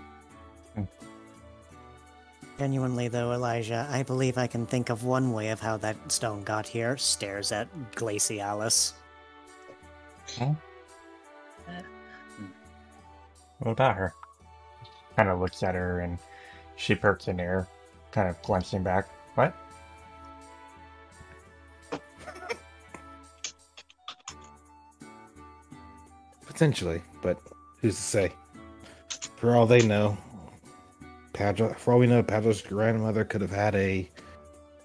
Genuinely though, Elijah, I believe I can think of one way of how that stone got here. Stares at Glacialis. What about her? Kind of looks at her and she perks in air, kind of glancing back. What? Potentially, but Who's to say? For all they know, for all we know, Padro's grandmother could have had a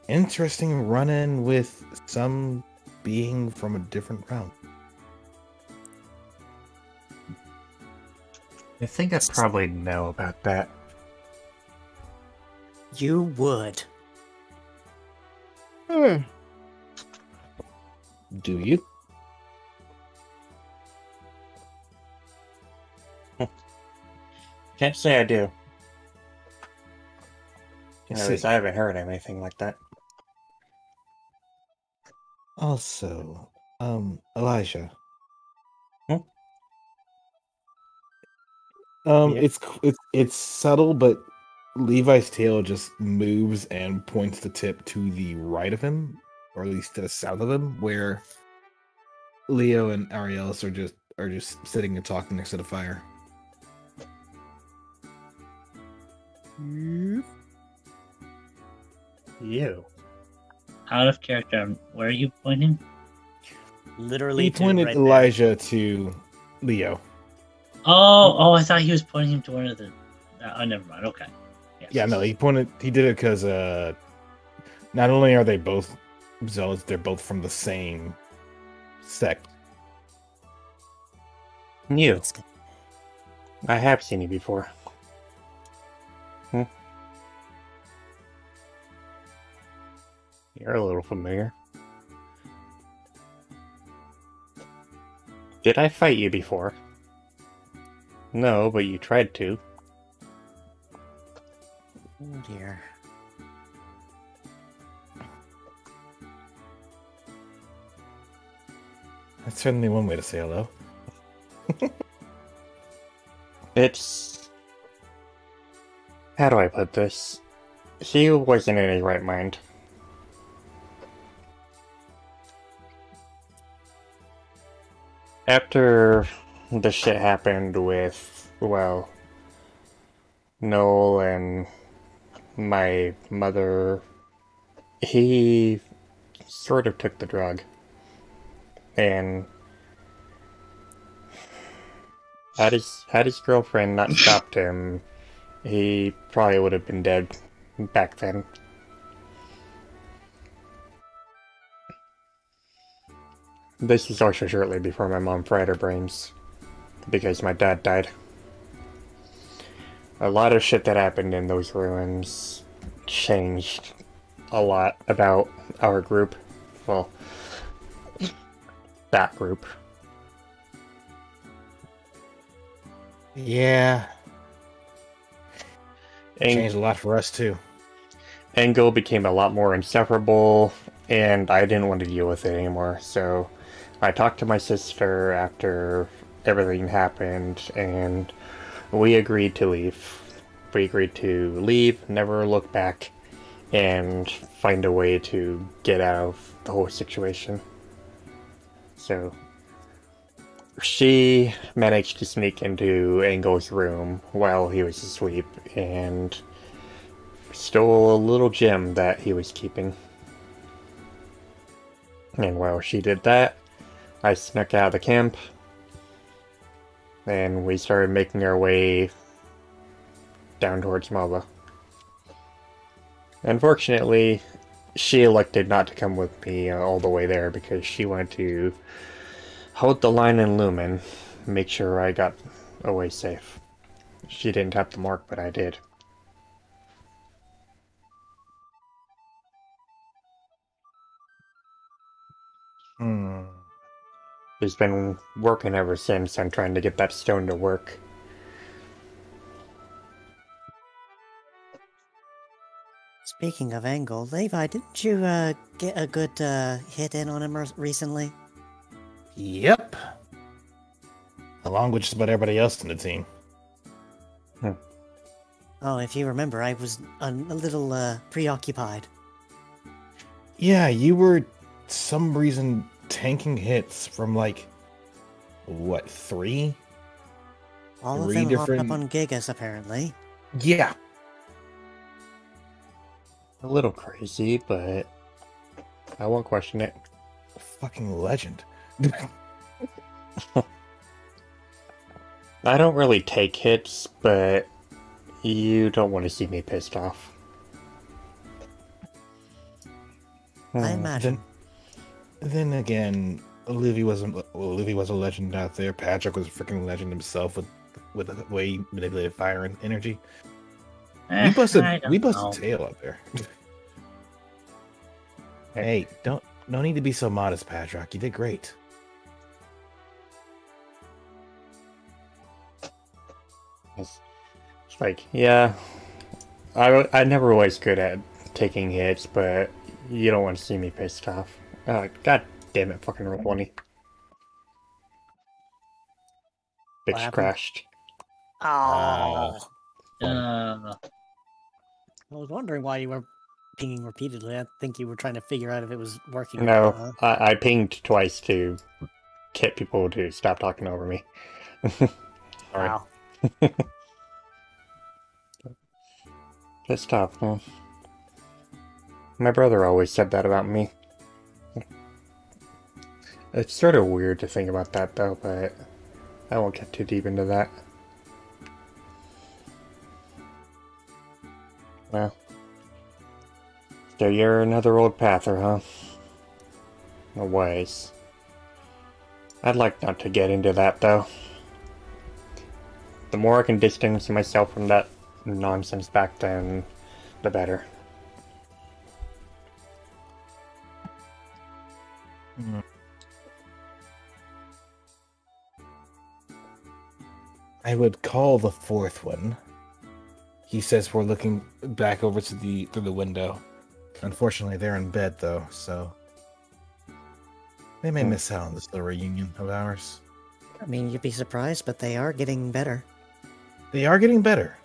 interesting run-in with some being from a different realm. I think I probably know about that. You would. Do you? Can't say I do. I At least see. I haven't heard anything like that. Also, Elijah. Hmm? Yeah. It's subtle, but Levi's tail just moves and points the tip to the right of him, or at least to the south of him, where Leo and Arielis are just sitting and talking next to the fire. You. Out of character, where are you pointing? Literally He to pointed right there. Elijah to Leo. Oh, I thought he was pointing him to one of the. Oh, never mind. Okay. Yes. Yeah, no, he did it because not only are they both zealots, they're both from the same sect. You. It's good. I have seen you before. You're a little familiar. Did I fight you before? No, but you tried to. Oh dear. That's certainly one way to say hello. It's... How do I put this? He wasn't in his right mind. After the shit happened with, well, Noel and my mother, he sort of took the drug. And had his girlfriend not stopped him, he probably would have been dead back then. This was also shortly before my mom fried her brains, because my dad died. A lot of shit that happened in those ruins changed a lot about our group. Well, that group. Yeah. It Ang- changed a lot for us too. Angle became a lot more insufferable, and I didn't want to deal with it anymore, so I talked to my sister after everything happened, and we agreed to leave. We agreed to leave, never look back, and find a way to get out of the whole situation. So, she managed to sneak into Angle's room while he was asleep, and stole a little gem that he was keeping. And while she did that, I snuck out of the camp, and we started making our way down towards Mova. Unfortunately, she elected not to come with me all the way there because she wanted to hold the line in Lumen, make sure I got away safe. She didn't tap the mark, but I did. He's been working ever since on trying to get that stone to work. Speaking of Angle, Levi, didn't you get a good hit in on him recently? Yep. Along with just about everybody else in the team. Oh, if you remember, I was a little preoccupied. Yeah, you were some reason tanking hits from like what, 3? All of Three them hopped different- up on Gigas, apparently. Yeah. A little crazy, but I won't question it. Fucking legend. I don't really take hits, but you don't want to see me pissed off. I imagine. Then again, Levi was a legend out there. Patrick was a freaking legend himself with the way he manipulated fire and energy. We busted tail out there. Hey, no need to be so modest, Patrick. You did great. It's like, yeah, I never was good at taking hits, but you don't want to see me pissed off. God damn it, fucking roll 20. Bitch crashed. Oh. Uh, I was wondering why you were pinging repeatedly. I think you were trying to figure out if it was working. No, or not. I pinged twice to get people to stop talking over me. Wow. Just stop, man. My brother always said that about me. It's sort of weird to think about that, though, but I won't get too deep into that. Well. So you're another old pather, huh? No ways. I'd like not to get into that, though. The more I can distance myself from that nonsense back then, the better. I would call the fourth one. He says we're looking back over to through the window. Unfortunately, they're in bed though, so they may miss out on this little reunion of ours. I mean, you'd be surprised, but they are getting better. They are getting better.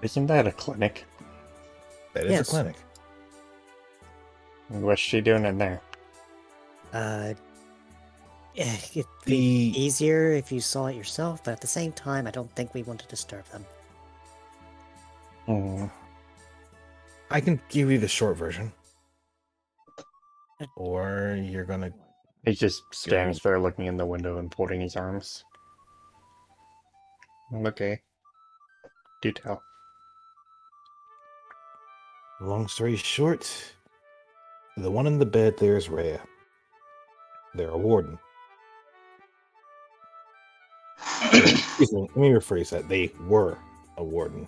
Isn't that a clinic? That is a clinic. What's she doing in there? It'd be easier if you saw it yourself, but at the same time, I don't think we want to disturb them. I can give you the short version. Or you're gonna... He just stands there looking in the window and folding his arms. Okay. Do tell. Long story short, the one in the bed there is Rhea. They're a warden. Excuse me, let me rephrase that. They were a warden.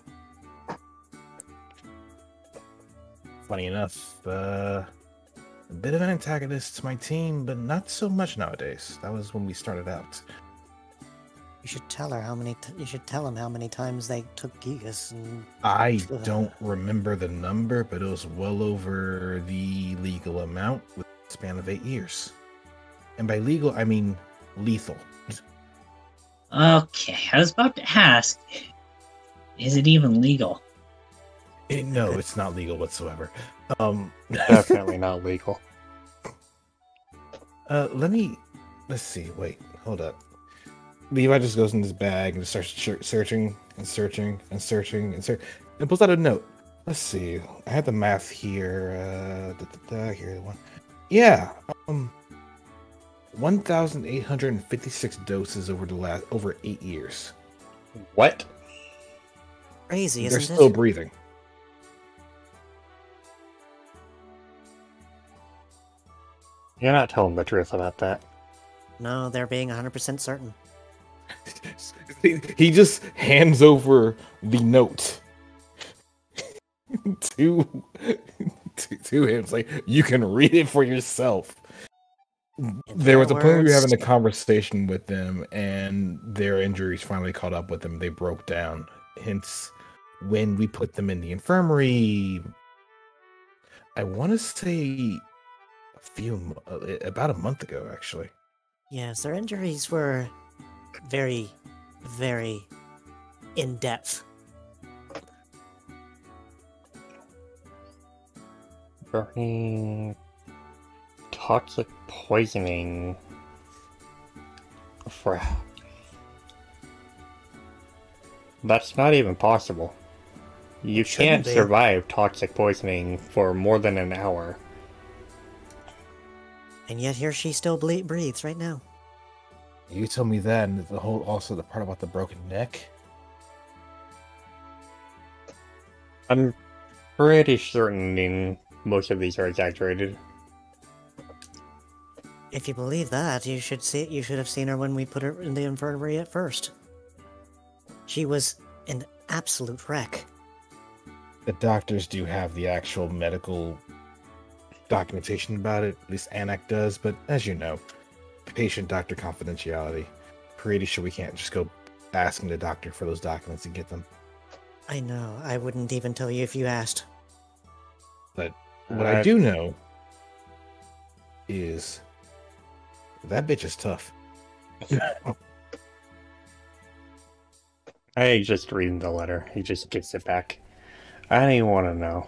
Funny enough, a bit of an antagonist to my team, but not so much nowadays. That was when we started out. You should tell her how many. You should tell him how many times they took Gigas. And I don't remember the number, but it was well over the legal amount with a span of 8 years. And by legal, I mean lethal. Okay, I was about to ask, is it even legal? No, it's not legal whatsoever. Definitely not legal. Let's see. Wait, hold up. Levi just goes in his bag and starts searching and pulls out a note. Let's see. I had the math here. Here's the one. Yeah. 1,856 doses over 8 years. What? Crazy, isn't it? They're still breathing. You're not telling the truth about that. No, they're being 100% certain. He just hands over the note to him. It's like, you can read it for yourself. There was a point where we were having a conversation with them, and their injuries finally caught up with them. They broke down. Hence, when we put them in the infirmary, I want to say about a month ago, actually. Yes, their injuries were very, very in-depth. Burning... toxic poisoning... That's not even possible. You can't survive toxic poisoning for more than an hour. And yet here she still breathes right now. You tell me that, and also the part about the broken neck. I'm pretty certain most of these are exaggerated. If you believe that, you should have seen her when we put her in the infirmary at first. She was an absolute wreck. The doctors do have the actual medical documentation about it. At least Anak does, but as you know, patient-doctor confidentiality. Pretty sure we can't just go asking the doctor for those documents and get them. I know. I wouldn't even tell you if you asked. But what I do know is that bitch is tough. I just reading the letter. He just gives it back. I don't even want to know.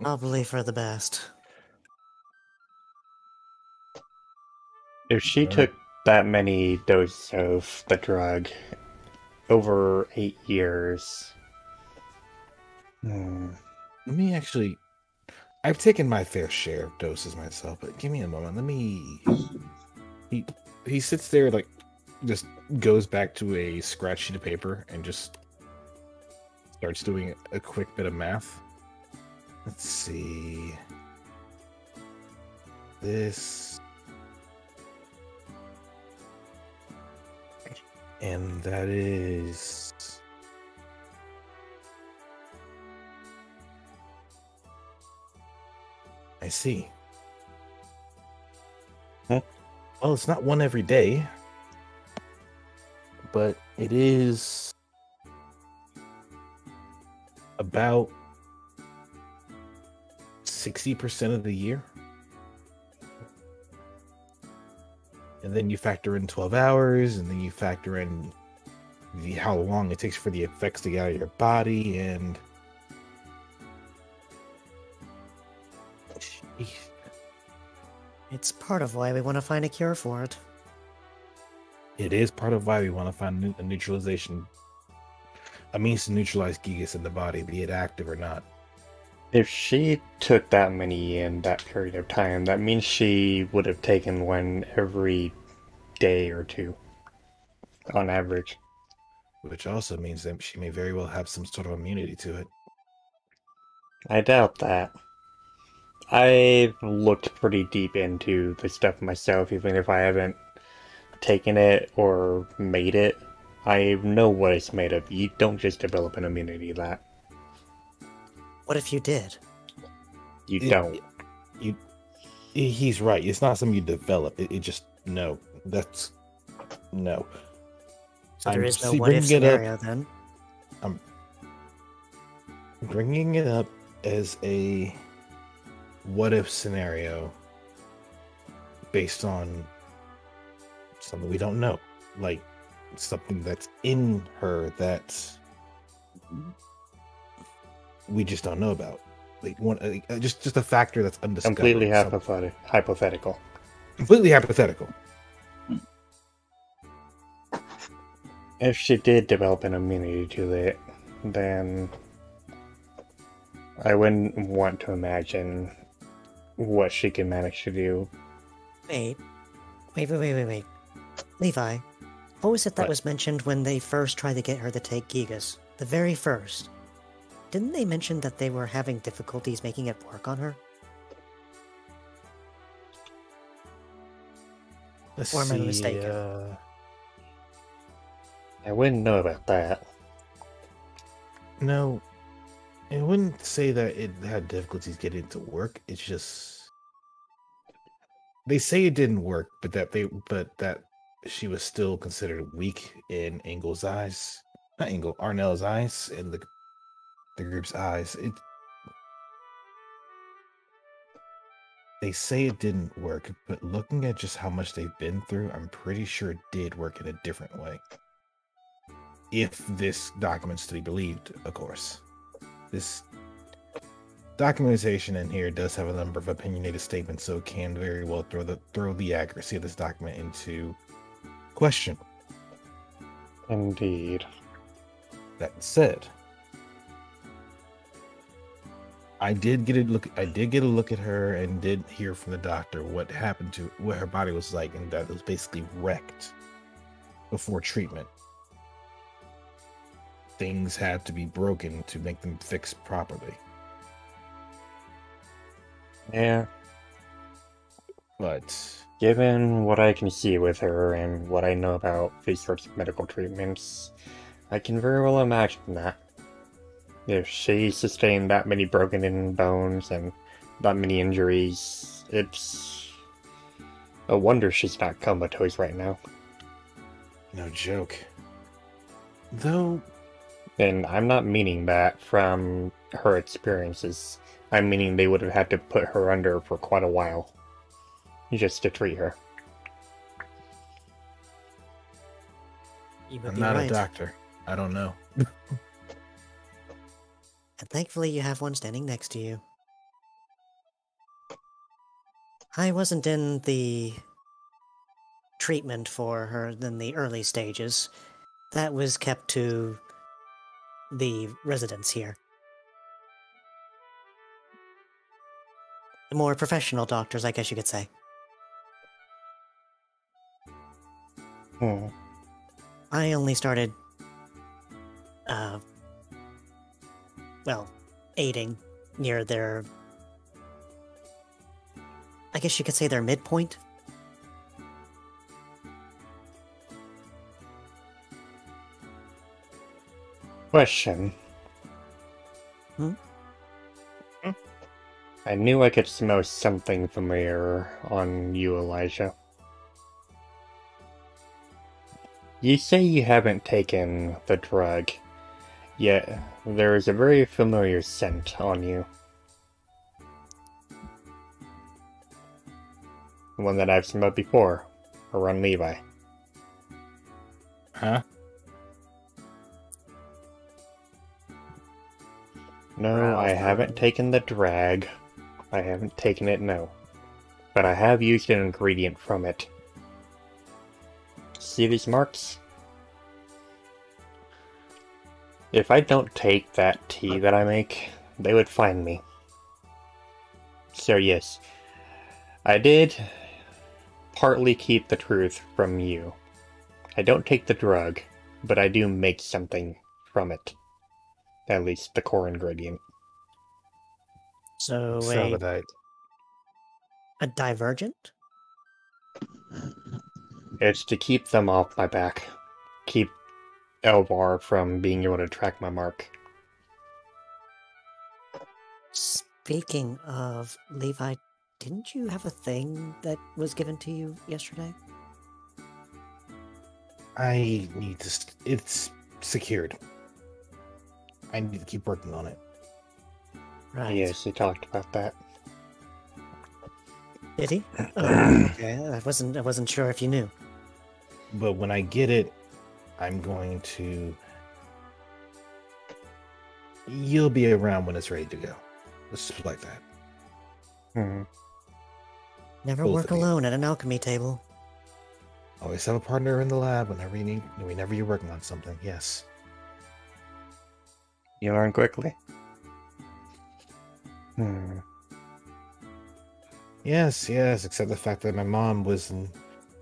Probably for the best. If she took that many doses of the drug over 8 years... Let me actually... I've taken my fair share of doses myself, but give me a moment. Let me... He sits there, like, just goes back to a scratch sheet of paper and just starts doing a quick bit of math. Let's see... This... And that is... I see. Huh? Well, it's not one every day, but it is about 60% of the year. And then you factor in 12 hours, and then you factor in how long it takes for the effects to get out of your body, and... Jeez. It's part of why we want to find a cure for it. It is part of why we want to find a neutralization, a means to neutralize Gigas in the body, be it active or not. If she took that many in that period of time, that means she would have taken one every day or two, on average. Which also means that she may very well have some sort of immunity to it. I doubt that. I've looked pretty deep into the stuff myself, even if I haven't taken it or made it. I know what it's made of. You don't just develop an immunity to that. What if you did? You don't. He's right. It's not something you develop. It just, no. That's, no. So there is no what if scenario then? I'm bringing it up as a what if scenario based on something we don't know, like something that's in her that we just don't know about, like just a factor that's undiscovered. Completely hypothetical. Completely hypothetical. If she did develop an immunity to it, then I wouldn't want to imagine what she can manage to do. Wait. Levi, what was it that was mentioned when they first tried to get her to take Gigas? The very first. Didn't they mention that they were having difficulties making it work on her? Or am I mistaken? I wouldn't know about that. No, I wouldn't say that it had difficulties getting it to work. It's just they say it didn't work, but that she was still considered weak in Engel's eyes, not Engel, Arnell's eyes, and the group's eyes. They say it didn't work, but looking at just how much they've been through, I'm pretty sure it did work in a different way. If this document's to be believed, of course. This documentation in here does have a number of opinionated statements, so it can very well throw the accuracy of this document into question. Indeed. That said, I did get a look. I did get a look at her and did hear from the doctor what happened to what her body was like, and that it was basically wrecked before treatment. Things had to be broken to make them fixed properly. Yeah. But Given what I can see with her and what I know about these sorts of medical treatments, I can very well imagine that. If she sustained that many broken-in bones and that many injuries, it's a wonder she's not comatose right now. no joke. Though, And I'm not meaning that from her experiences. I'm meaning they would have had to put her under for quite a while just to treat her. You would I'm be not right. a doctor. I don't know. And thankfully you have one standing next to you. I wasn't in the treatment for her in the early stages. That was kept to the residents here. The more professional doctors, I guess you could say. I only started, aiding near their, I guess you could say their midpoint. Question. Hmm? I knew I could smell something familiar on you, Elijah. You say you haven't taken the drug, yet there is a very familiar scent on you. One that I've smelled before, around Levi. Huh? No, I haven't taken the drag. I haven't taken it, no. But I have used an ingredient from it. See these marks? If I don't take that tea that I make, they would find me. So yes, I did partly keep the truth from you. I don't take the drug, but I do make something from it. At least the core ingredient. So Saladite. a divergent? It's to keep them off my back. Keep Elvar from being able to track my mark. Speaking of, Levi, didn't you have a thing that was given to you yesterday? I need to. It's secured. I need to keep working on it. Right. Yes, he talked about that. Did he? Oh, okay. I wasn't sure if you knew. But when I get it, I'm going to. You'll be around when it's ready to go. Let's just like that. Hmm. Never Both work of you. alone at an alchemy table. Always have a partner in the lab whenever you're working on something. Yes. You learn quickly. Hmm. Yes, except the fact that my mom wasn't.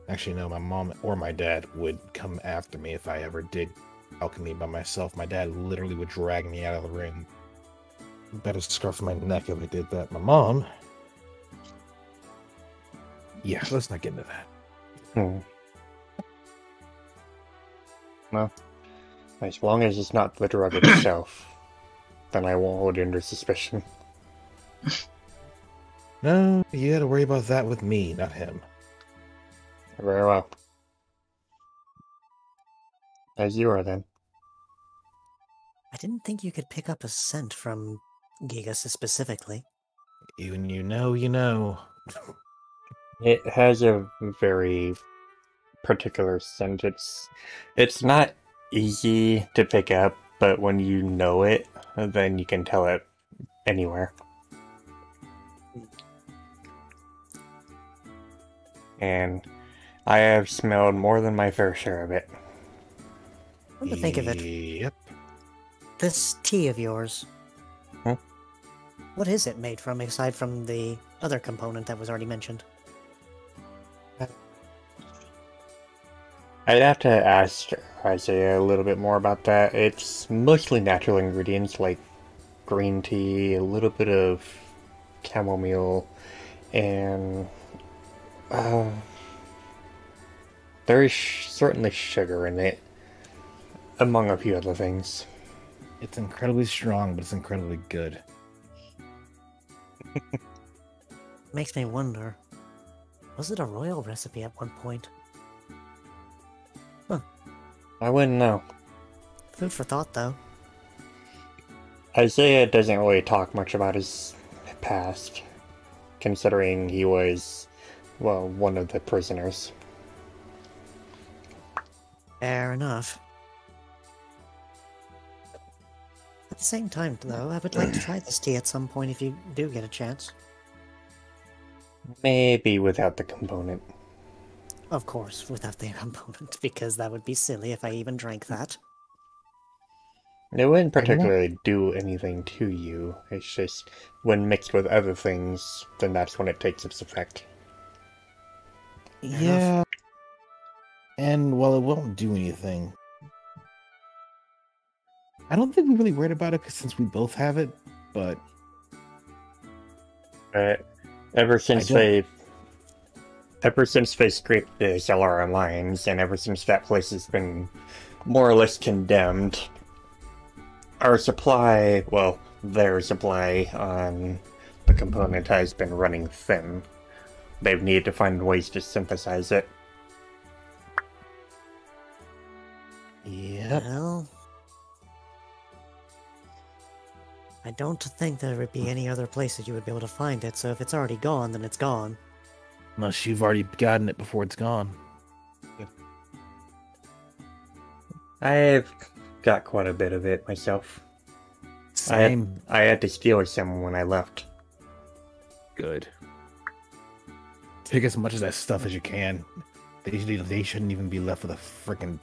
Actually, no, my mom or my dad would come after me if I ever did alchemy by myself. My dad literally would drag me out of the room. Bet a scarf on my neck if I did that. My mom. Yeah, let's not get into that. Hmm. Well, as long as it's not the drug itself, then I won't hold you under suspicion. No, you gotta worry about that with me, not him. Very well. As you are, then. I didn't think you could pick up a scent from Gigas specifically. When you know, you know. It has a very particular scent. It's not easy to pick up, but when you know it, then you can tell it anywhere. And I have smelled more than my fair share of it. Come to think of it, Yep. this tea of yours. Hmm? What is it made from, aside from the other component that was already mentioned? I'd have to ask Isaiah a little bit more about that. It's mostly natural ingredients like green tea, a little bit of chamomile, and uh, there is certainly sugar in it, among a few other things. It's incredibly strong, but it's incredibly good. Makes me wonder, was it a royal recipe at one point? I wouldn't know. Food for thought, though. Isaiah doesn't really talk much about his past, considering he was, well, one of the prisoners. Fair enough. At the same time, though, I would like to try this tea at some point if you do get a chance. Maybe without the component. Of course, without the component, because that would be silly if I even drank that. It wouldn't particularly do anything to you. It's just when mixed with other things, then that's when it takes its effect. Yeah. And while it won't do anything, I don't think we really worried about it since we both have it, but Ever since they scraped the Zellara mines, and ever since that place has been more or less condemned, our supply, well, their supply on the component has been running thin. They've needed to find ways to synthesize it. yep. Well, I don't think there would be any other place that you would be able to find it, so if it's already gone, then it's gone. Unless you've already gotten it before it's gone. I've got quite a bit of it myself. Same. I had to steal some when I left. Good. Take as much of that stuff as you can. They shouldn't even be left with a freaking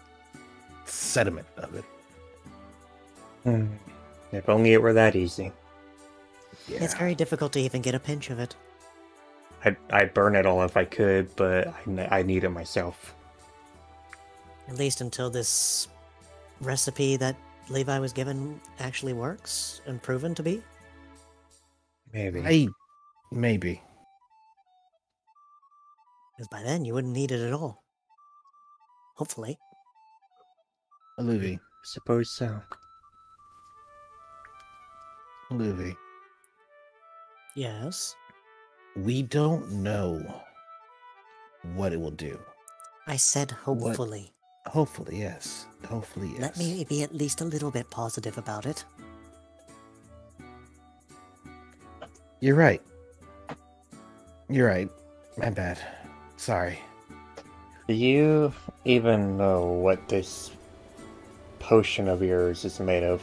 sediment of it. If only it were that easy. Yeah. It's very difficult to even get a pinch of it. I'd burn it all if I could, but I need it myself. At least until this recipe that Levi was given actually works and proven to be. Maybe. Maybe. Because by then you wouldn't need it at all. Hopefully. Levi. Suppose so. Levi. Yes. We don't know what it will do. I said hopefully. Hopefully, yes. Hopefully, yes. Let me be at least a little bit positive about it. You're right. You're right. My bad. Sorry. Do you even know what this potion of yours is made of?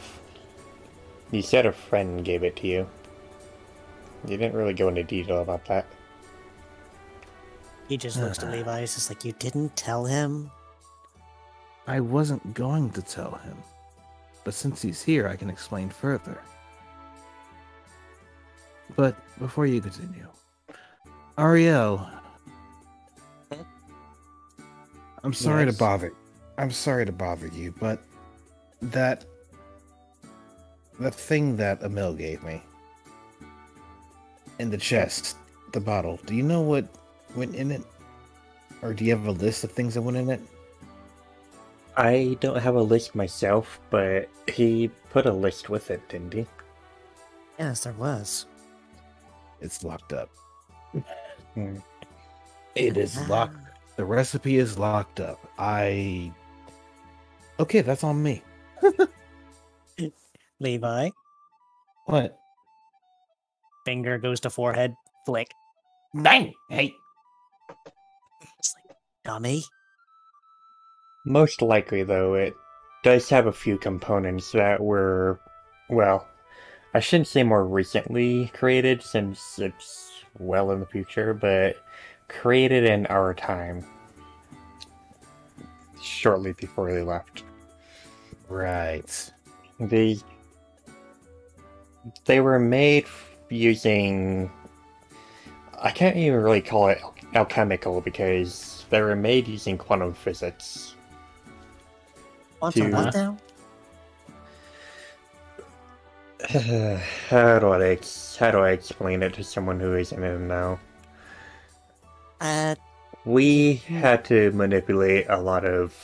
You said a friend gave it to you. You didn't really go into detail about that. He just looks at Levi. He's just like, you didn't tell him? I wasn't going to tell him. But since he's here, I can explain further. But before you continue, Ariel, I'm sorry to Yes. bother. I'm sorry to bother you, but the thing that Emil gave me in the chest, the bottle. Do you know what went in it, or do you have a list of things that went in it? I don't have a list myself, but he put a list with it, didn't he? Yes, there was. It's locked up. Hmm. It is locked. The recipe is locked up. Okay, that's on me. Levi, What? finger goes to forehead, flick. Dang! Hey! It's like, dummy. Most likely, though, it does have a few components that were, well, I shouldn't say more recently created since it's well in the future, but created in our time, shortly before they left. Right. They were made using... I can't even really call it alchemical because they were made using quantum physics. Quantum To- what now? How do I explain it to someone who isn't in now? We had to manipulate a lot of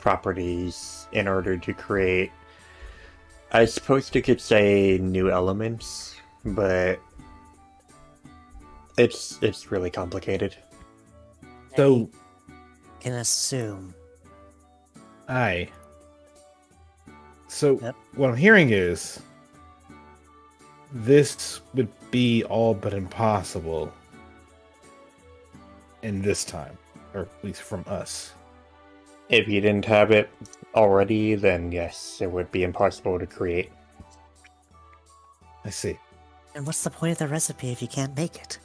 properties in order to create, I suppose you could say, new elements, but it's really complicated. So Can assume. So Yep. what I'm hearing is this would be all but impossible in this time, or at least from us. If you didn't have it already, then yes, it would be impossible to create. I see. And what's the point of the recipe if you can't make it?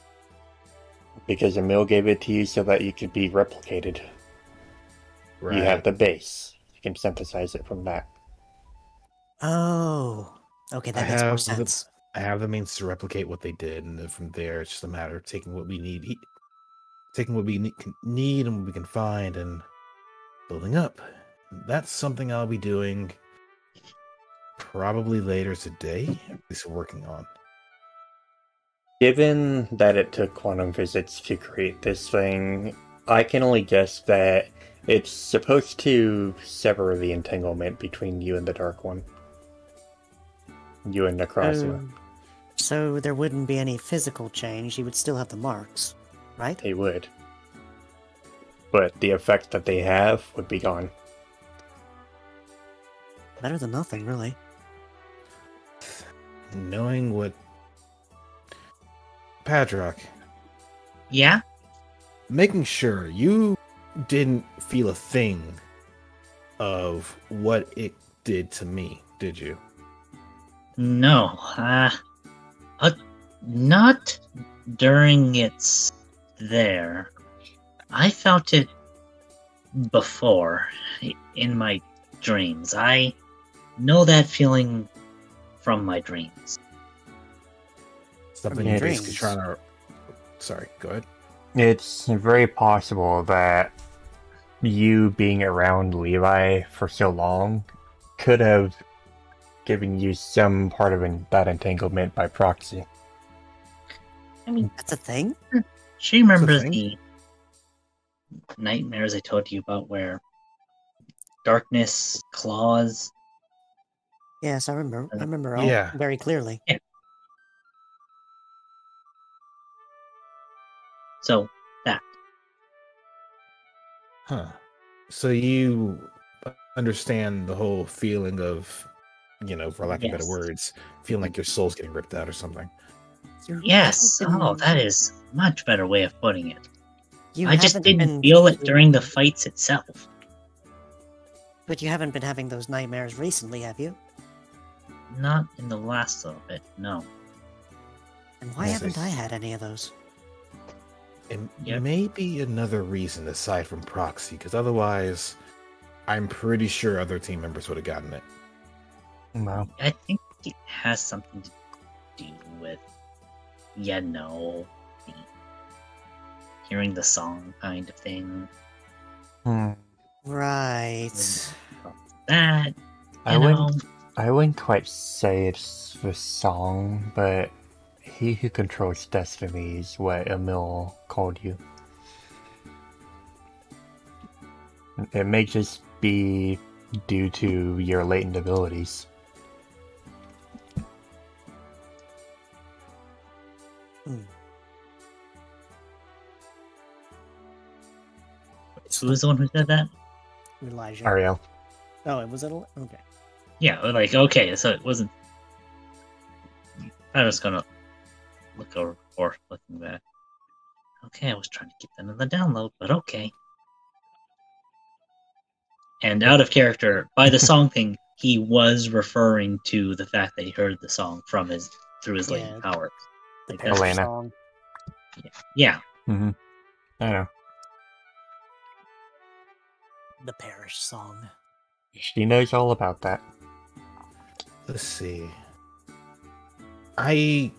Because Emil gave it to you so that you could be replicated. Right. You have the base. You can synthesize it from that. Oh, okay, that I makes more have sense. I have the means to replicate what they did, and then from there, it's just a matter of taking what we need, taking what we need and what we can find, and building up. That's something I'll be doing probably later today. At least working on. Given that it took quantum physics to create this thing, I can only guess that it's supposed to sever the entanglement between you and the Dark One. You and Necrozma. So there wouldn't be any physical change. You would still have the marks, right? They would. But the effect that they have would be gone. Better than nothing, really. Knowing what Padrock, Yeah? making sure you didn't feel a thing of what it did to me, did you? No. Not during its there. I felt it before, in my dreams. I know that feeling from my dreams. Something your you're basically dreams. trying to. Sorry, go ahead. It's very possible that you being around Levi for so long could have given you some part of that entanglement by proxy. I mean, That's a thing? she remembers thing. the nightmares I told you about where darkness claws. Yes, I remember all Yeah. very clearly. So, that. Huh. So you understand the whole feeling of, for lack of better Yes. words, feeling like your soul's getting ripped out or something. Yes. haven't Oh, been- that is a much better way of putting it. You I just haven't didn't been feel it during the feeling- fights itself. But you haven't been having those nightmares recently, have you? Not in the last little bit, no. And why Yes, haven't I- I had any of those? It Yep. may be another reason aside from proxy, because otherwise, I'm pretty sure other team members would have gotten it. Well, I think it has something to do with, the hearing the song kind of thing. Right. That, I you know, wouldn't quite say it's the song, but he who controls destiny is what Emil called you. It may just be due to your latent abilities. who was the one who said that? Elijah. Ariel. Oh, it was okay. Yeah, like, okay, so it wasn't. I was gonna look over before looking back. Okay, I was trying to get that in the download, but okay. And out of character, by the song thing, he was referring to the fact that he heard the song through his Yeah. latent power. The Like, Parish that's- Elena. song. Yeah, Mm-hmm. I know. The Parish song. She knows all about that. Let's see. I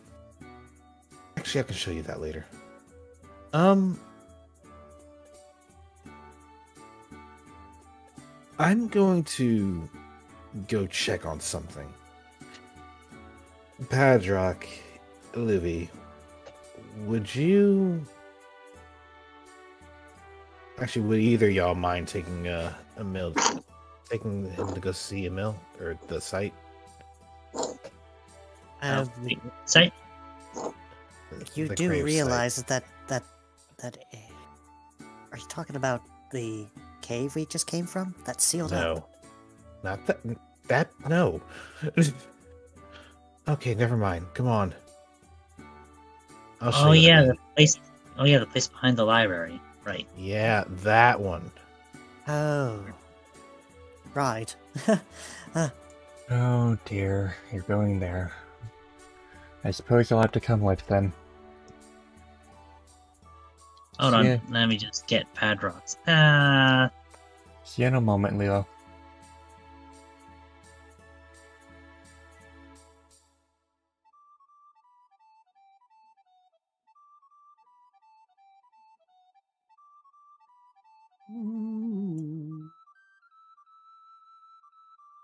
Actually, I can show you that later. I'm going to go check on something. Padrock, Levi, would you... Actually, would either of y'all mind taking a mill, taking him to go see a mill or the site? Site? You The do grave realize site. that are you talking about the cave we just came from? That's sealed No, up. not that. That no. Okay, never mind. Come on. I'll show Oh you what I yeah, mean. the place. Oh yeah, the place behind the library. Right. Yeah, that one. Oh, right. Oh dear, you're going there. I suppose you'll have to come with then. Hold on. Let me just get Padrocks. See you in a moment, Leo.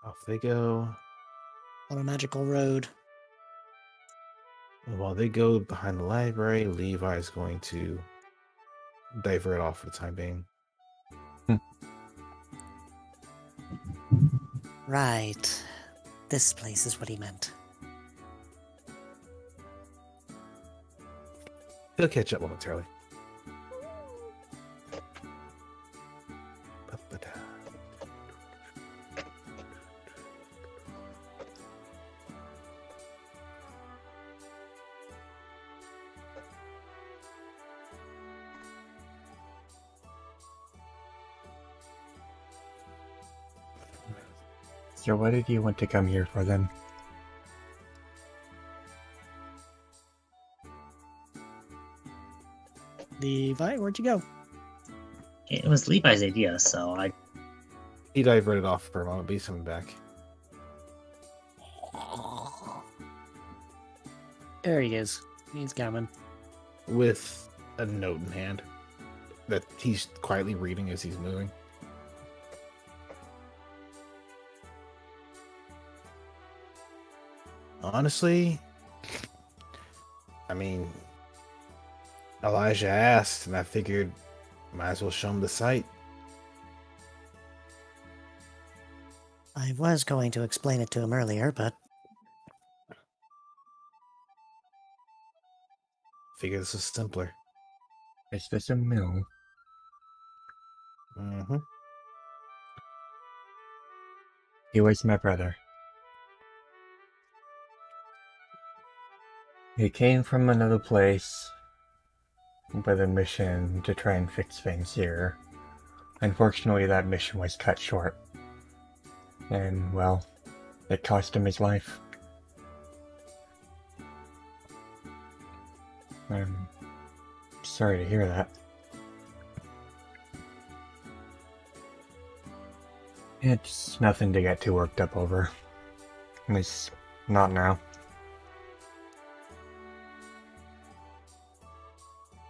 Off they go. On a magical road. And while they go behind the library, Levi is going to divert off for the time being. Right. This place is what he meant. He'll catch up momentarily. So what did you want to come here for then? Levi, where'd you go? It was Levi's idea, so I. He diverted off for a moment, but he's coming back. There he is. He's coming. With a note in hand that he's quietly reading as he's moving. Honestly, I mean, Elijah asked, and I figured might as well show him the site. I was going to explain it to him earlier, but Figure this is simpler. Is this a mill? Mm-hmm. He was my brother. He came from another place with a mission to try and fix things here. Unfortunately, that mission was cut short. And, well, it cost him his life. I'm sorry to hear that. It's nothing to get too worked up over. At least, not now.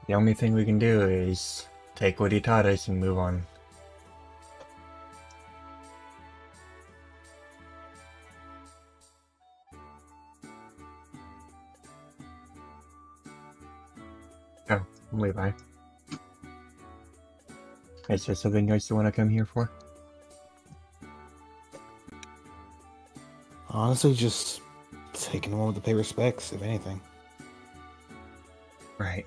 The only thing we can do is take what he taught us and move on. Oh, Levi. Is there something else you want to come here for? Honestly, just taking a moment to pay respects, if anything. Right.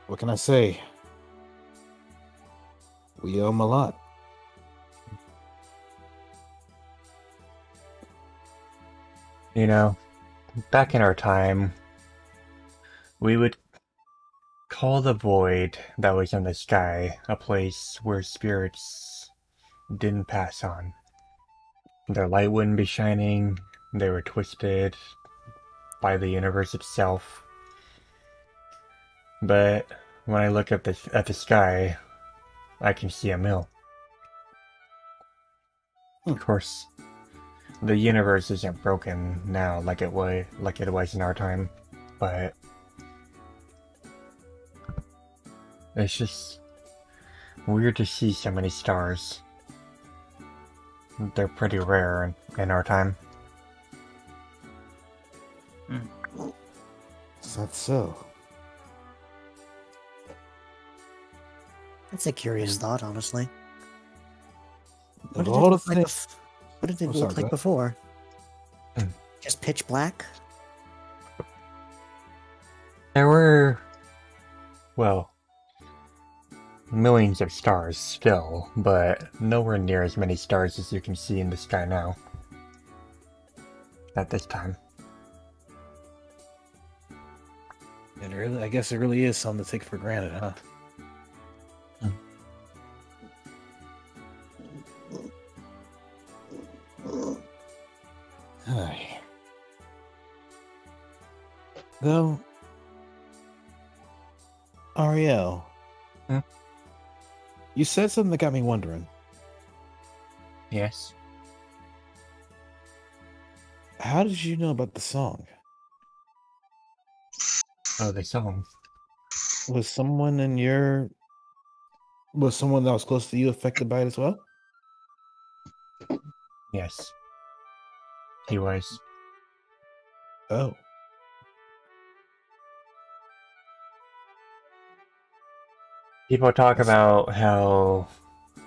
What can I say? We owe him a lot. You know, back in our time, we would call the void that was in the sky a place where spirits didn't pass on. Their light wouldn't be shining, they were twisted by the universe itself. But when I look at the sky, I can see a mill. Of course, the universe isn't broken now like it was in our time, but it's just weird to see so many stars. They're pretty rare in our time. Is that so? That's a curious thought, honestly. What Of did it all the look like, things, what did it Oh, look sorry, go like ahead. before? Hmm. Just pitch black? There were, well, millions of stars still, but nowhere near as many stars as you can see in the sky now. At this time. it really, I guess it really is something to take for granted, huh? Aye. Though, Ariel, Hmm? you said something that got me wondering. Yes. How did you know about the song? Oh, the song. Was someone was someone that was close to you affected by it as well? Yes. He was. Oh. People talk That's- about how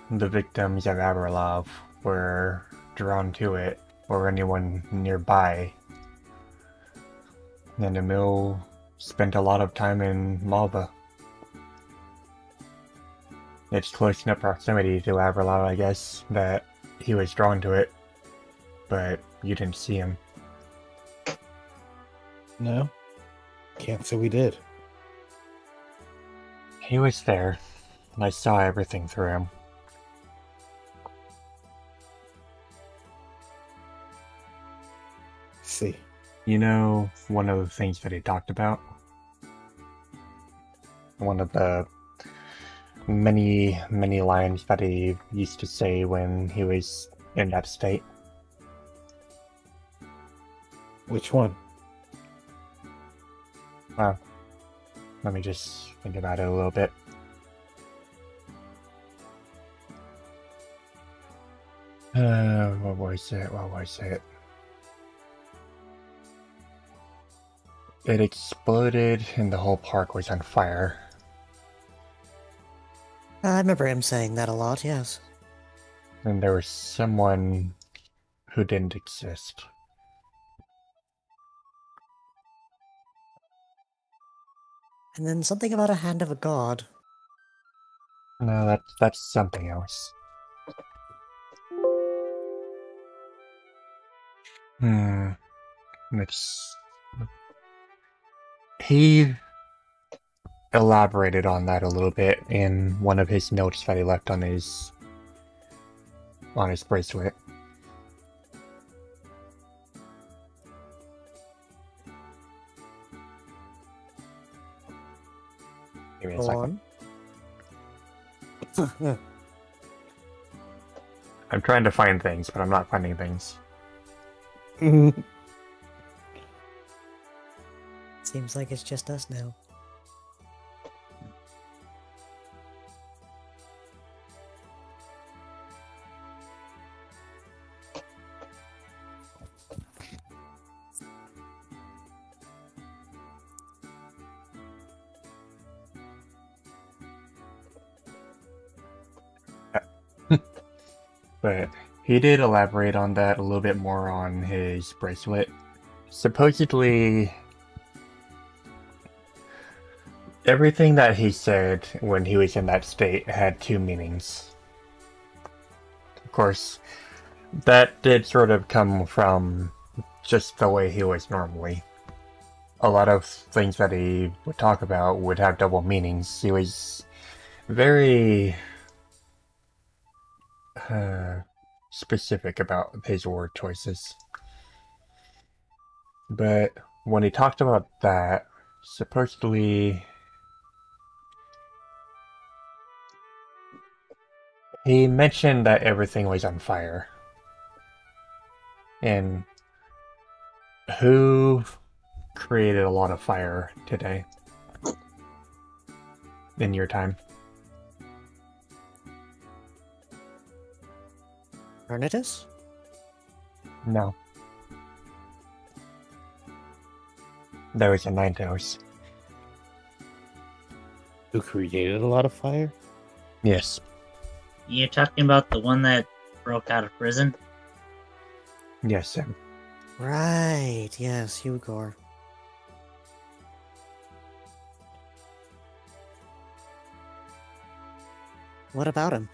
the victims of Aberlov were drawn to it, or anyone nearby. And Emil spent a lot of time in Malva. It's close enough proximity to Aberlov, I guess, that he was drawn to it, but you didn't see him. No? Can't say we did. He was there, and I saw everything through him. See. You know, one of the things that he talked about? One of the many, many lines that he used to say when he was in that state. Which one? Well, let me just think about it a little bit. What was it? What was it? It exploded and the whole park was on fire. I remember him saying that a lot, yes. And there was someone who didn't exist. And then something about a hand of a god. No, that's something else. It's... He elaborated on that a little bit in one of his notes that he left on his bracelet. Give me a Go second. on. I'm trying to find things, but I'm not finding things. Seems like it's just us now. But he did elaborate on that a little bit more on his bracelet. Supposedly, everything that he said when he was in that state had two meanings. Of course, that did sort of come from just the way he was normally. A lot of things that he would talk about would have double meanings. He was very specific about his word choices. But when he talked about that, supposedly he mentioned that everything was on fire. And who created a lot of fire today in your time? Vernitus? No. There was a Ninetales. Who created a lot of fire? Yes. You're talking about the one that broke out of prison? Yes, Sam. Right, yes, Hugor. What about him?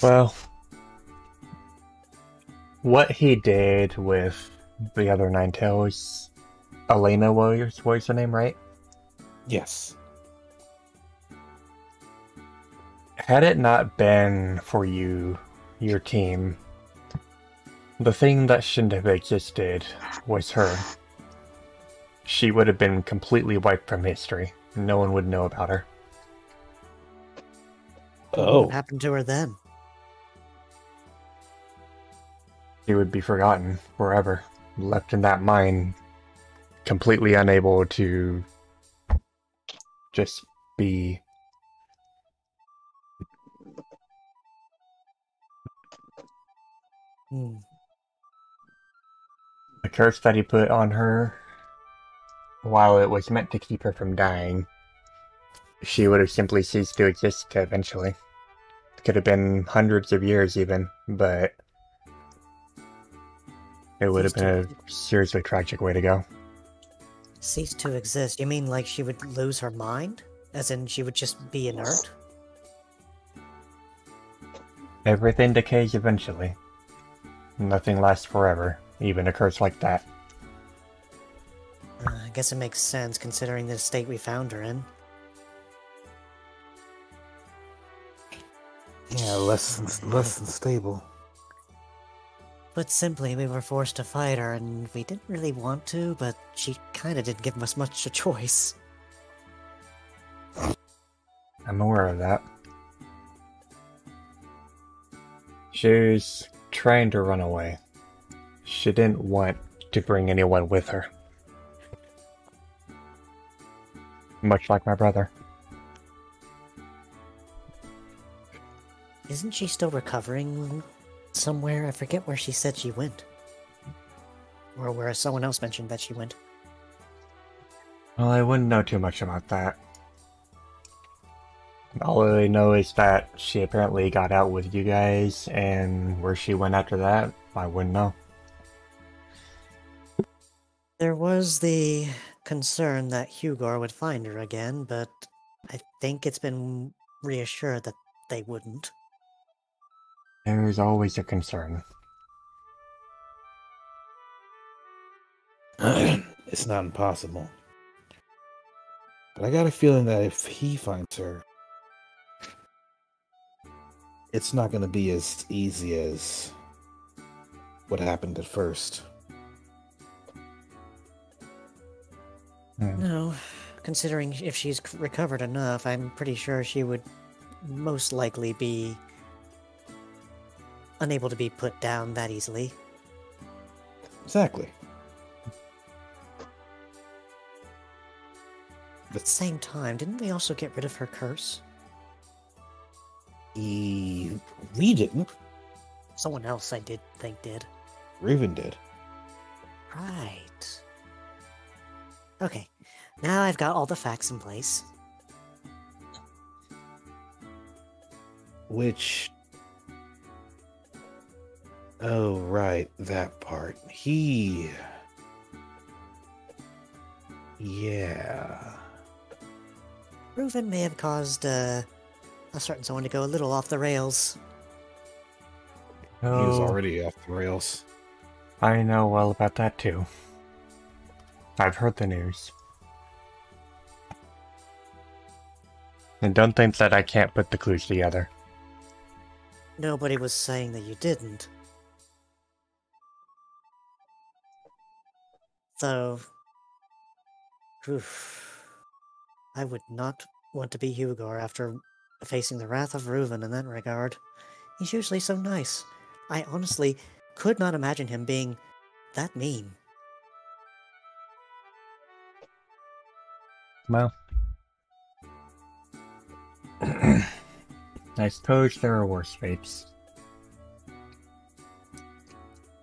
Well, what he did with the other Ninetales, Elena was her name, right? Yes. Had it not been for you, your team, the thing that shouldn't have existed was her. She would have been completely wiped from history. No one would know about her. Oh. What happened to her then? She would be forgotten forever, left in that mine, completely unable to just be. Hmm. The curse that he put on her, while it was meant to keep her from dying, she would have simply ceased to exist eventually. It could have been hundreds of years even, but it would have Ceased been to- a seriously tragic way to go. Cease to exist. You mean like she would lose her mind? As in she would just be inert? Everything decays eventually. Nothing lasts forever, even a curse like that. I guess it makes sense considering the state we found her in. Yeah, less than stable. Put simply, we were forced to fight her, and we didn't really want to, but she kinda didn't give us much a choice. I'm aware of that. She was trying to run away. She didn't want to bring anyone with her. Much like my brother. Isn't she still recovering somewhere? I forget where she said she went. Or where someone else mentioned that she went. Well, I wouldn't know too much about that. All I know is that she apparently got out with you guys, and where she went after that, I wouldn't know. There was the concern that Hugor would find her again, but I think it's been reassured that they wouldn't. There's always a concern. It's not impossible. But I got a feeling that if he finds her, it's not going to be as easy as what happened at first. No, considering if she's recovered enough, I'm pretty sure she would most likely be unable to be put down that easily. Exactly. At the same time, didn't we also get rid of her curse? We didn't. Someone else I did think did. Raven did. Right. Okay, now I've got all the facts in place. Which... Oh, right, that part. Yeah. Reuven may have caused a certain someone to go a little off the rails. He was Oh, already off the rails. I know well about that too. I've heard the news. And don't think that I can't put the clues together. Nobody was saying that you didn't. Though... oof, I would not want to be Hugor after facing the wrath of Reuven in that regard. He's usually so nice. I honestly could not imagine him being that mean. Well, I suppose there are worse fates.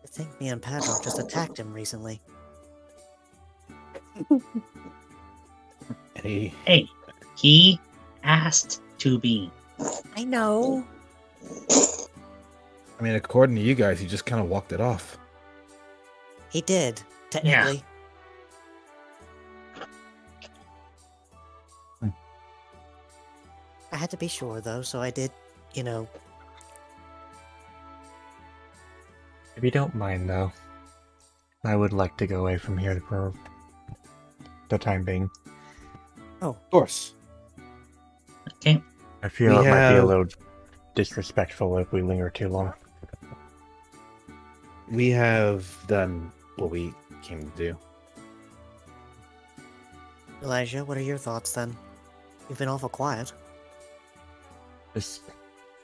I think me and Padrock just attacked him recently. Hey, Hey, he asked to be. I know. I mean, according to you guys, he just kind of walked it off. He did, technically. I had to be sure, though, so I did, you know. If you don't mind, though, I would like to go away from here for the time being. Of course. Okay. I feel We it might be a have- little disrespectful if we linger too long. We have done what we came to do. Elijah, what are your thoughts then? You've been awful quiet. Just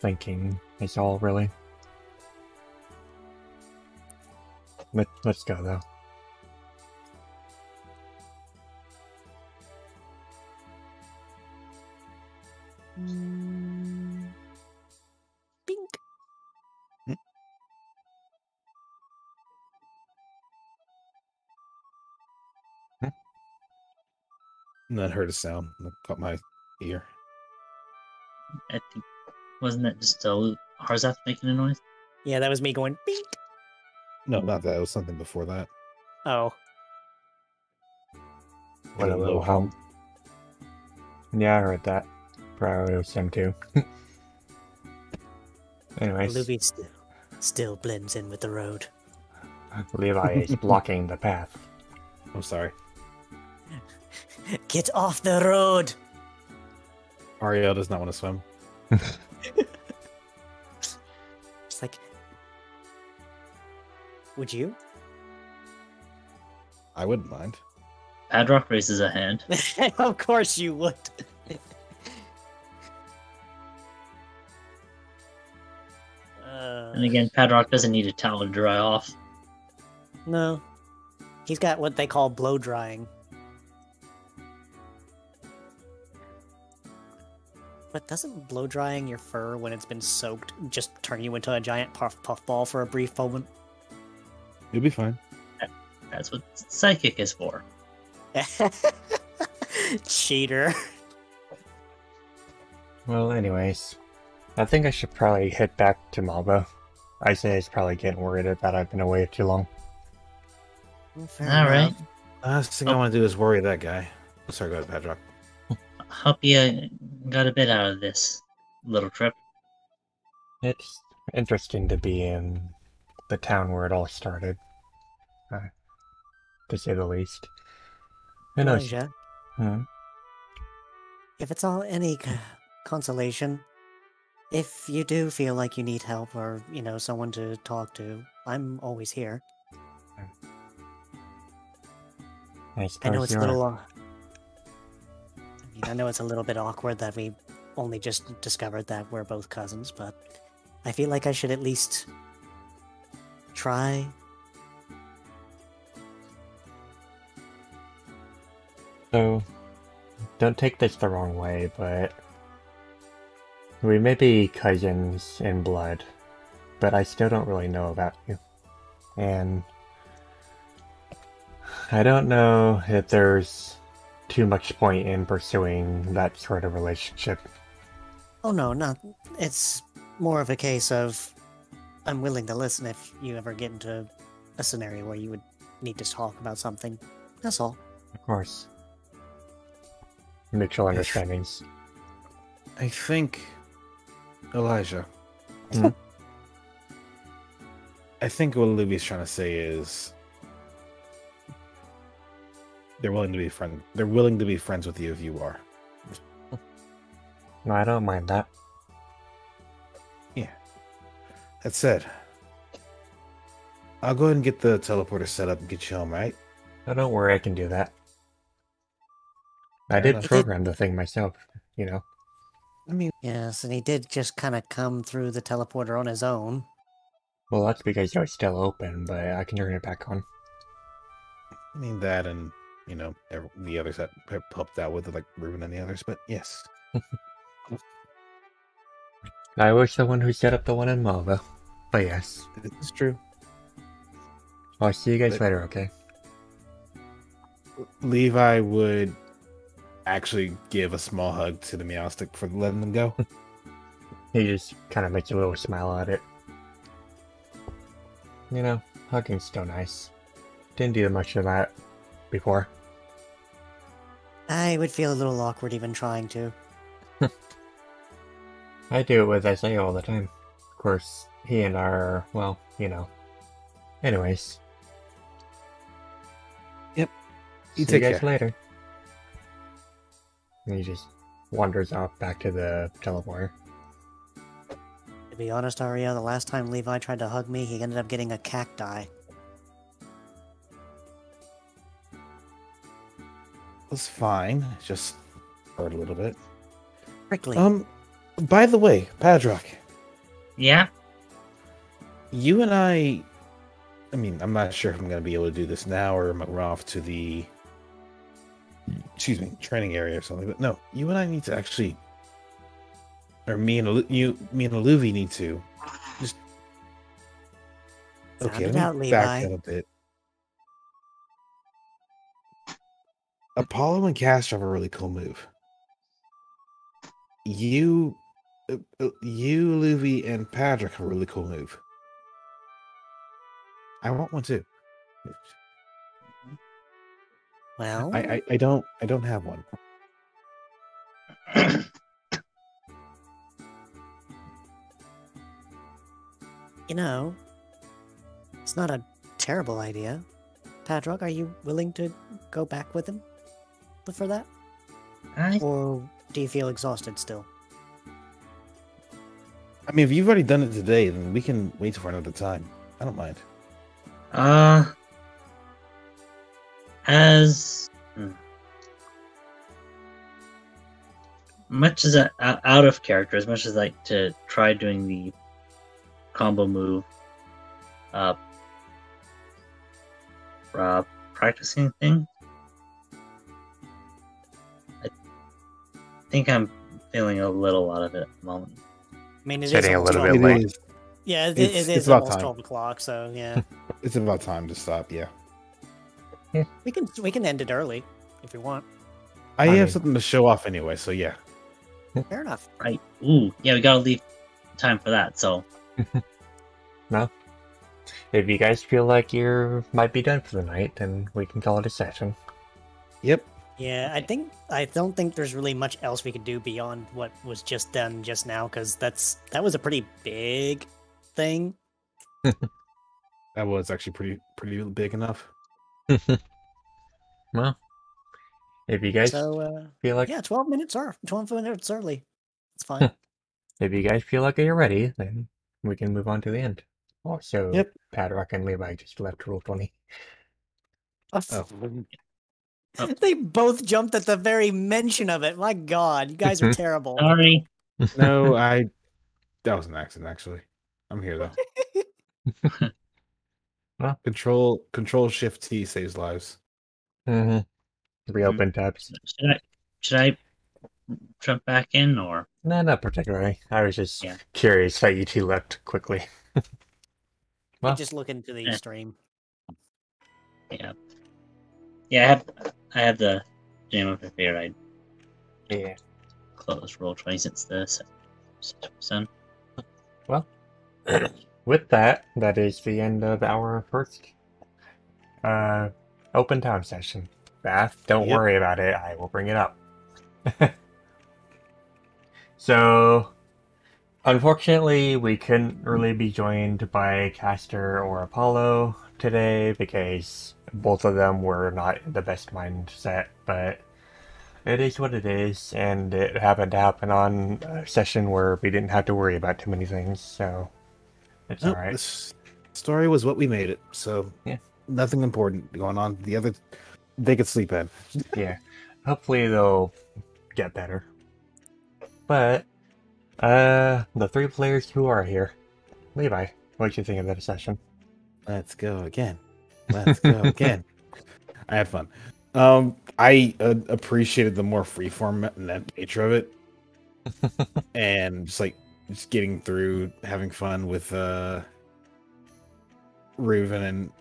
thinking is all, really. Let's go, though. Bink. And then heard a sound that caught my ear. I think wasn't that just Harzeth making a noise? Yeah, that was me going bink. No, not that. It was something before that. Oh. What Like a little hum. Yeah, I heard that. Probably was him too. Anyways, Luby still blends in with the road. Levi is blocking the path. I'm sorry. Get off the road! Ariel does not want to swim. It's like, would you? I wouldn't mind. Padrock raises a hand. Of course you would. And again, Padrock doesn't need a towel to dry off. No. He's got what they call blow drying. But doesn't blow drying your fur when it's been soaked just turn you into a giant puffball for a brief moment? You'll be fine. That's what Psychic is for. Cheater. Well, anyways, I think I should probably head back to Malva. Isaiah's probably getting worried that I've been away too long. Alright. Last thing I want to do is worry that guy. Sorry, go ahead, Padrock. Hope you got a bit out of this little trip. It's interesting to be in the town where it all started, to say the least. Who knows? Elijah, Hmm? if it's all any consolation, if you do feel like you need help or, you know, someone to talk to, I'm always here. I I know suppose it's a you little. are. I know it's a little bit awkward that we only just discovered that we're both cousins, but I feel like I should at least try. So, don't take this the wrong way, but we may be cousins in blood, but I still don't really know about you. And I don't know if there's too much point in pursuing that sort of relationship. Oh no, not. It's more of a case of I'm willing to listen if you ever get into a scenario where you would need to talk about something. That's all. Of course. Mutual understandings. I think, Elijah. Hmm? I think what Luby's trying to say is they're willing to be friends. They're willing to be friends with you if you are. No, I don't mind that. Yeah. That said, I'll go ahead and get the teleporter set up and get you home, right? No, don't worry, I can do that. I Fair did enough. program the thing myself, you know. I mean, Yes, and he did just kind of come through the teleporter on his own. Well, that's because you're still open, but I can turn it back on. I mean that, and the others that helped out with it, like Ruben and the others. But yes, I was the one who set up the one in Malva. But yes. it's true. I'll see you guys But- later, okay? Levi would actually give a small hug to the Meowstick for letting them go. He just kind of makes a little smile at it. You know, hugging's still nice. Didn't do much of that before. I would feel a little awkward even trying to. I do it with Isaiah all the time. Of course, he and I are, well, you know. Anyways. Yep. You See you take guys care. later. And he just wanders off back to the teleporter. To be honest, Aria, the last time Levi tried to hug me, he ended up getting a cacti. It was fine. It just hurt a little bit. Prickly. By the way, Padrock, Yeah. you and I mean, I'm not sure if I'm going to be able to do this now or we're off to the, training area or something. But no, you and I need to actually, or me and Aluvi need to just. Sound Okay, it let out, me back Levi. that a bit. Apollo and Castro have a really cool move. You, Luvi, and Patrick have a really cool move. I want one too. Well, I don't have one. you know, it's not a terrible idea. Padrock, are you willing to go back with him for that? I, Or do you feel exhausted still? I mean, if you've already done it today, then we can wait for another time. I don't mind. as much as out of character, as much as I like to try doing the combo move, practicing thing, I think I'm feeling a little out of it at the moment. I mean, it is Getting a almost little 12 bit late. is. Yeah, it It's is about almost time. 12 o'clock, so yeah. It's about time to stop. Yeah, we can end it early if we want. I I have mean- something to show off anyway. So yeah, Fair enough. Right? Ooh, yeah, we gotta leave time for that. So No? If you guys feel like you might be done for the night, then we can call it a session. yep. Yeah, I don't think there's really much else we could do beyond what was just done just now, because that was a pretty big thing. That was actually pretty big enough. Well, if you guys So feel like yeah, 12 minutes early. It's fine. if you guys feel like you're ready, then we can move on to the end. Also, Yep. Padrock and Levi just left Rule 20. Oh, They both jumped at the very mention of it. My God, you guys are terrible. sorry. no, that was an accident. Actually, I'm here though. Well. Control Shift T saves lives. Mm-hmm. Reopen tabs. Should I jump back in or? No, not particularly. I was just Yeah. curious how you two left quickly. Well. Just look into the Yeah. stream. Yeah. Yeah, I have the Jam of Fear. I Yeah. close roll 20 since the sun. Well, with that, that is the end of our first open town session. Bath, don't Yep. worry about it. I will bring it up. So, unfortunately, we couldn't really be joined by Castor or Apollo today because both of them were not in the best mindset, but it is what it is, and it happened to happen on a session where we didn't have to worry about too many things, so it's Nope, alright. this story was what we made it. So Yeah. nothing important going on. The other, they could sleep in. Yeah. Hopefully they'll get better. But, the three players who are here. Levi, What'd you think of that session? Let's go again. Let's go again. I had fun. I appreciated the more freeform nature of it, and just getting through, having fun with Reuven, and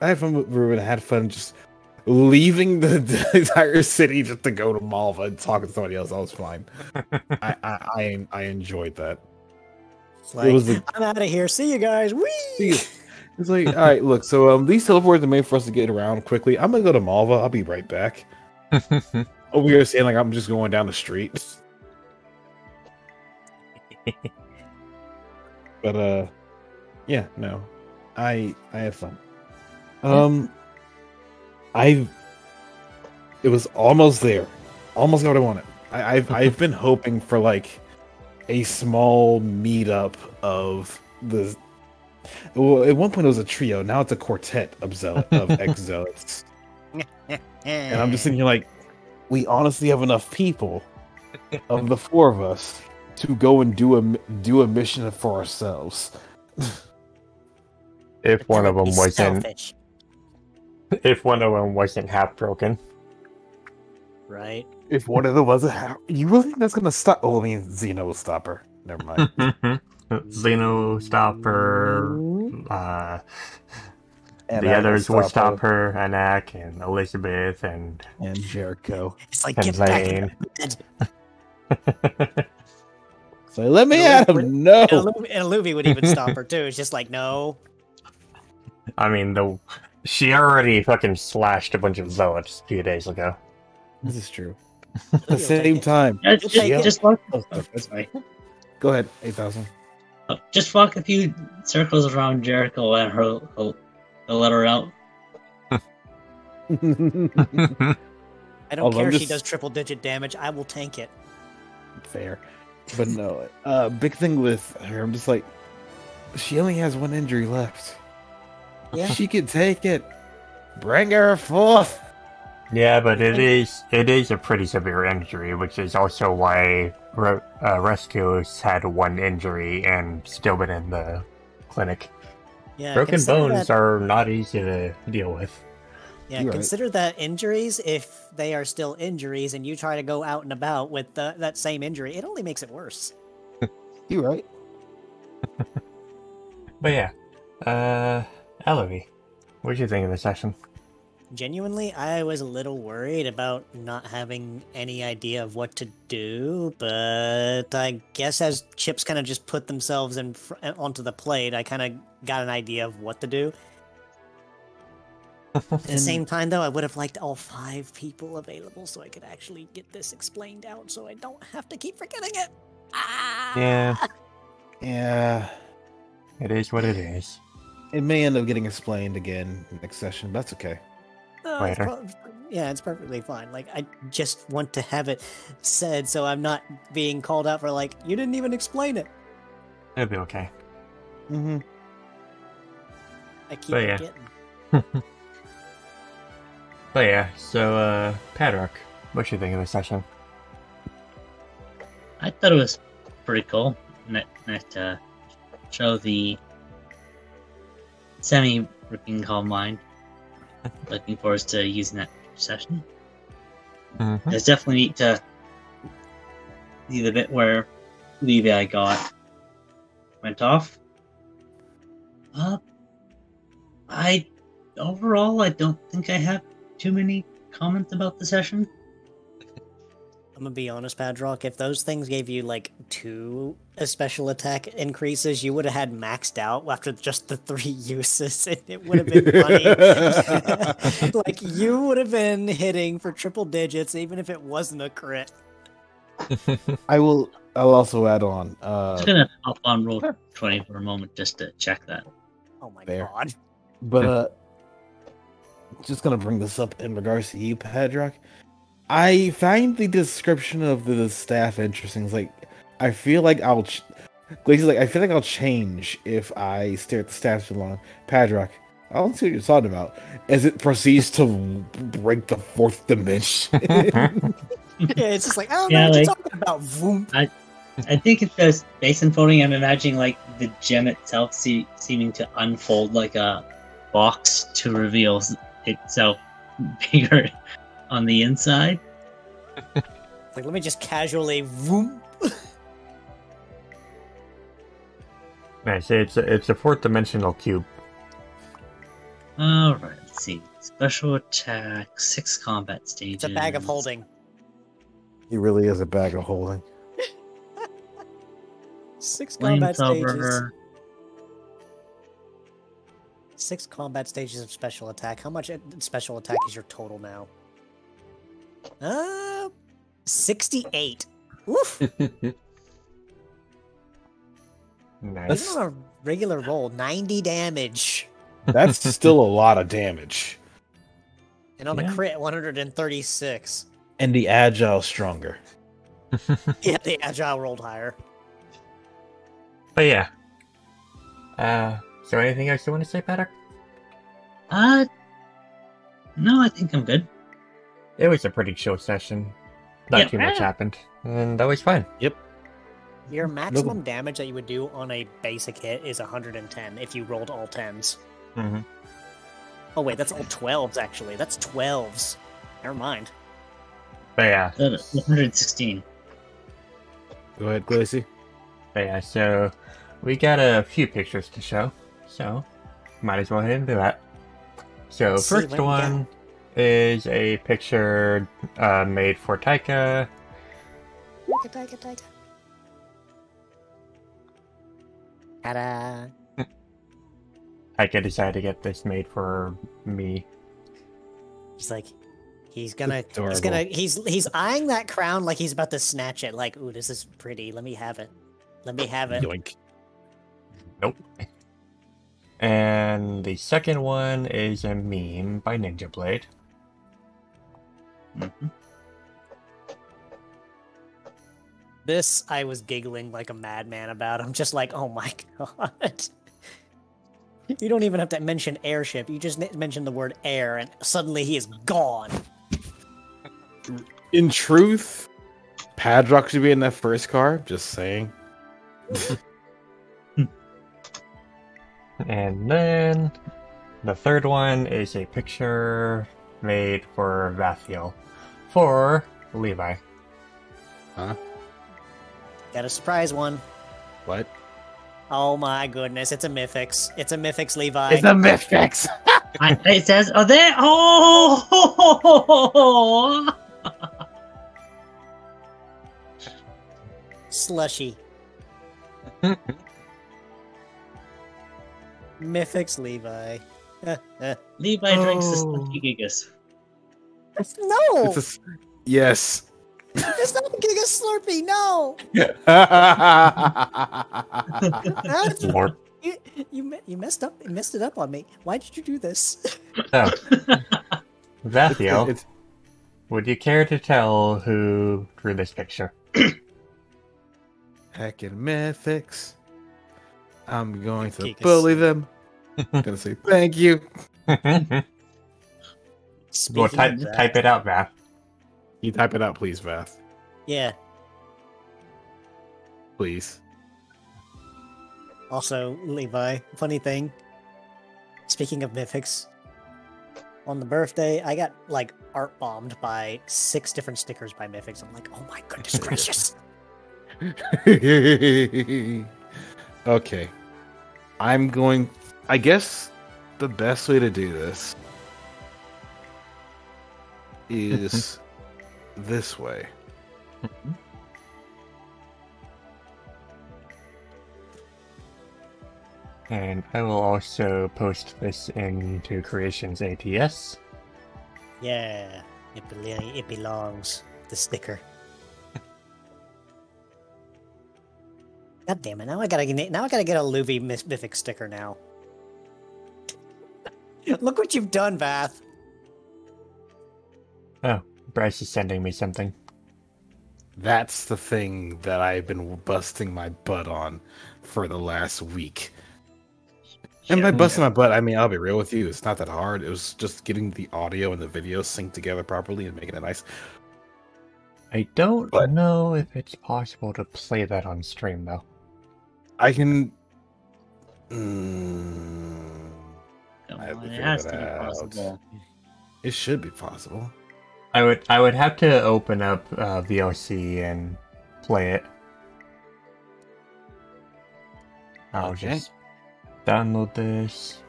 I had fun with Reuven. I had fun just leaving the entire city just to go to Malva and talk to somebody else. That was fine. I enjoyed that. It's like, It was the- I'm out of here. See you guys. Whee! It's like, all right, look. So these teleports are made for us to get around quickly. I'm gonna go to Malva. I'll be right back. Over here saying like I'm just going down the street. But yeah, no, I had fun. It was almost there, almost got what I wanted. I've been hoping for like a small meetup of the. Well, at one point it was a trio. Now it's a quartet of ex-zealots. And I'm just thinking, like, we honestly have enough people of the four of us to go and do a mission for ourselves. If one That of would them be wasn't, selfish, if one of them wasn't half broken. right? If one of them wasn't, you really think that's gonna stop? Oh, I mean, Xeno will stop her. Never mind. Xeno stop her. And The I others will stop her. her. Anak and Elizabeth and Jericho. It's like, And get back in Zane. the bed. So let me And at him. No. And Luvi would even stop her too. It's just like, no. I mean, she already fucking slashed a bunch of zealots a few days ago. This is true. You'll At the same take it. time. Just walk. Oh, Sorry. Go ahead, 8,000. Just walk a few circles around Jericho and he'll let her out. I don't Although care if she this- does triple digit damage. I will tank it. Fair. But no, big thing with her, I'm just like, she only has one injury left. Yeah. She can take it. Bring her forth. Yeah, but it is a pretty severe injury, which is also why Rescue's had one injury and still been in the clinic. Yeah. Broken consider bones that- are not easy to deal with. Yeah, You're right. consider that injuries, if they are still injuries and you try to go out and about with that same injury, it only makes it worse. You right. But yeah, Eloy, what did you think of the session? Genuinely, I was a little worried about not having any idea of what to do, but I guess as chips kind of just put themselves onto the plate, I kind of got an idea of what to do. At the same time, though, I would have liked all 5 people available so I could actually get this explained out so I don't have to keep forgetting it. Ah! Yeah. It is what it is. It may end up getting explained again next session, but that's okay. No, Later. it's perfectly fine. Like, I just want to have it said so I'm not being called out for, like, you didn't even explain it. It'll be okay. Mm-hmm. I keep But yeah. forgetting. But yeah, so Padrock, what you think of the session? I thought it was pretty cool. That show the semi-working calm mind. Looking forward to using that session. Mm-hmm. It's definitely neat to see the bit where Levi went off. Overall, I don't think I have too many comments about the session. I'm gonna be honest, Padrock, if those things gave you, like, 2 special attack increases, you would have had maxed out after just the 3 uses, and it would have been funny. Like, you would have been hitting for triple digits, even if it wasn't a crit. I'll also add on. I'm just gonna hop on roll 20 for a moment just to check that. Oh my Fair. god. But just gonna bring this up in regards to you, Padrock. I find the description of the staff interesting. It's like, I feel like I feel like I'll change if I stare at the staff too long. Padrock, I don't see what you're talking about. As it proceeds to break the 4th dimension. Yeah, it's just like, I don't Yeah, know what you're like- talking about. Vroom. I think it's just based on voting. I'm imagining like the gem itself seeming to unfold like a box to reveal itself bigger on the inside. Like, let me just casually vroom. Nice. It's a fourth dimensional cube. Alright, let's see. Special attack, 6 combat stages. It's a bag of holding. He really is a bag of holding. 6 combat stages. Flamethrower. 6 combat stages of special attack. How much special attack is your total now? 68. Oof. Nice. Even on a regular roll, 90 damage. That's still a lot of damage. And on a crit, 136. And the agile stronger. Yeah, the agile rolled higher. But yeah. So anything else you want to say, Patrick? No, I think I'm good. It was a pretty chill session. Not too much happened. And that was fine. Your maximum damage that you would do on a basic hit is 110 if you rolled all 10s. Mm-hmm. Oh wait, that's all 12s actually. That's 12s. Never mind. But yeah. 116. Go ahead, Glacy. But yeah, so we got a few pictures to show. So might as well head into that. So Let's see first what we one is a picture made for Taika. Taika. Ta-da. Taika decided to get this made for me. He's like, he's Adorable. he's eyeing that crown like he's about to snatch it. Like, ooh, this is pretty. Let me have it. Yoink. Nope. And the second one is a meme by Ninja Blade. Mm-hmm. This I was giggling like a madman about. I'm just like, oh my god. You don't even have to mention airship. You just mention the word air, and suddenly he is gone. In truth, Padrock should be in that first car. Just saying. And then the third one is a picture made for Vathiel for Levi. Huh? Got a surprise one. What? Oh my goodness, it's a Mythix. It's a Mythix, Levi. It's a Mythix! It says, oh, there! Oh! Slushy. Mythix Levi. Levi drinks the Slushy Gigas. No! Yes. It's not a Giga Slurpee, no! Lord. You messed up. You messed it up on me. Why did you do this? So, Vathiel, It's- would you care to tell who drew this picture? Heckin' Mythics. I'm going to Gigas. bully them. I'm gonna say thank you. Well, Speaking of that- type it out, Vath. You type it out, please, Vath. Yeah. Please. Also, Levi, funny thing. Speaking of Mythics, on the birthday, I got like art bombed by 6 different stickers by Mythics. I'm like, oh my goodness gracious. Okay. I guess the best way to do this is this way. And I will also post this into Creations ATS. Yeah, it belongs. The sticker. God damn it! Now I gotta get a Luvi Mythic sticker now. Look what you've done, Vath. Oh, Bryce is sending me something. That's the thing that I've been busting my butt on for the last week. And by busting my butt, I mean, I'll be real with you, it's not that hard. It was just getting the audio and the video synced together properly and making it nice. I don't know if it's possible to play that on stream, though. I can Mm, Come I have on, to it figure has that to be out. possible. It should be possible. I would have to open up VLC and play it. I'll Okay. just download this.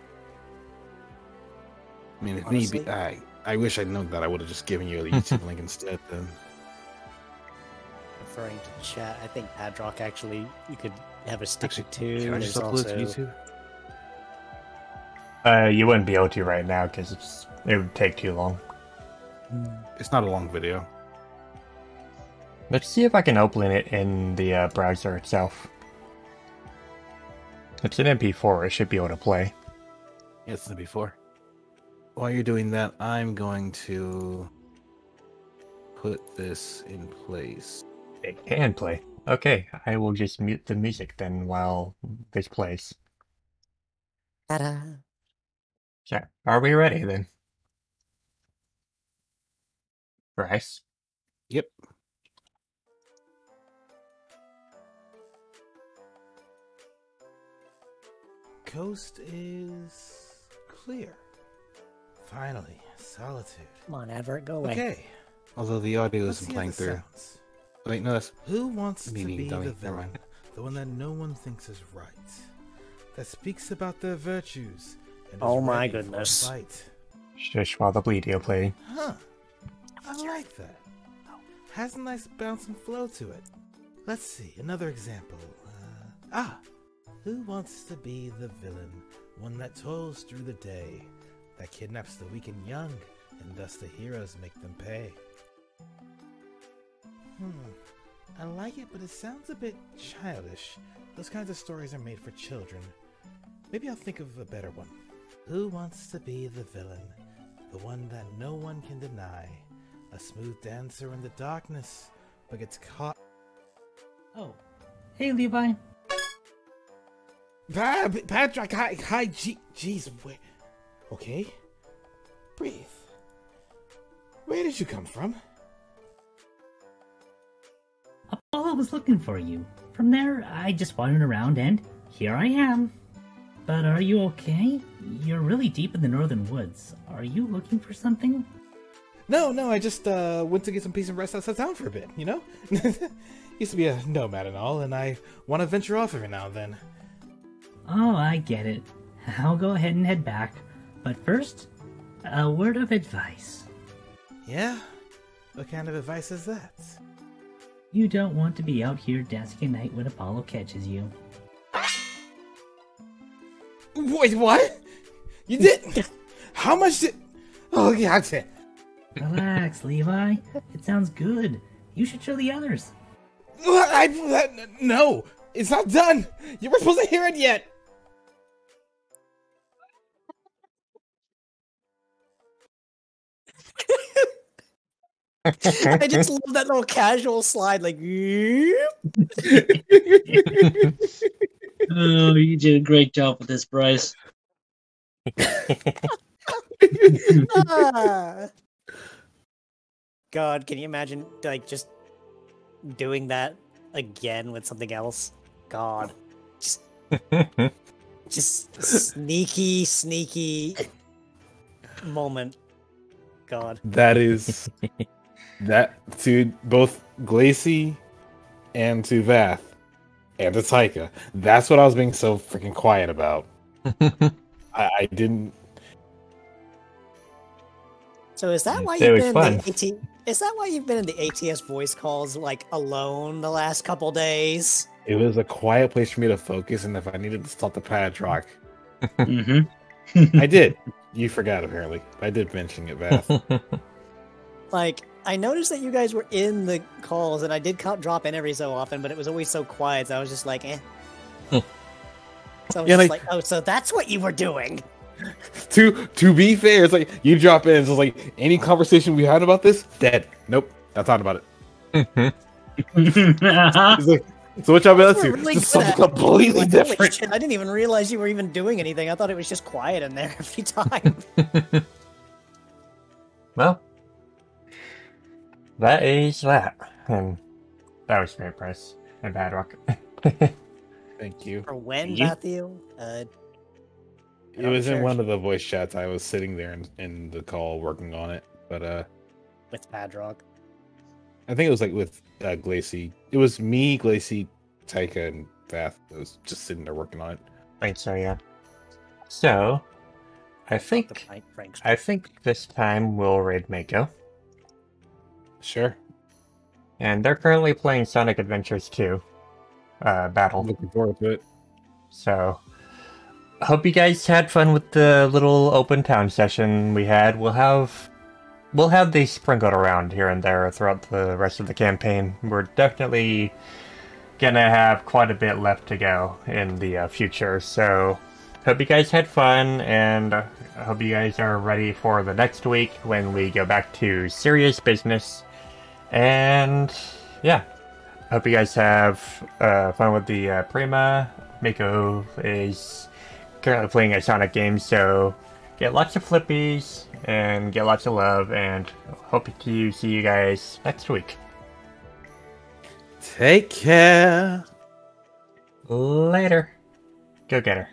I mean, if Honestly? need be, I wish I'd known that. I would have just given you the YouTube link instead. Then. Referring to chat, I think Padrock actually, you could have a stick Actually, with two. can I just There's upload also... it to YouTube? You wouldn't be able to right now because it would take too long. It's not a long video. Let's see if I can open it in the browser itself. It's an MP4. It should be able to play. Yeah, it's the before. While you're doing that, I'm going to put this in place. It can play. Okay, I will just mute the music then while this plays. Ta-da! So, are we ready then? Bryce? Yep. Coast is clear. Finally, solitude. Come on, advert, go away. Okay. Although the audio Let's isn't see playing how through. this sounds. Wait, no, that's Who wants to meaning be dummy. the Never villain, mind. the one that no one thinks is right, that speaks about their virtues and Oh is my ready for a goodness. fight? Shush while the video play. Huh. I like that. Has a nice bounce and flow to it. Let's see, another example. Who wants to be the villain? One that toils through the day, that kidnaps the weak and young, and thus the heroes make them pay. I like it, but it sounds a bit childish. Those kinds of stories are made for children. Maybe I'll think of a better one. Who wants to be the villain? The one that no one can deny. A smooth dancer in the darkness, but gets caught. Oh, hey Levi. Patrick, hi, jeez, wait. Okay? Breathe. Where did you come from? Apollo was looking for you. From there, I just wandered around and here I am. But are you okay? You're really deep in the northern woods. Are you looking for something? No, I just went to get some peace and rest outside town for a bit, you know? Used to be a nomad and all, and I want to venture off every now and then. Oh, I get it. I'll go ahead and head back. But first, a word of advice. Yeah? What kind of advice is that? You don't want to be out here dancing at night when Apollo catches you. Wait, what? You did? How much did... Oh, yeah, Relax, Levi. It sounds good. You should show the others. No, it's not done. You weren't supposed to hear it yet. I just love that little casual slide, like. Oh, you did a great job with this, Bryce. Ah. God, can you imagine, like, just doing that again with something else? God, just sneaky moment. God, that is that to both Glacy and to Vath and to Taika. That's what I was being so freaking quiet about. I didn't. so is that why It you've was been in fun. the Is that why you've been in the ATS voice calls like alone the last couple days? It was a quiet place for me to focus, and if I needed to stop the Padrock, Mm-hmm. I did. You forgot apparently. I did mention it, Vath. Like, I noticed that you guys were in the calls, and I did drop in every so often, but it was always so quiet, so I was just like, eh. So I was Yeah, just like- like, oh, so that's what you were doing. to be fair, it's like you drop in, it's like any conversation we had about this, dead. Nope, not talking about it. It's like, so what y'all been up We're to? really Just good something at- completely Like, holy different. shit, I didn't even realize you were even doing anything. I thought it was just quiet in there every time. Well, that is that. And that was great, Price. And Bad Rock. Thank you. For when, You? Matthew? It was in sure. one of the voice chats. I was sitting there in the call working on it, but With Padrock. I think it was like with Glacy. It was me, Glacy, Taika, and Vath. I was just sitting there working on it. Right, so yeah. So, I think this time we'll raid Mako. Sure. And they're currently playing Sonic Adventures 2 Battle. Looking forward to it. So, hope you guys had fun with the little open town session we had. We'll have these sprinkled around here and there throughout the rest of the campaign. We're definitely gonna have quite a bit left to go in the future. So, hope you guys had fun, and I hope you guys are ready for the next week when we go back to serious business. And yeah, hope you guys have fun with the Prima. Mako is currently playing a Sonic game, so get lots of flippies and get lots of love, and hope to see you guys next week. Take care. Later. Go get her.